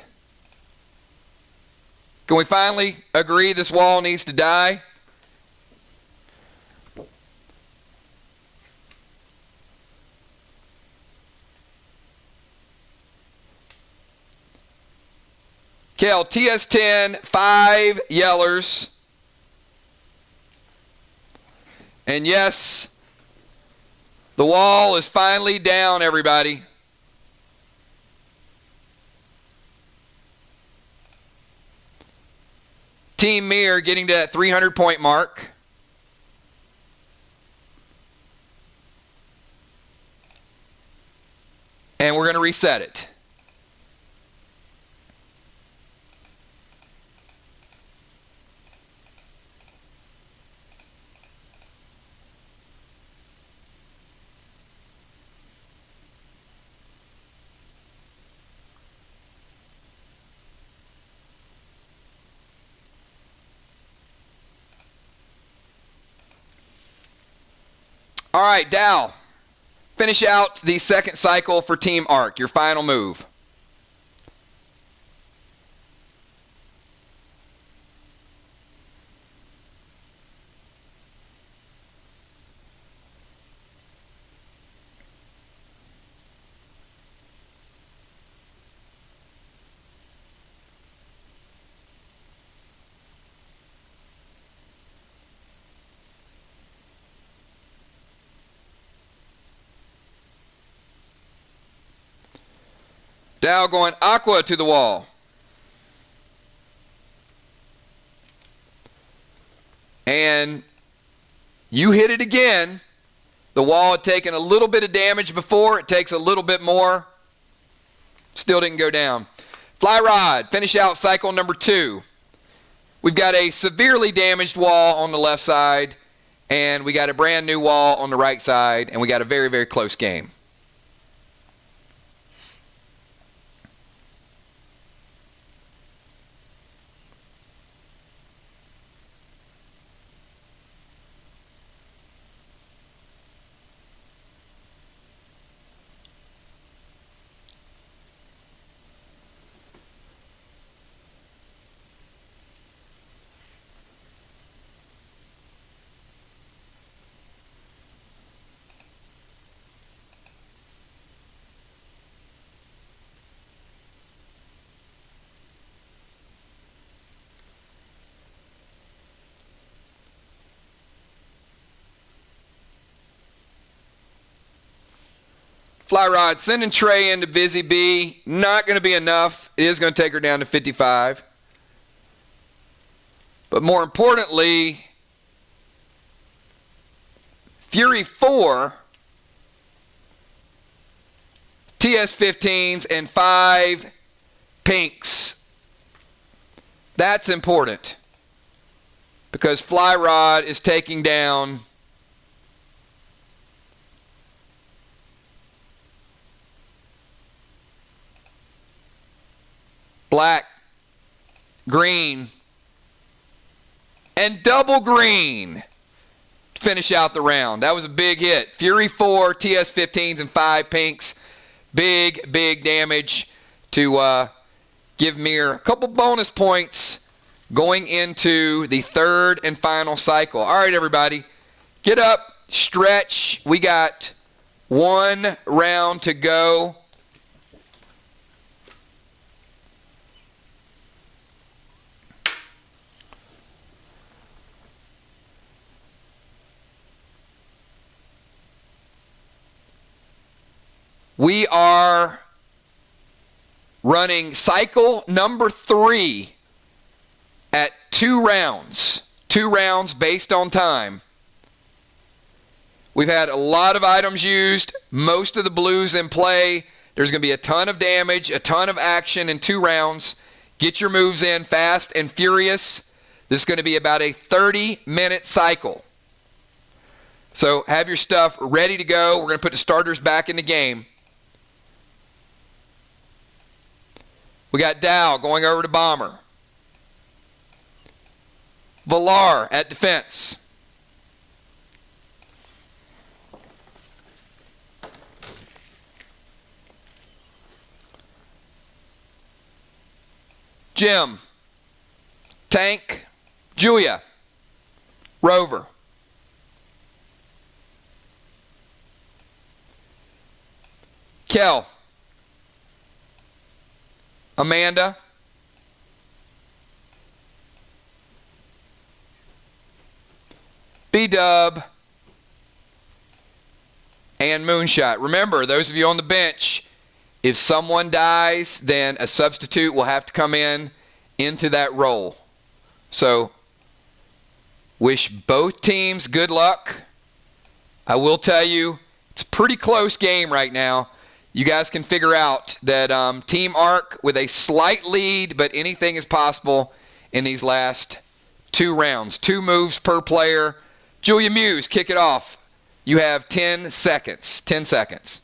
can we finally agree this wall needs to die? Kel, TS10, 5 yellers. And yes, the wall is finally down, everybody. Team MIR getting to that 300-point mark. And we're going to reset it. All right, Dow, finish out the second cycle for Team Arc, your final move. Dow going aqua to the wall. And you hit it again. The wall had taken a little bit of damage before. It takes a little bit more. Still didn't go down. Fly rod, finish out cycle number 2. We've got a severely damaged wall on the left side, and we got a brand new wall on the right side, and we got a very, very close game. Fly rod, sending Trey into busy B. Not going to be enough. It is going to take her down to 55. But more importantly, Fury 4, TS-15s, and 5 pinks. That's important because Fly rod is taking down black, green, and double green to finish out the round. That was a big hit. Fury 4, TS-15s, and 5 pinks. Big, big damage to give MIR a couple bonus points going into the third and final cycle. All right, everybody, get up, stretch. We got one round to go. We are running cycle number 3 at 2 rounds. 2 rounds based on time. We've had a lot of items used, most of the blues in play. There's going to be a ton of damage, a ton of action in 2 rounds. Get your moves in fast and furious. This is going to be about a 30-minute cycle. So have your stuff ready to go. We're going to put the starters back in the game. We got Dow going over to bomber. Villar at defense. Jim, tank, Julia, rover. Kel, Amanda, B-Dub, and moonshot. Remember, those of you on the bench, if someone dies, then a substitute will have to come into that role. So, wish both teams good luck. I will tell you, it's a pretty close game right now. You guys can figure out that Team Arc with a slight lead, but anything is possible in these last 2 rounds. 2 moves per player. Julia Muse, kick it off. You have 10 seconds. 10 seconds.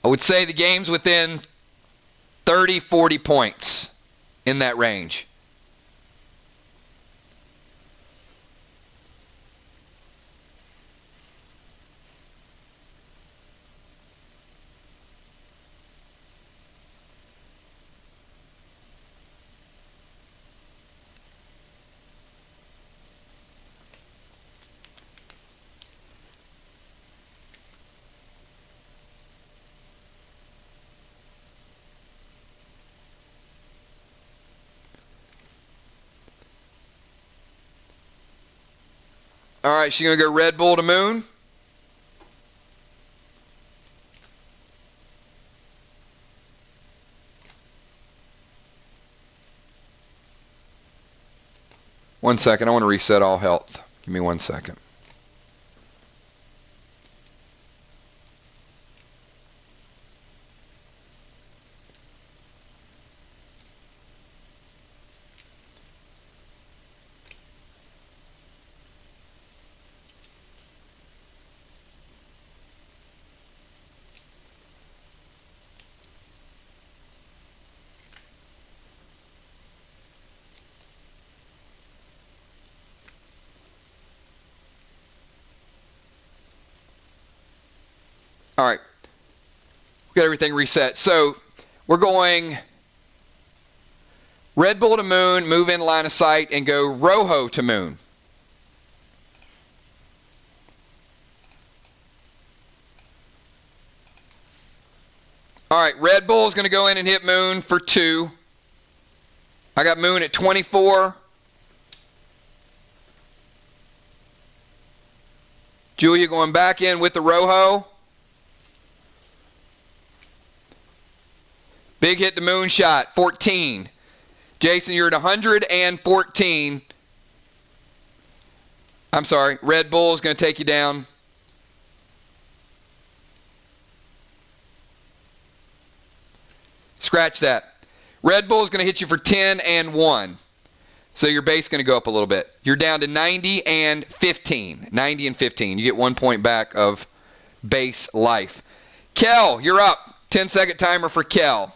I would say the game's within 30, 40 points in that range. All right, she's going to go Red Bull to Moon. One second. I want to reset all health. Give me 1 second. All right. We've got everything reset. So we're going Red Bull to Moon, move in line of sight, and go Rojo to Moon. All right, Red Bull is going to go in and hit Moon for 2. I got Moon at 24. Julia going back in with the Rojo. Big hit to Moonshot, 14. Jason, you're at 114. I'm sorry, Red Bull is going to take you down. Scratch that. Red Bull is going to hit you for 10 and 1. So your base is going to go up a little bit. You're down to 90 and 15. 90 and 15. You get 1 point back of base life. Kel, you're up. 10-second timer for Kel.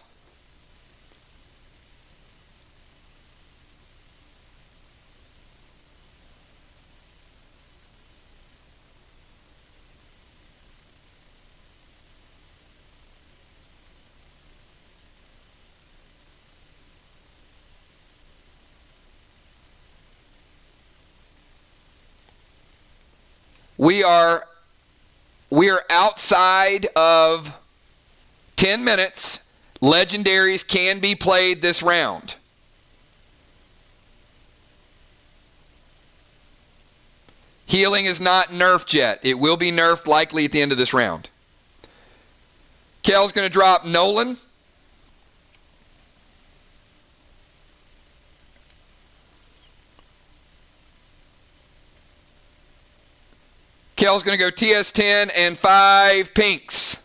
We are outside of 10 minutes. Legendaries can be played this round. Healing is not nerfed yet. It will be nerfed likely at the end of this round. Kel's going to drop Nolan. Kel's going to go TS10 and 5 pinks.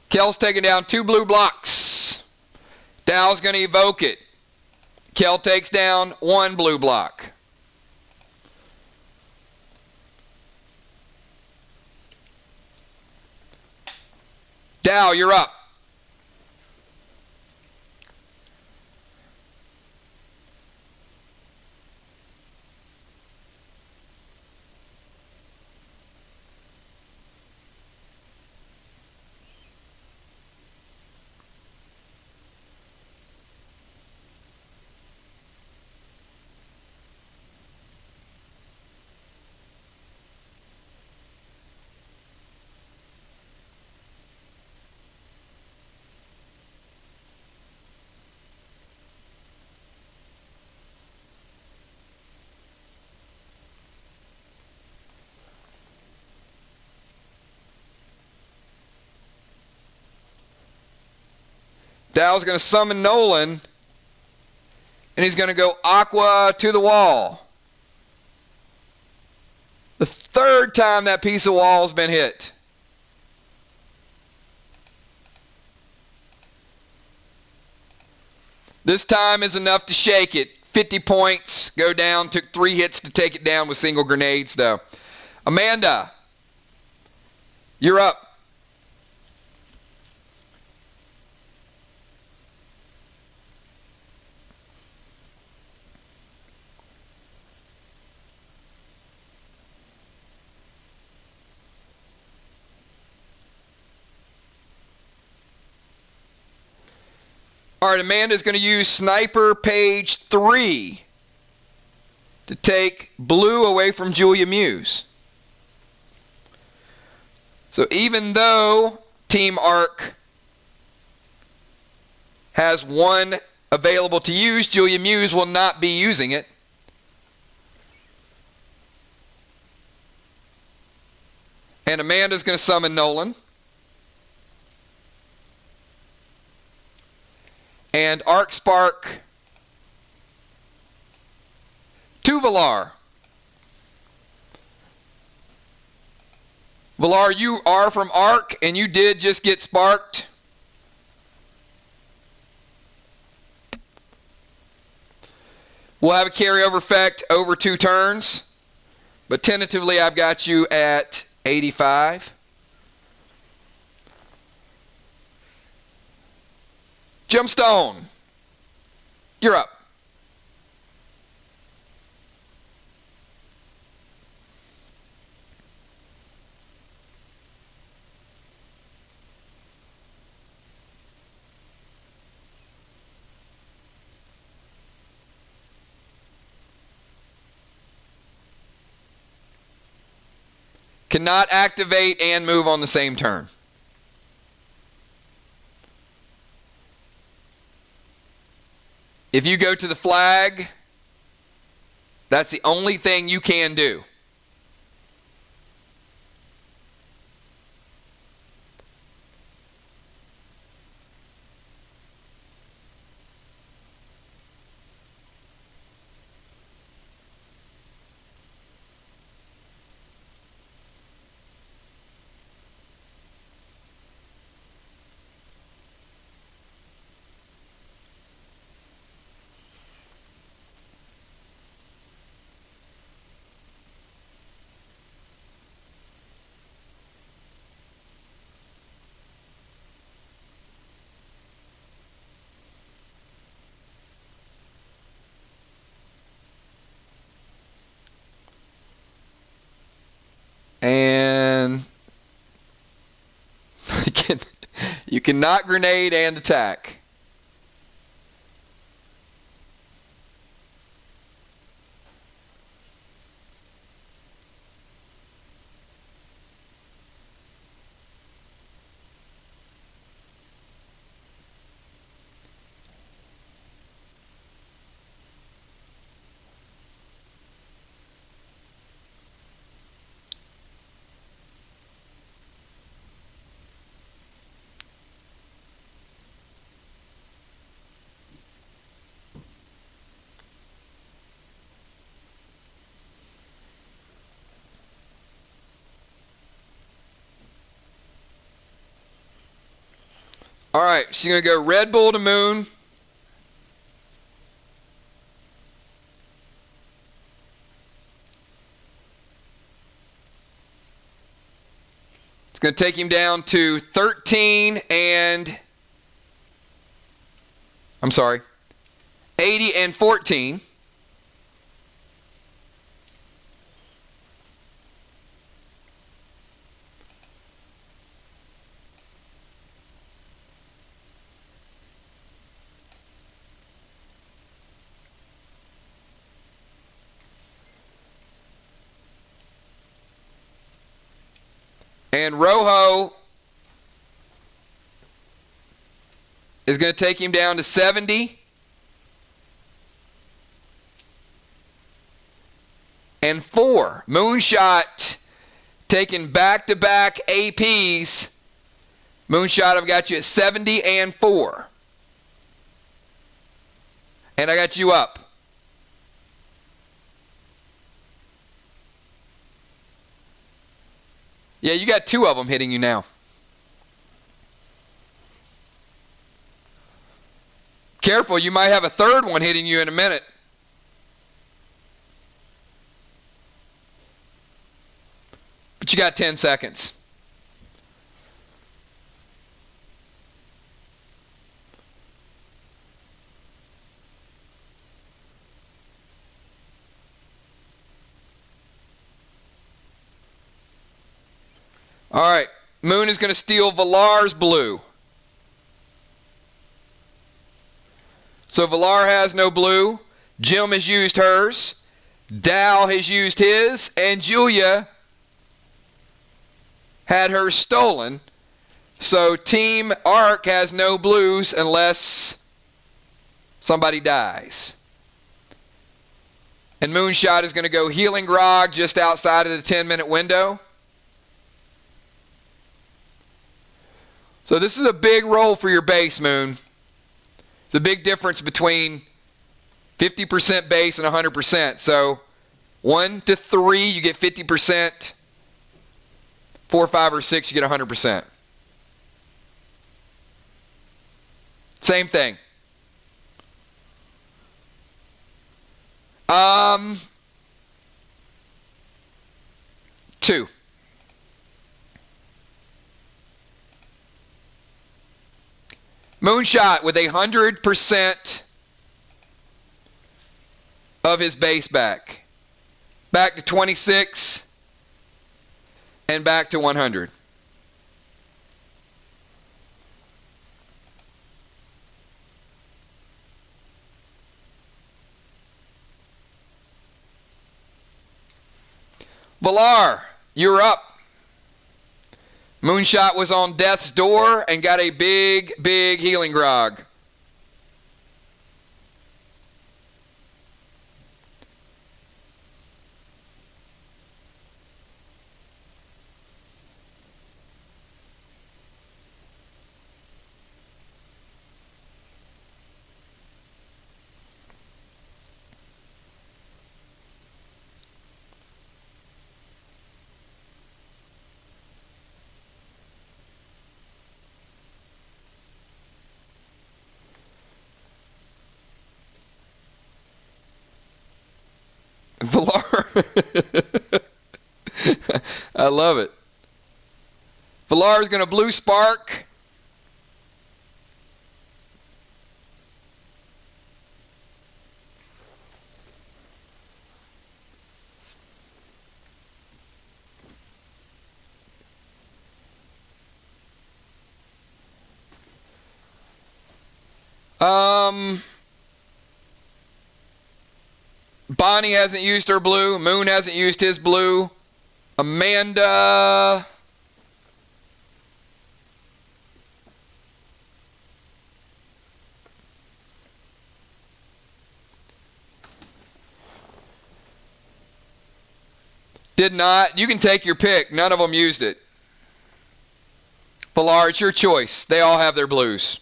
Kel's taking down 2 blue blocks. Dow's going to evoke it. Kel takes down 1 blue block. Dow, you're up. Dow's going to summon Nolan, and he's going to go Aqua to the wall. The third time that piece of wall has been hit. This time is enough to shake it. 50 points, go down. Took 3 hits to take it down with single grenades, though. Amanda, you're up. All right, Amanda's going to use Sniper Page 3 to take blue away from Julia Muse. So even though Team Arc has 1 available to use, Julia Muse will not be using it. And Amanda's going to summon Nolan. And Arc Spark to Valar. Valar, you are from Arc, and you did just get sparked. We'll have a carryover effect over 2 turns, but tentatively I've got you at 85. Gemstone, you're up. Cannot activate and move on the same turn. If you go to the flag, that's the only thing you can do. And you cannot grenade and attack. All right, she's going to go Red Bull to Moon. It's going to take him down to 13 and, 80 and 14. And Rojo is going to take him down to 70. And 4. Moonshot taking back-to-back APs. Moonshot, I've got you at 70 and 4. And I got you up. Yeah, you got 2 of them hitting you now. Careful, you might have a 3rd one hitting you in a minute. But you got 10 seconds. All right, Moon is going to steal Valar's blue. So Valar has no blue. Jim has used hers. Dal has used his. And Julia had hers stolen. So Team Ark has no blues unless somebody dies. And Moonshot is going to go Healing Grog just outside of the 10-minute window. So this is a big roll for your base, Moon. It's a big difference between 50% base and 100%. So 1 to 3, you get 50%. 4, 5, or 6, you get 100%. Same thing. 2. Moonshot with 100% of his base back. Back to 26 and back to 100. Valar, you're up. Moonshot was on death's door and got a big, big healing grog. Valar. I love it. Valar is going to blue spark. Bonnie hasn't used her blue. Moon hasn't used his blue. Amanda. Did not. You can take your pick. None of them used it. Valar, it's your choice. They all have their blues.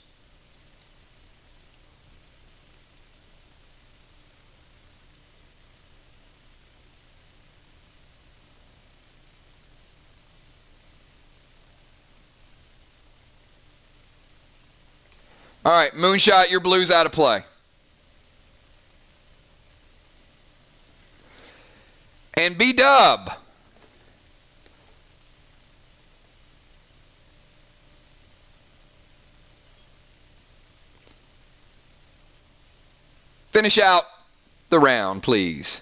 All right, Moonshot, your blue's out of play. And B-Dub. Finish out the round, please.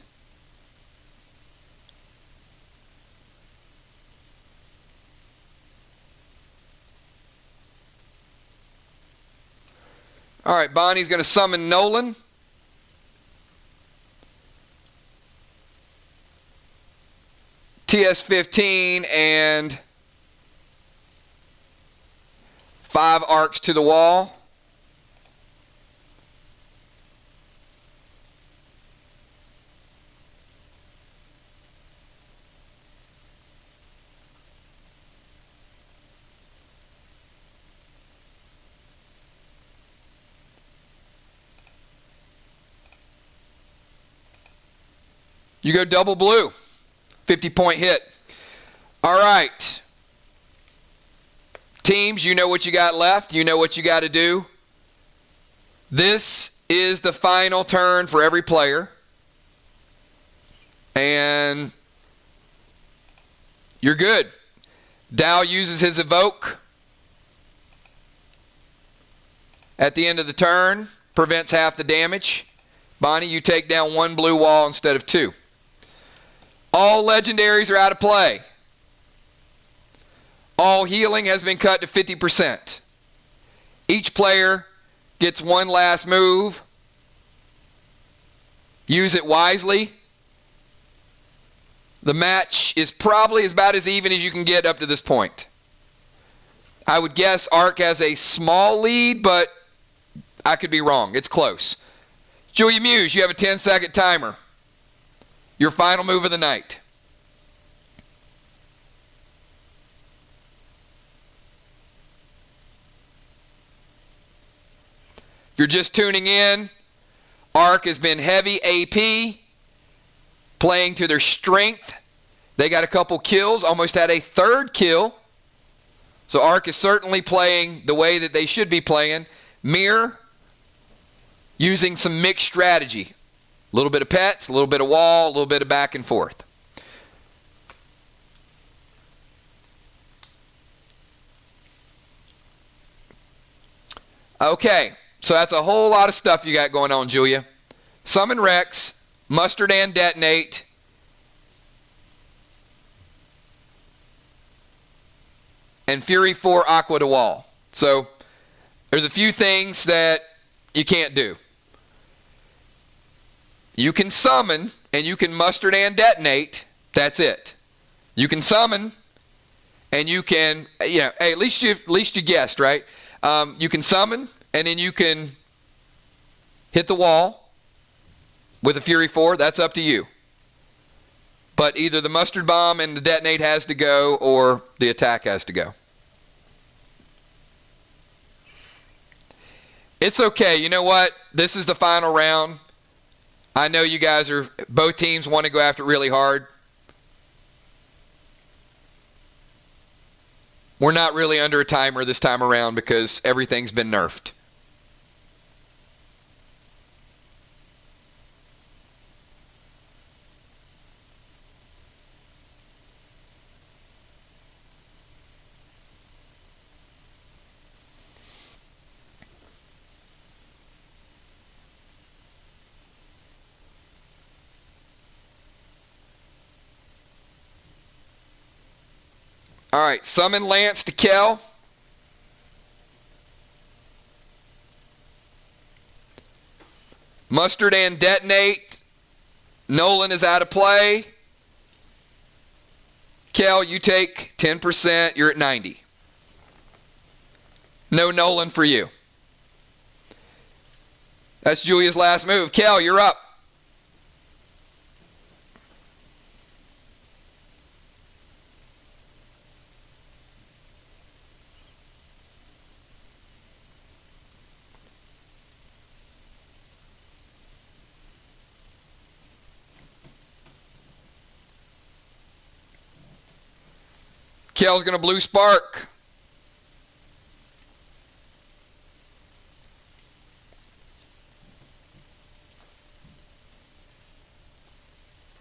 All right, Bonnie's going to summon Nolan. TS-15 and 5 arcs to the wall. You go double blue. 50-point hit. All right. Teams, you know what you got left. You know what you got to do. This is the final turn for every player. And you're good. Dow uses his evoke at the end of the turn. Prevents half the damage. Bonnie, you take down 1 blue wall instead of 2. All legendaries are out of play. All healing has been cut to 50%. Each player gets 1 last move. Use it wisely. The match is probably about as even as you can get up to this point. I would guess Ark has a small lead, but I could be wrong. It's close. Julia Muse, you have a 10-second timer. Your final move of the night. If you're just tuning in, Ark has been heavy AP, playing to their strength. They got a couple kills, almost had a 3rd kill. So Ark is certainly playing the way that they should be playing. MIR, using some mixed strategy. A little bit of pets, a little bit of wall, a little bit of back and forth. Okay, so that's a whole lot of stuff you got going on, Julia. Summon Rex, Mustard and Detonate, and Fury 4 Aqua to Wall. So there's a few things that you can't do. You can summon and you can Mustard and Detonate. That's it. You can summon and you can, hey, at least you guessed, right? You can summon and then you can hit the wall with a Fury 4. That's up to you. But either the Mustard Bomb and the Detonate has to go or the attack has to go. It's okay. You know what? This is the final round. I know you guys both teams want to go after it really hard. We're not really under a timer this time around because everything's been nerfed. All right, summon Lance to Kel. Mustard and Detonate. Nolan is out of play. Kel, you take 10%. You're at 90. No Nolan for you. That's Julia's last move. Kel, you're up. Kel's going to blue spark.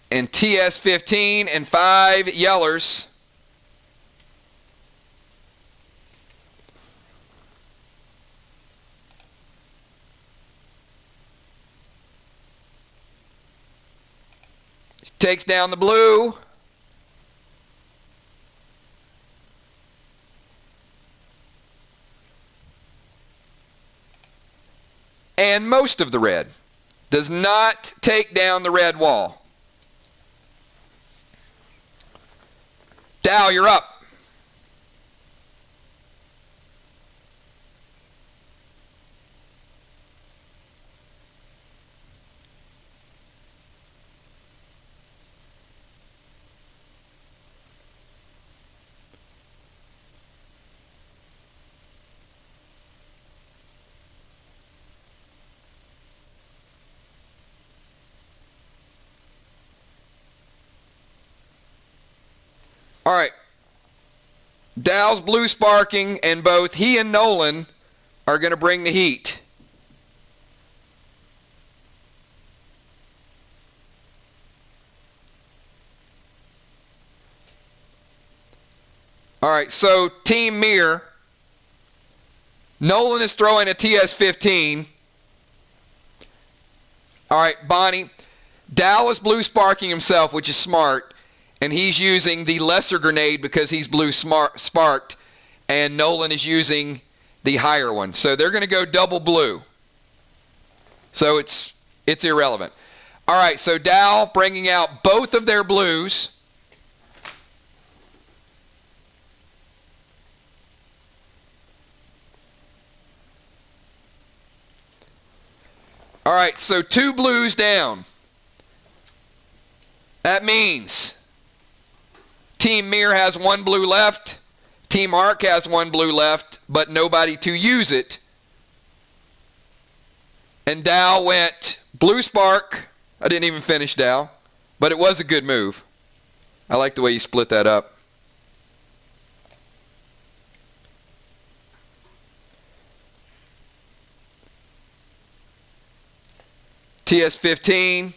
And TS15 and 5 yellers. Takes down the blue. And most of the red. Does not take down the red wall. Dow, you're up. All right. Dow's blue sparking, and both he and Nolan are going to bring the heat. All right, so Team MIR. Nolan is throwing a TS-15. All right, Bonnie. Dow is blue sparking himself, which is smart, and he's using the lesser grenade because he's blue sparked, and Nolan is using the higher one. So they're going to go double blue. So it's irrelevant. All right, so Dow bringing out both of their blues. All right, so 2 blues down. That means Team MIR has 1 blue left. Team ARC has 1 blue left, but nobody to use it. And Dow went blue spark. I didn't even finish Dow, but it was a good move. I like the way you split that up. TS-15.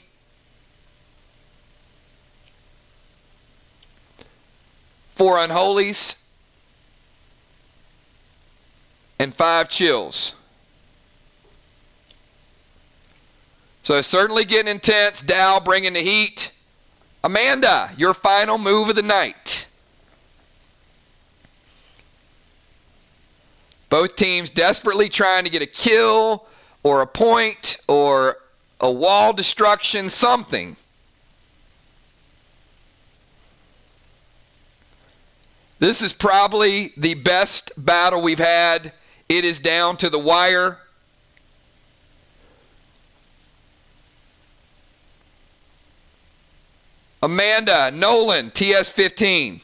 Four unholies. And 5 chills. So it's certainly getting intense. Dow bringing the heat. Amanda, your final move of the night. Both teams desperately trying to get a kill or a point or a wall destruction, something. This is probably the best battle we've had. It is down to the wire. Amanda, Nolan, TS-15.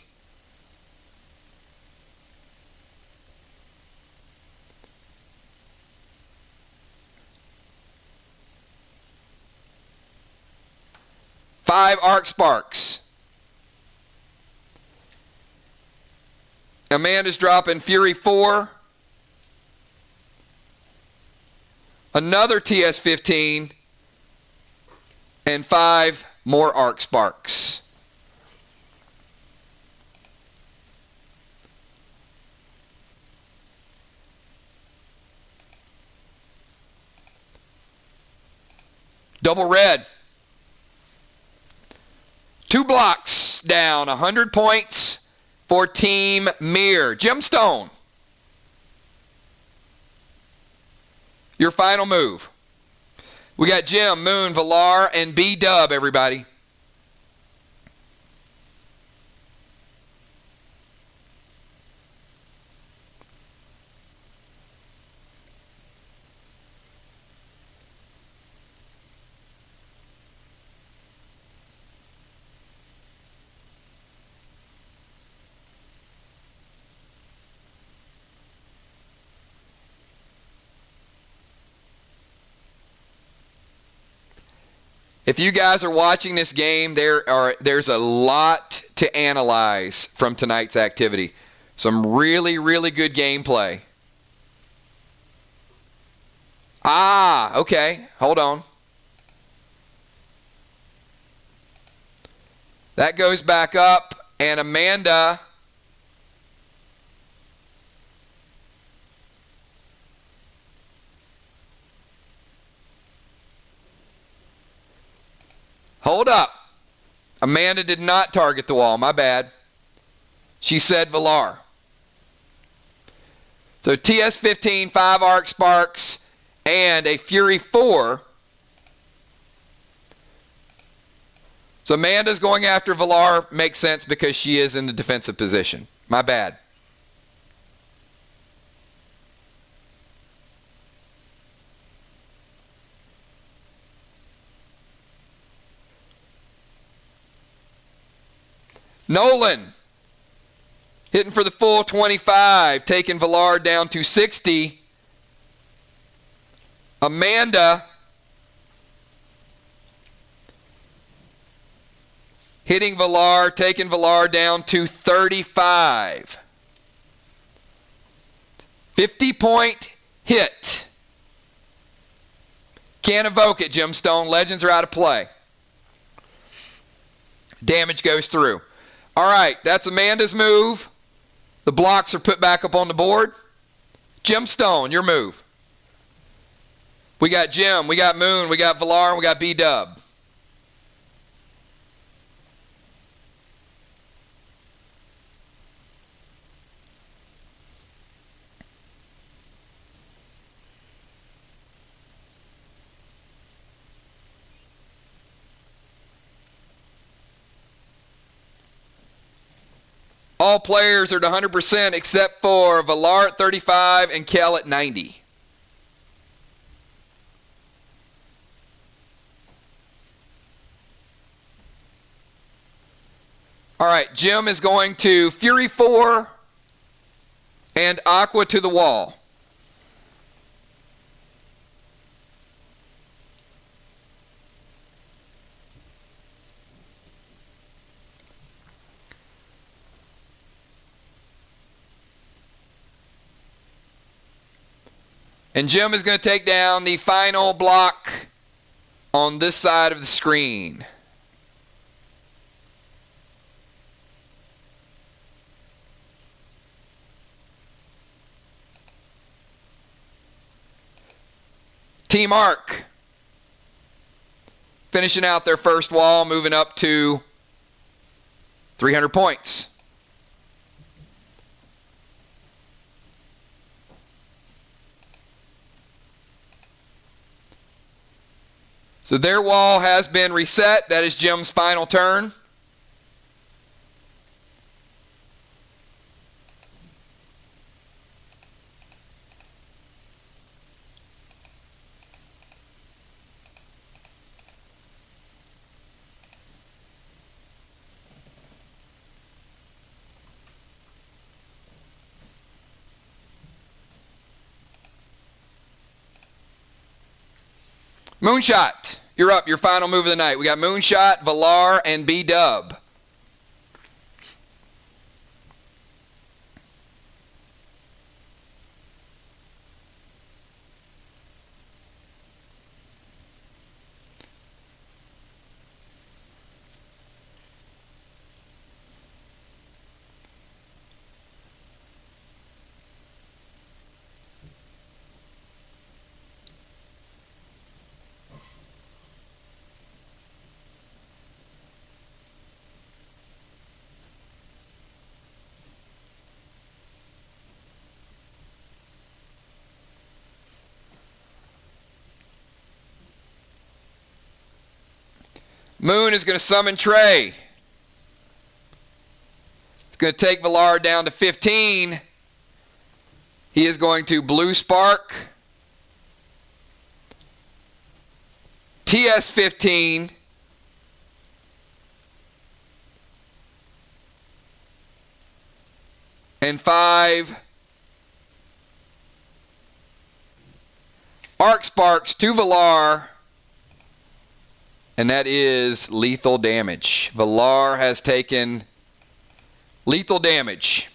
Five arc sparks. Amanda's dropping Fury 4. Another TS-15. And 5 more arc sparks. Double red. 2 blocks down, 100 points for Team MIR. Gemstone, your final move. We got Jim, Moon, Valar, and B-Dub, everybody. If you guys are watching this game, there's a lot to analyze from tonight's activity. Some really, really good gameplay. Okay. Hold on. That goes back up, and Amanda... Hold up. Amanda did not target the wall. My bad. She said Valar. So TS-15, 5 arc sparks, and a Fury 4. So Amanda's going after Valar. Makes sense because she is in the defensive position. My bad. Nolan, hitting for the full 25, taking Valar down to 60. Amanda hitting Villar, taking Villar down to 35. 50-point hit. Can't evoke it, Gemstone. Legends are out of play. Damage goes through. All right, that's Amanda's move. The blocks are put back up on the board. Gemstone, your move. We got Gem, we got Moon, we got Villar, and we got B-Dub. All players are at 100% except for Villar at 35 and Kel at 90. All right, Jim is going to Fury 4 and Aqua to the wall. And Jim is going to take down the final block on this side of the screen. Team Arc finishing out their first wall, moving up to 300 points. So their wall has been reset. That is Jim's final turn. Moonshot, you're up. Your final move of the night. We got Moonshot, Villar, and B-Dub. Moon is going to summon Trey. It's going to take Villar down to 15. He is going to Blue Spark. TS 15. And 5. Arc Sparks to Villar. And that is lethal damage. Villar has taken lethal damage.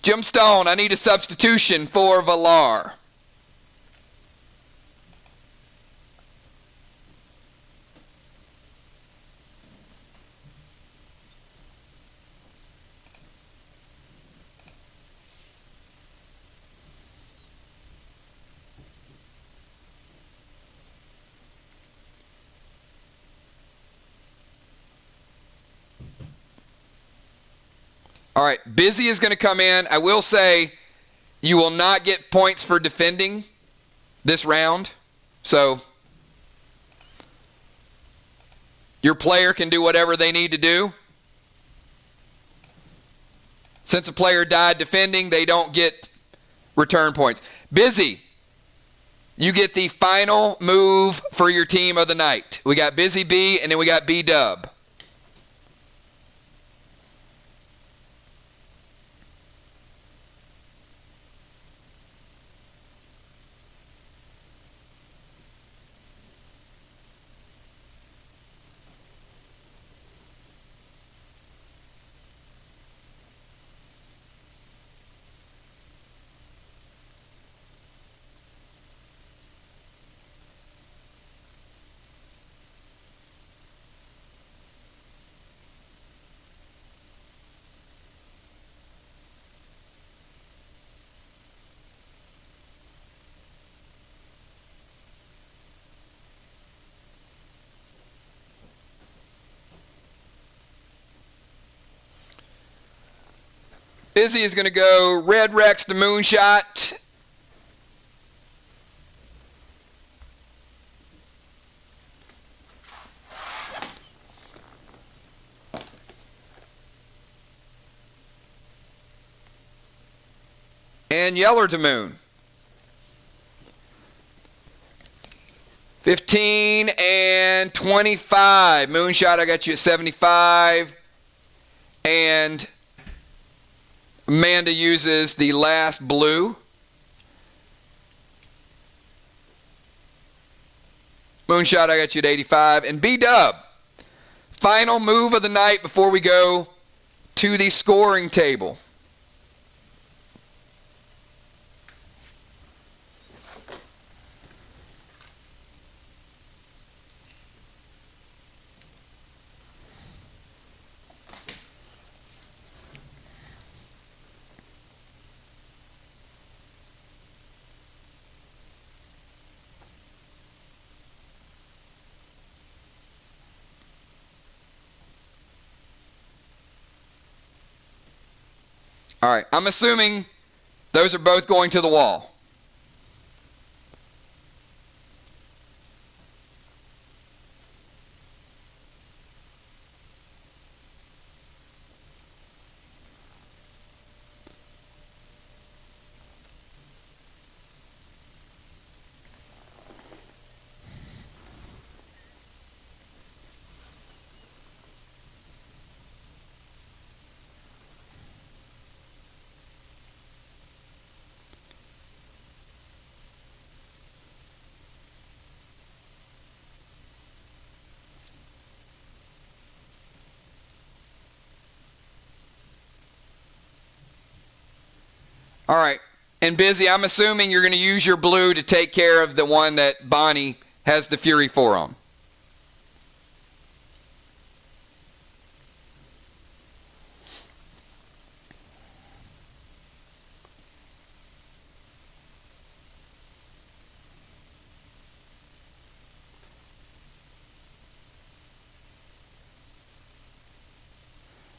Gemstone, I need a substitution for Villar. All right, Busy is going to come in. I will say you will not get points for defending this round. So your player can do whatever they need to do. Since a player died defending, they don't get return points. Busy, you get the final move for your team of the night. We got Busy B, and then we got B-Dub. Busy is going to go Red Rex to Moonshot. And Yeller to Moon. 15 and 25. Moonshot, I got you at 75. And Amanda uses the last blue. Moonshot, I got you at 85. And B-Dub, final move of the night before we go to the scoring table. All right, I'm assuming those are both going to the wall. All right, and Busy, I'm assuming you're going to use your blue to take care of the one that Bonnie has the Fury 4 on.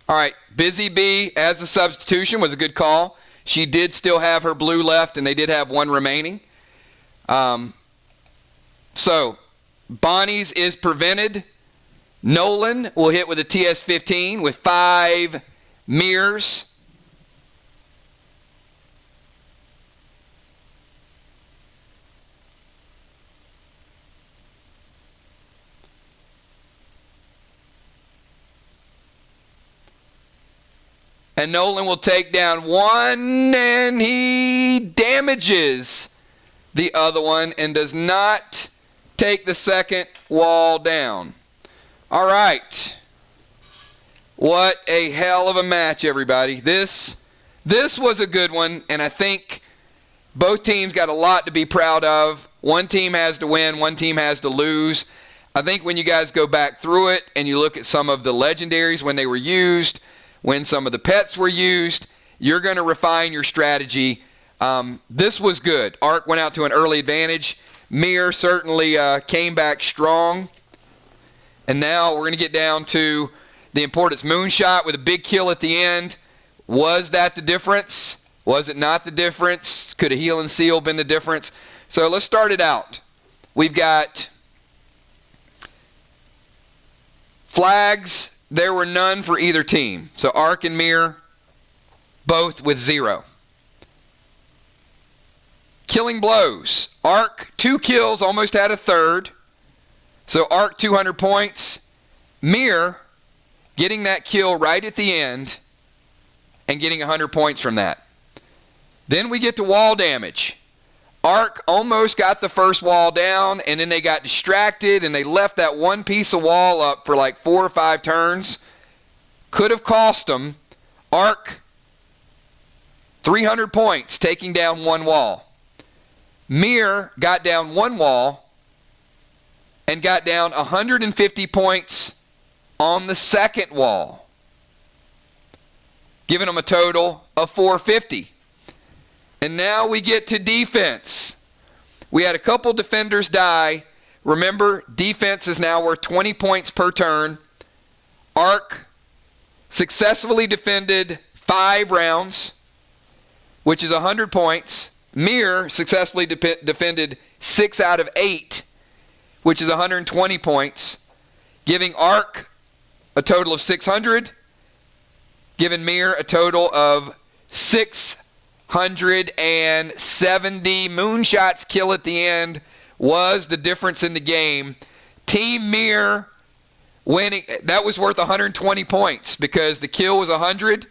All right, Busy B as a substitution was a good call. She did still have her blue left, and they did have one remaining. So Bonnie's is prevented. Nolan will hit with a TS-15 with 5 MIRs. And Nolan will take down one, and he damages the other one and does not take the second wall down. All right. What a hell of a match, everybody. This was a good one, and I think both teams got a lot to be proud of. One team has to win, one team has to lose. I think when you guys go back through it and you look at some of the legendaries when they were used, when some of the pets were used, you're going to refine your strategy. This was good. Ark went out to an early advantage. MIR certainly came back strong. And now we're going to get down to the importance. Moonshot with a big kill at the end. Was that the difference? Was it not the difference? Could a heal and seal been the difference? So let's start it out. We've got flags. There were none for either team. So Ark and MIR, both with 0. Killing blows. Ark, 2 kills, almost had a third. So Ark, 200 points. MIR, getting that kill right at the end and getting 100 points from that. Then we get to wall damage. Ark almost got the first wall down, and then they got distracted, and they left that one piece of wall up for like 4 or 5 turns. Could have cost them. Ark, 300 points, taking down 1 wall. MIR got down 1 wall and got down 150 points on the second wall, giving them a total of 450. And now we get to defense. We had a couple defenders die. Remember, defense is now worth 20 points per turn. Ark successfully defended 5 rounds, which is 100 points. MIR successfully defended 6 out of 8, which is 120 points, giving ARC a total of 600, giving MIR a total of 670. Moonshot's kill at the end was the difference in the game. Team MIR winning. That was worth 120 points because the kill was 100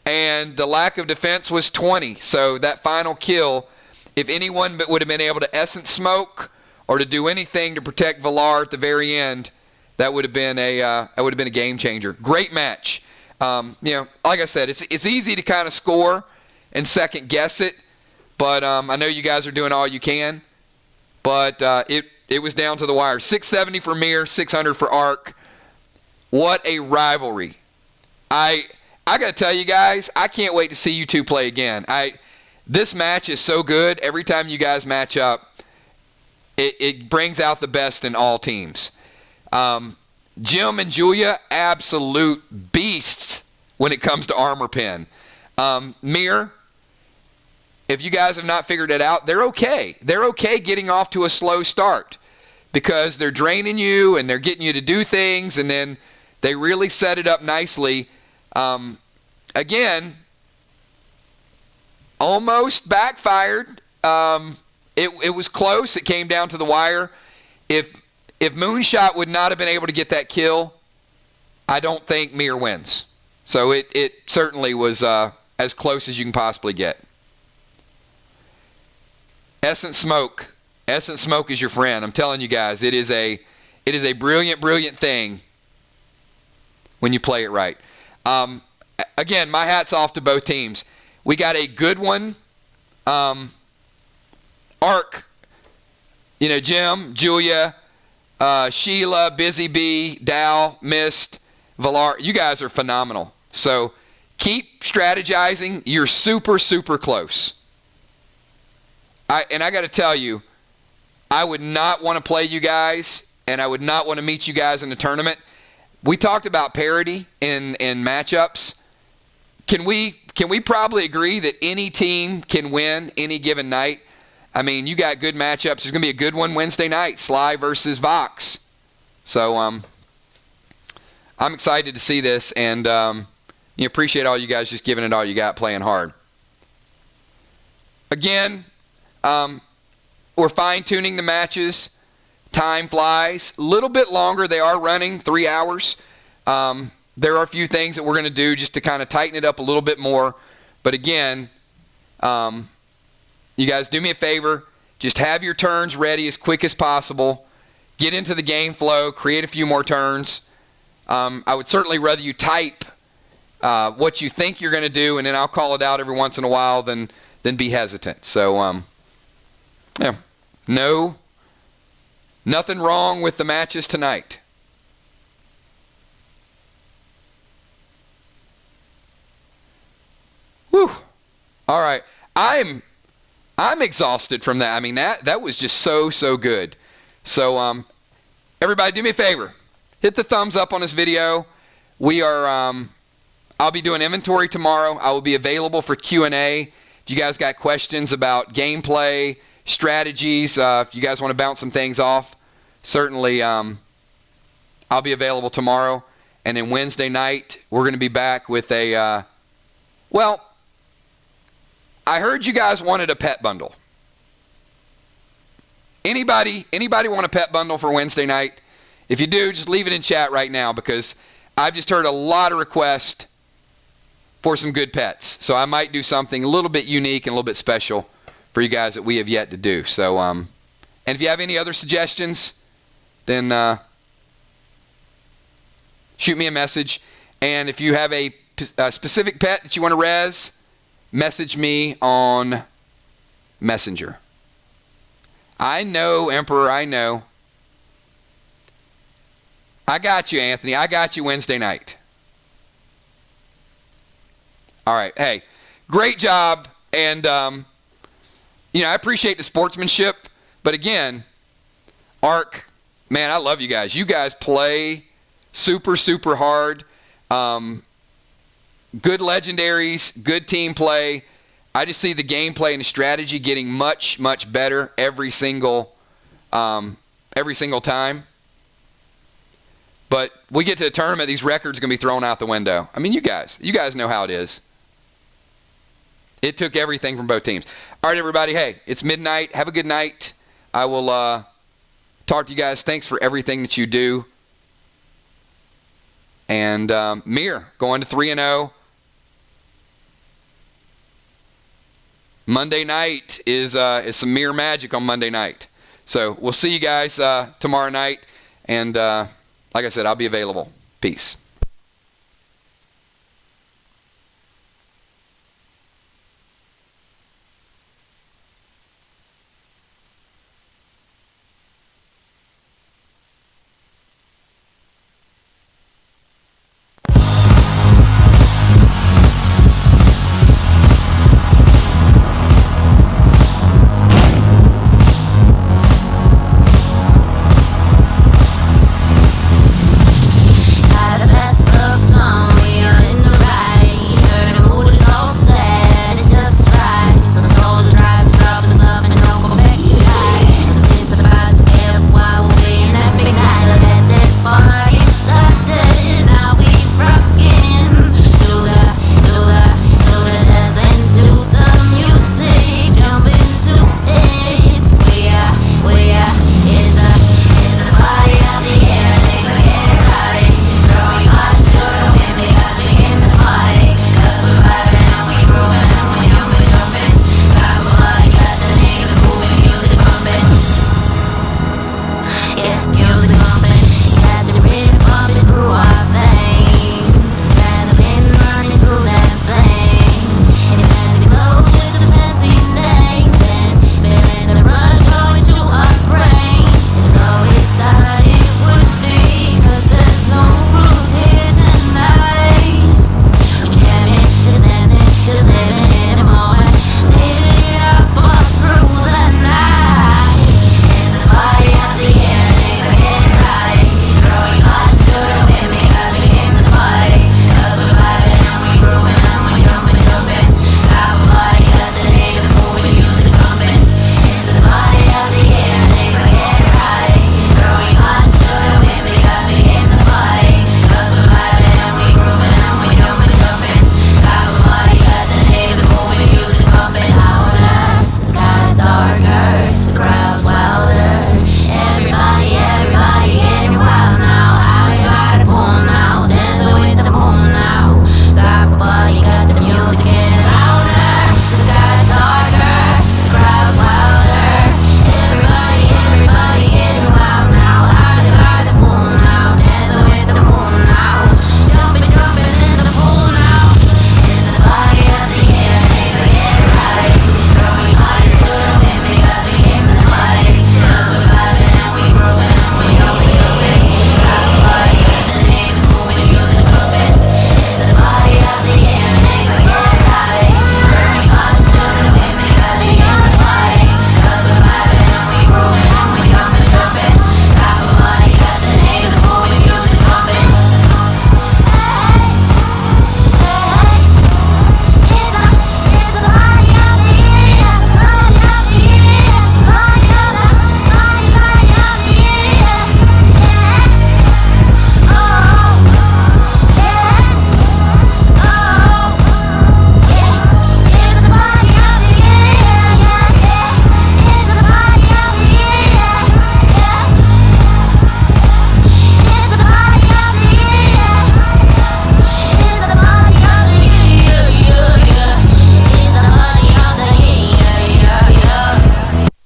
and the lack of defense was 20. So that final kill, if anyone would have been able to essence smoke or to do anything to protect Valar at the very end, that would have been a game changer. Great match. Like I said, it's easy to kind of score and second guess it, but I know you guys are doing all you can. But it was down to the wire. 670 for MIR, 600 for ARC. What a rivalry! I got to tell you guys, I can't wait to see you two play again. This match is so good. Every time you guys match up, it brings out the best in all teams. Jim and Julia, absolute beasts when it comes to armor pen. MIR, if you guys have not figured it out, they're okay. They're okay getting off to a slow start because they're draining you and they're getting you to do things, and then they really set it up nicely. Again, almost backfired. It was close. It came down to the wire. If Moonshot would not have been able to get that kill, I don't think MIR wins. So it certainly was as close as you can possibly get. Essence Smoke. Essence Smoke is your friend. I'm telling you guys, it is a brilliant, brilliant thing when you play it right. Again, my hat's off to both teams. We got a good one. ARC, Jim, Julia, Sheila, Busy Bee, Dow, Mist, Valar. You guys are phenomenal. So keep strategizing. You're super, super close. I got to tell you, I would not want to play you guys, and I would not want to meet you guys in the tournament. We talked about parity in matchups. Can we probably agree that any team can win any given night? I mean, you got good matchups. There's going to be a good one Wednesday night, Sly versus Vox. So I'm excited to see this, and appreciate all you guys just giving it all you got, playing hard. Again, we're fine-tuning the matches. Time flies. A little bit longer. They are running 3 hours. There are a few things that we're going to do just to kind of tighten it up a little bit more. But again, you guys do me a favor. Just have your turns ready as quick as possible. Get into the game flow. Create a few more turns. I would certainly rather you type what you think you're going to do, and then I'll call it out every once in a while than be hesitant. So, nothing wrong with the matches tonight. Whew. All right. I'm exhausted from that. I mean, that was just so good. So, everybody do me a favor. Hit the thumbs up on this video. We are, I'll be doing inventory tomorrow. I will be available for Q&A. If you guys got questions about gameplay, strategies, if you guys want to bounce some things off, certainly I'll be available tomorrow. And then Wednesday night, we're going to be back with a, I heard you guys wanted a pet bundle. Anybody want a pet bundle for Wednesday night? If you do, just leave it in chat right now, because I've just heard a lot of requests for some good pets. So I might do something a little bit unique and a little bit special for you guys that we have yet to do. So, and if you have any other suggestions, then shoot me a message. And if you have a specific pet that you want to res, message me on Messenger. I know, Emperor, I know. I got you, Anthony. I got you Wednesday night. All right. Hey, great job. And, I appreciate the sportsmanship. But again, ARC, man, I love you guys. You guys play super, super hard. good legendaries, good team play. I just see the gameplay and the strategy getting much, much better every single time. But we get to the tournament, these records are going to be thrown out the window. I mean, you guys know how it is. It took everything from both teams. All right, everybody. Hey, it's midnight. Have a good night. I will talk to you guys. Thanks for everything that you do. And MIR going to 3-0. Monday night is some MIR magic on Monday night. So we'll see you guys tomorrow night. And like I said, I'll be available. Peace.